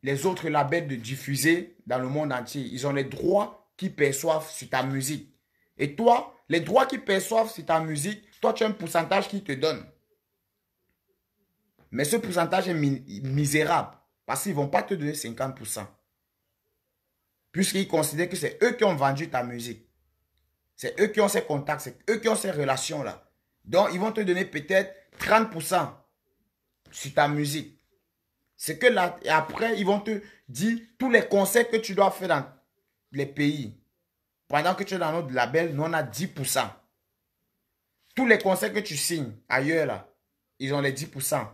les autres labels de diffuser dans le monde entier. Ils ont les droits qu'ils perçoivent sur ta musique. Et toi, les droits qu'ils perçoivent sur ta musique, toi, tu as un pourcentage qu'ils te donnent. Mais ce pourcentage est misérable. Parce qu'ils ne vont pas te donner 50%. Puisqu'ils considèrent que c'est eux qui ont vendu ta musique. C'est eux qui ont ces contacts, c'est eux qui ont ces relations-là. Donc, ils vont te donner peut-être 30% sur ta musique. C'est que là, et après, ils vont te dire tous les concerts que tu dois faire dans les pays. Pendant que tu es dans notre label, nous on a 10%. Tous les concerts que tu signes ailleurs, là, ils ont les 10%,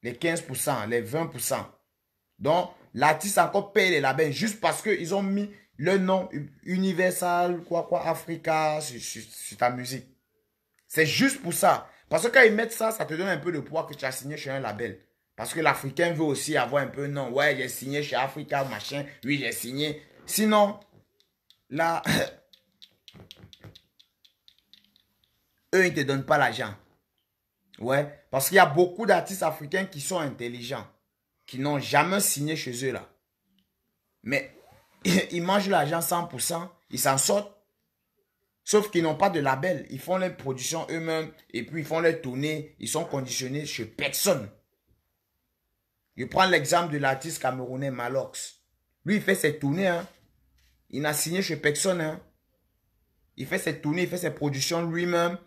les 15%, les 20%. Donc, l'artiste encore paye les labels juste parce qu'ils ont mis le nom Universal, Africa sur ta musique. C'est juste pour ça. Parce que quand ils mettent ça, ça te donne un peu de poids que tu as signé chez un label. Parce que l'Africain veut aussi avoir un peu, non, ouais, j'ai signé chez Africa, machin, oui, j'ai signé. Sinon, là, eux, ils ne te donnent pas l'argent. Ouais, parce qu'il y a beaucoup d'artistes africains qui sont intelligents, qui n'ont jamais signé chez eux, là. Mais ils mangent l'argent 100%, ils s'en sortent. Sauf qu'ils n'ont pas de label. Ils font les productions eux-mêmes et puis ils font les tournées. Ils sont conditionnés chez personne. Je prends l'exemple de l'artiste camerounais Malox. Lui, il fait ses tournées. Hein. Il n'a signé chez personne. Hein. Il fait ses tournées, il fait ses productions lui-même.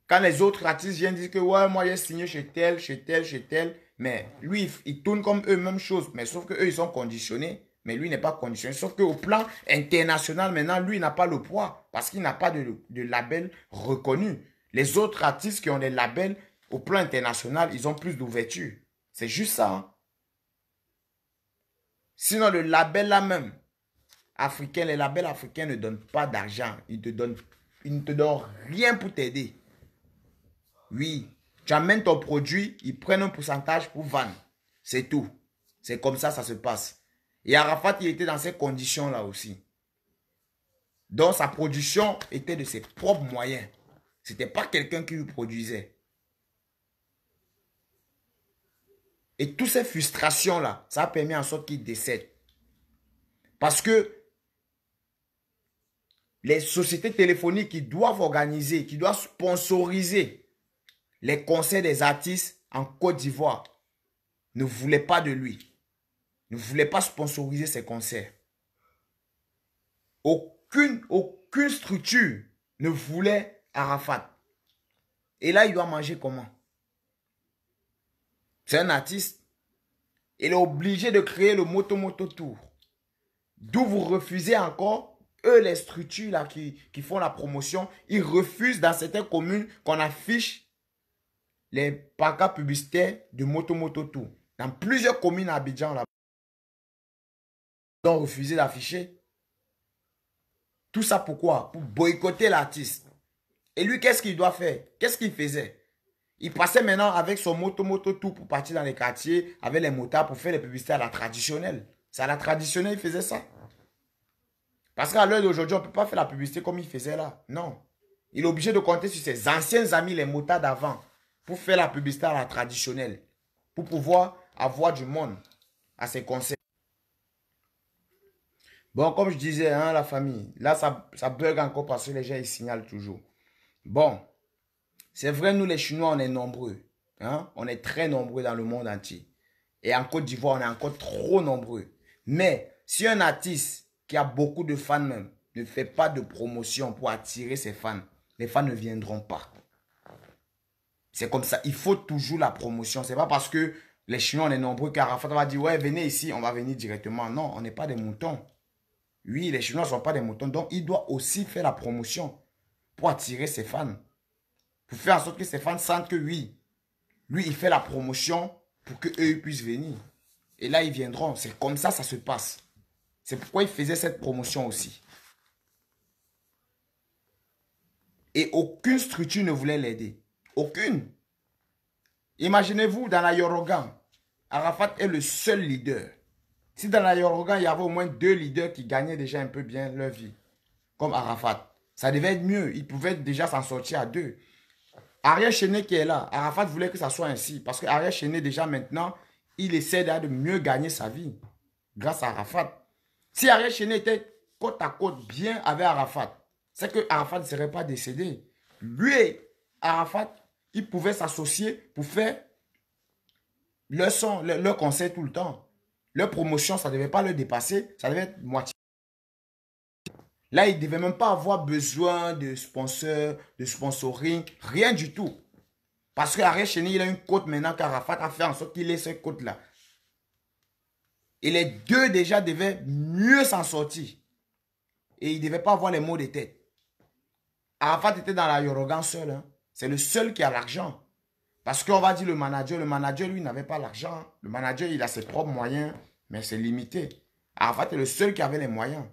Quand les autres artistes viennent dire que ouais, moi j'ai signé chez tel, chez tel, chez tel. Mais lui, il tourne comme eux, même chose. Mais sauf qu'eux, ils sont conditionnés. Mais lui n'est pas conditionné. Sauf qu'au plan international, maintenant, lui, il n'a pas le poids. Parce qu'il n'a pas de label reconnu. Les autres artistes qui ont des labels au plan international, ils ont plus d'ouverture. C'est juste ça. Hein. Sinon, le label là même, africain, les labels africains ne donnent pas d'argent. Ils ne te donnent rien pour t'aider. Oui, tu amènes ton produit, ils prennent un pourcentage pour vendre. C'est tout. C'est comme ça, ça se passe. Et Arafat, il était dans ces conditions-là aussi. Donc, sa production était de ses propres moyens. Ce n'était pas quelqu'un qui lui produisait. Et toutes ces frustrations-là, ça a permis en sorte qu'il décède. Parce que les sociétés téléphoniques qui doivent organiser, qui doivent sponsoriser les concerts des artistes en Côte d'Ivoire ne voulaient pas de lui. Ne voulait pas sponsoriser ses concerts. Aucune structure ne voulait Arafat. Et là, il doit manger comment? C'est un artiste. Il est obligé de créer le Moto Tour. D'où vous refusez encore, eux, les structures là, qui font la promotion, ils refusent dans certaines communes qu'on affiche les pancartes publicitaires de Moto Tour. Dans plusieurs communes à Abidjan, là. ont refusé d'afficher. Tout ça pourquoi? Pour boycotter l'artiste. Et lui, qu'est-ce qu'il doit faire? Qu'est-ce qu'il faisait? Il passait maintenant avec son moto tout pour partir dans les quartiers, avec les motards pour faire les publicités à la traditionnelle. C'est à la traditionnelle, il faisait ça. Parce qu'à l'heure d'aujourd'hui, on ne peut pas faire la publicité comme il faisait là. Non. Il est obligé de compter sur ses anciens amis, les motards d'avant, pour faire la publicité à la traditionnelle. Pour pouvoir avoir du monde à ses concerts. Bon, comme je disais, hein, la famille, là, ça bug encore parce que les gens, ils signalent toujours. Bon, c'est vrai, nous, les Chinois, on est nombreux. Hein? On est très nombreux dans le monde entier. Et en Côte d'Ivoire, on est encore trop nombreux. Mais, si un artiste qui a beaucoup de fans même, ne fait pas de promotion pour attirer ses fans, les fans ne viendront pas. C'est comme ça. Il faut toujours la promotion. C'est pas parce que les Chinois, on est nombreux qu'Arafat va dire, ouais, venez ici, on va venir directement. Non, on n'est pas des moutons. Oui, les Chinois ne sont pas des moutons. Donc, il doit aussi faire la promotion pour attirer ses fans. Pour faire en sorte que ses fans sentent que oui, lui, il fait la promotion pour qu'eux puissent venir. Et là, ils viendront. C'est comme ça se passe. C'est pourquoi il faisait cette promotion aussi. Et aucune structure ne voulait l'aider. Aucune. Imaginez-vous, dans la Yorogan, Arafat est le seul leader. Si dans la Yorogan, il y avait au moins 2 leaders qui gagnaient déjà un peu bien leur vie, comme Arafat, ça devait être mieux. Il pouvait déjà s'en sortir à 2. Ariel Chéné qui est là, Arafat voulait que ça soit ainsi. Parce que Ariel Chéné, déjà maintenant, il essaie de mieux gagner sa vie. Grâce à Arafat. Si Ariel Chéné était côte à côte bien avec Arafat, c'est que Arafat ne serait pas décédé. Lui et Arafat, ils pouvaient s'associer pour faire leur son, leur concert tout le temps. Leur promotion, ça ne devait pas le dépasser. Ça devait être moitié. Là, il ne devait même pas avoir besoin de sponsors, de sponsoring, rien du tout. Parce qu'Ariel Chéné, il a une côte maintenant qu'Arafat a fait en sorte qu'il ait cette côte-là. Et les deux déjà devaient mieux s'en sortir. Et il ne devait pas avoir les maux de tête. Arafat était dans la Yorogan seul. Hein. C'est le seul qui a l'argent. Parce qu'on va dire le manager, lui, n'avait pas l'argent. Le manager, il a ses propres moyens, mais c'est limité. Arafat est le seul qui avait les moyens.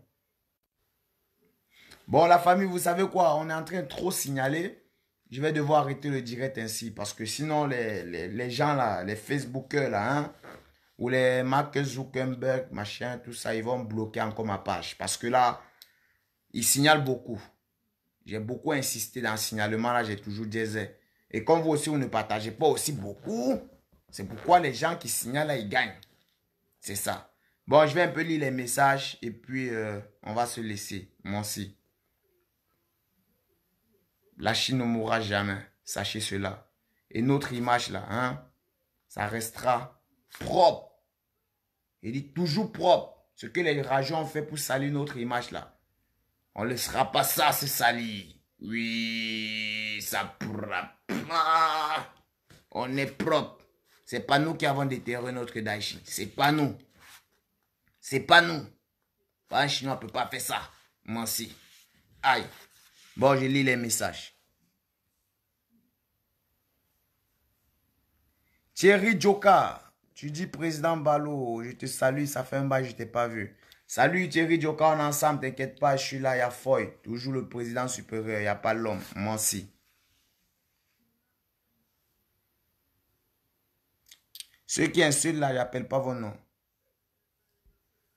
Bon, la famille, vous savez quoi? On est en train de trop signaler. Je vais devoir arrêter le direct ainsi. Parce que sinon, les gens là, les Facebookers là, hein, ou les Mark Zuckerberg, machin, tout ça, ils vont bloquer encore ma page. Parce que là, ils signalent beaucoup. J'ai beaucoup insisté dans le signalement là, j'ai toujours dit. Et comme vous aussi, vous ne partagez pas aussi beaucoup, c'est pourquoi les gens qui signalent là, ils gagnent. C'est ça. Bon, je vais un peu lire les messages et puis on va se laisser. Moi aussi. La Chine ne mourra jamais. Sachez cela. Et notre image là, hein, ça restera propre. Il dit toujours propre. Ce que les rageux ont fait pour salir notre image là. On ne laissera pas ça se salir. Oui, ça pourra pas. On est propre. C'est pas nous qui avons déterré notre Daichi. C'est pas nous. C'est pas nous. Pas un Chinois ne peut pas faire ça. Moi aussi. Aïe. Bon, je lis les messages. Thierry Djoka. Tu dis président Balo. Je te salue. Ça fait un bail, je ne t'ai pas vu. Salut Thierry Djoka, on est ensemble. T'inquiète pas, je suis là. Il y a Foy. Toujours le président supérieur. Il n'y a pas l'homme. Moi aussi. Ceux qui insultent là, j'appelle pas vos noms.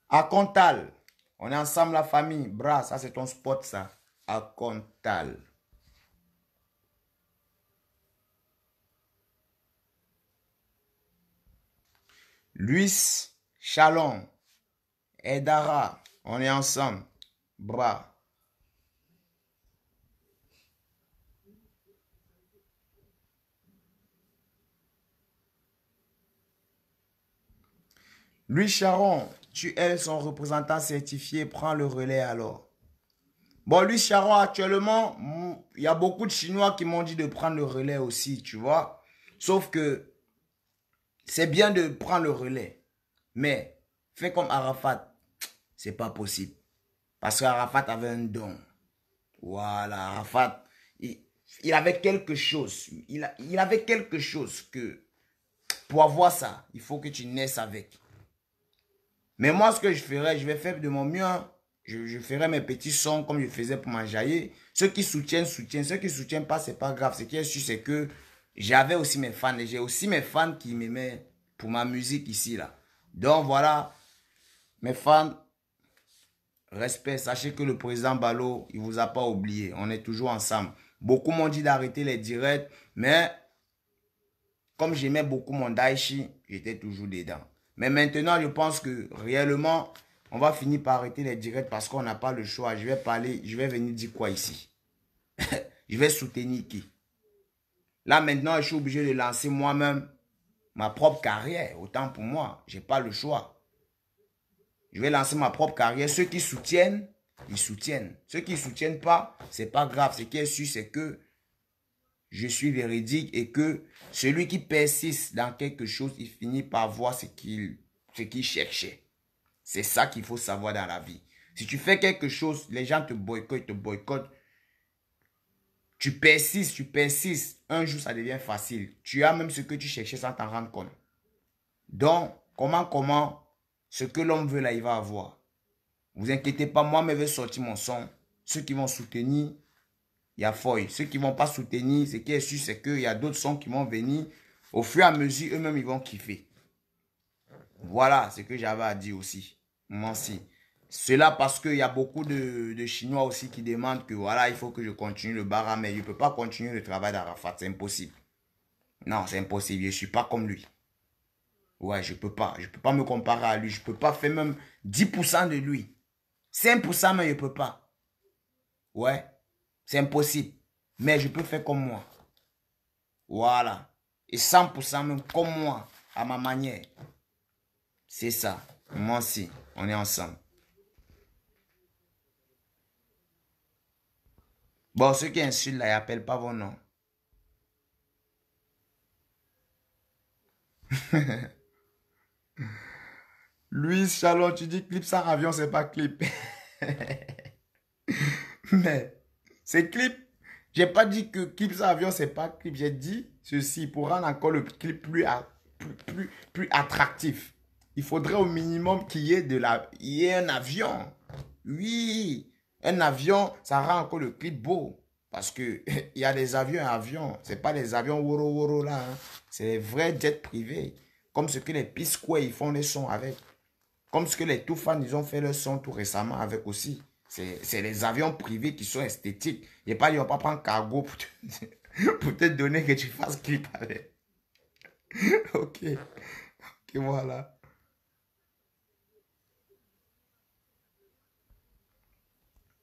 Akontal. On est ensemble la famille. Bras, ça c'est ton spot ça. Akontal. Luis Chalon. Edara. On est ensemble. Bras. Louis Charon, tu es son représentant certifié, prends le relais alors. Bon, Louis Charon, actuellement, il y a beaucoup de Chinois qui m'ont dit de prendre le relais aussi, tu vois. Sauf que c'est bien de prendre le relais. Mais, fais comme Arafat, c'est pas possible. Parce qu'Arafat avait un don. Voilà, Arafat, il avait quelque chose. Il avait quelque chose que, pour avoir ça, il faut que tu naisses avec. Mais moi, ce que je ferai, je vais faire de mon mieux. Hein. Je ferai mes petits sons comme je faisais pour m'enjailler. Ceux qui soutiennent, soutiennent. Ceux qui ne soutiennent pas, c'est pas grave. Ce qui est sûr, c'est que j'avais aussi mes fans. Et j'ai aussi mes fans qui m'aimaient pour ma musique ici, là. Donc, voilà. Mes fans, respect. Sachez que le président Balo, il ne vous a pas oublié. On est toujours ensemble. Beaucoup m'ont dit d'arrêter les directs. Mais, comme j'aimais beaucoup mon Daichi, j'étais toujours dedans. Mais maintenant, je pense que réellement, on va finir par arrêter les directs parce qu'on n'a pas le choix. Je vais parler, je vais venir dire quoi ici? Je vais soutenir qui? Là, maintenant, je suis obligé de lancer moi-même ma propre carrière. Autant pour moi, je n'ai pas le choix. Je vais lancer ma propre carrière. Ceux qui soutiennent, ils soutiennent. Ceux qui ne soutiennent pas, ce n'est pas grave. Ce qui est sûr, c'est que je suis véridique et que celui qui persiste dans quelque chose, il finit par voir ce qu'il cherchait. C'est ça qu'il faut savoir dans la vie. Si tu fais quelque chose, les gens te boycottent, te boycottent. Tu persistes. Un jour, ça devient facile. Tu as même ce que tu cherchais sans t'en rendre compte. Donc, comment, ce que l'homme veut là, il va avoir. Vous inquiétez pas, moi, je vais sortir mon son. Ceux qui vont soutenir, il y a foy. Ceux qui ne vont pas soutenir, ce qui est sûr, c'est qu'il y a d'autres sons qui vont venir. Au fur et à mesure, eux-mêmes, ils vont kiffer. Voilà ce que j'avais à dire aussi. Moi aussi. Cela parce qu'il y a beaucoup de Chinois aussi qui demandent que voilà, il faut que je continue le Bara, mais je ne peux pas continuer le travail d'Arafat. C'est impossible. Non, c'est impossible. Je ne suis pas comme lui. Ouais, je ne peux pas. Je ne peux pas me comparer à lui. Je ne peux pas faire même 10% de lui. 5% mais je ne peux pas. Ouais, c'est impossible. Mais je peux faire comme moi. Voilà. Et 100% même comme moi, à ma manière. C'est ça. Moi aussi, on est ensemble. Bon, ceux qui insultent là, ils n'appellent pas vos noms. Louis Chalon, tu dis clip sans avion, c'est pas clip. Mais c'est clip. J'ai pas dit que clip sans avion, c'est pas clip. J'ai dit ceci pour rendre encore le clip plus attractif. Il faudrait au minimum qu'il y ait un avion. Oui, un avion, ça rend encore le clip beau. Parce que il y a des avions et avions. Ce n'est pas les avions woro woro là. Hein. C'est les vrais jets privés. Comme ce que les P-Square ils font les sons avec. Comme ce que les Toufan ils ont fait le son tout récemment avec aussi. C'est les avions privés qui sont esthétiques. Il n'y a pas, ils vont pas prendre cargo pour te donner que tu fasses clip avec. Ok. Ok, voilà.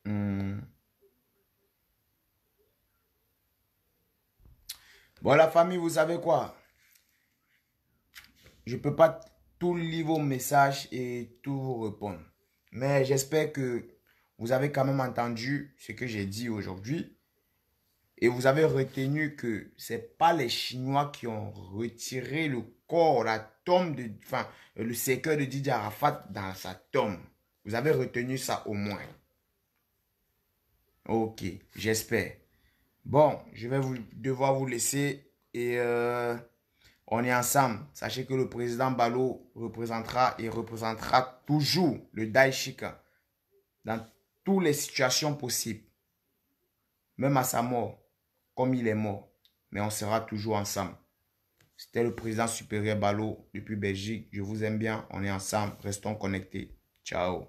Hmm. Bon, la famille, vous savez quoi? Je ne peux pas tout lire vos messages et tout vous répondre. Mais j'espère que vous avez quand même entendu ce que j'ai dit aujourd'hui. Et vous avez retenu que ce n'est pas les Chinois qui ont retiré le corps, la tombe, enfin, le cercueil de Didier Arafat dans sa tombe. Vous avez retenu ça au moins. Ok, j'espère. Bon, je vais devoir vous laisser et on est ensemble. Sachez que le président Balo représentera et représentera toujours le Daishika dans toutes les situations possibles. Même à sa mort, comme il est mort. Mais on sera toujours ensemble. C'était le président supérieur Balo depuis Belgique. Je vous aime bien. On est ensemble. Restons connectés. Ciao.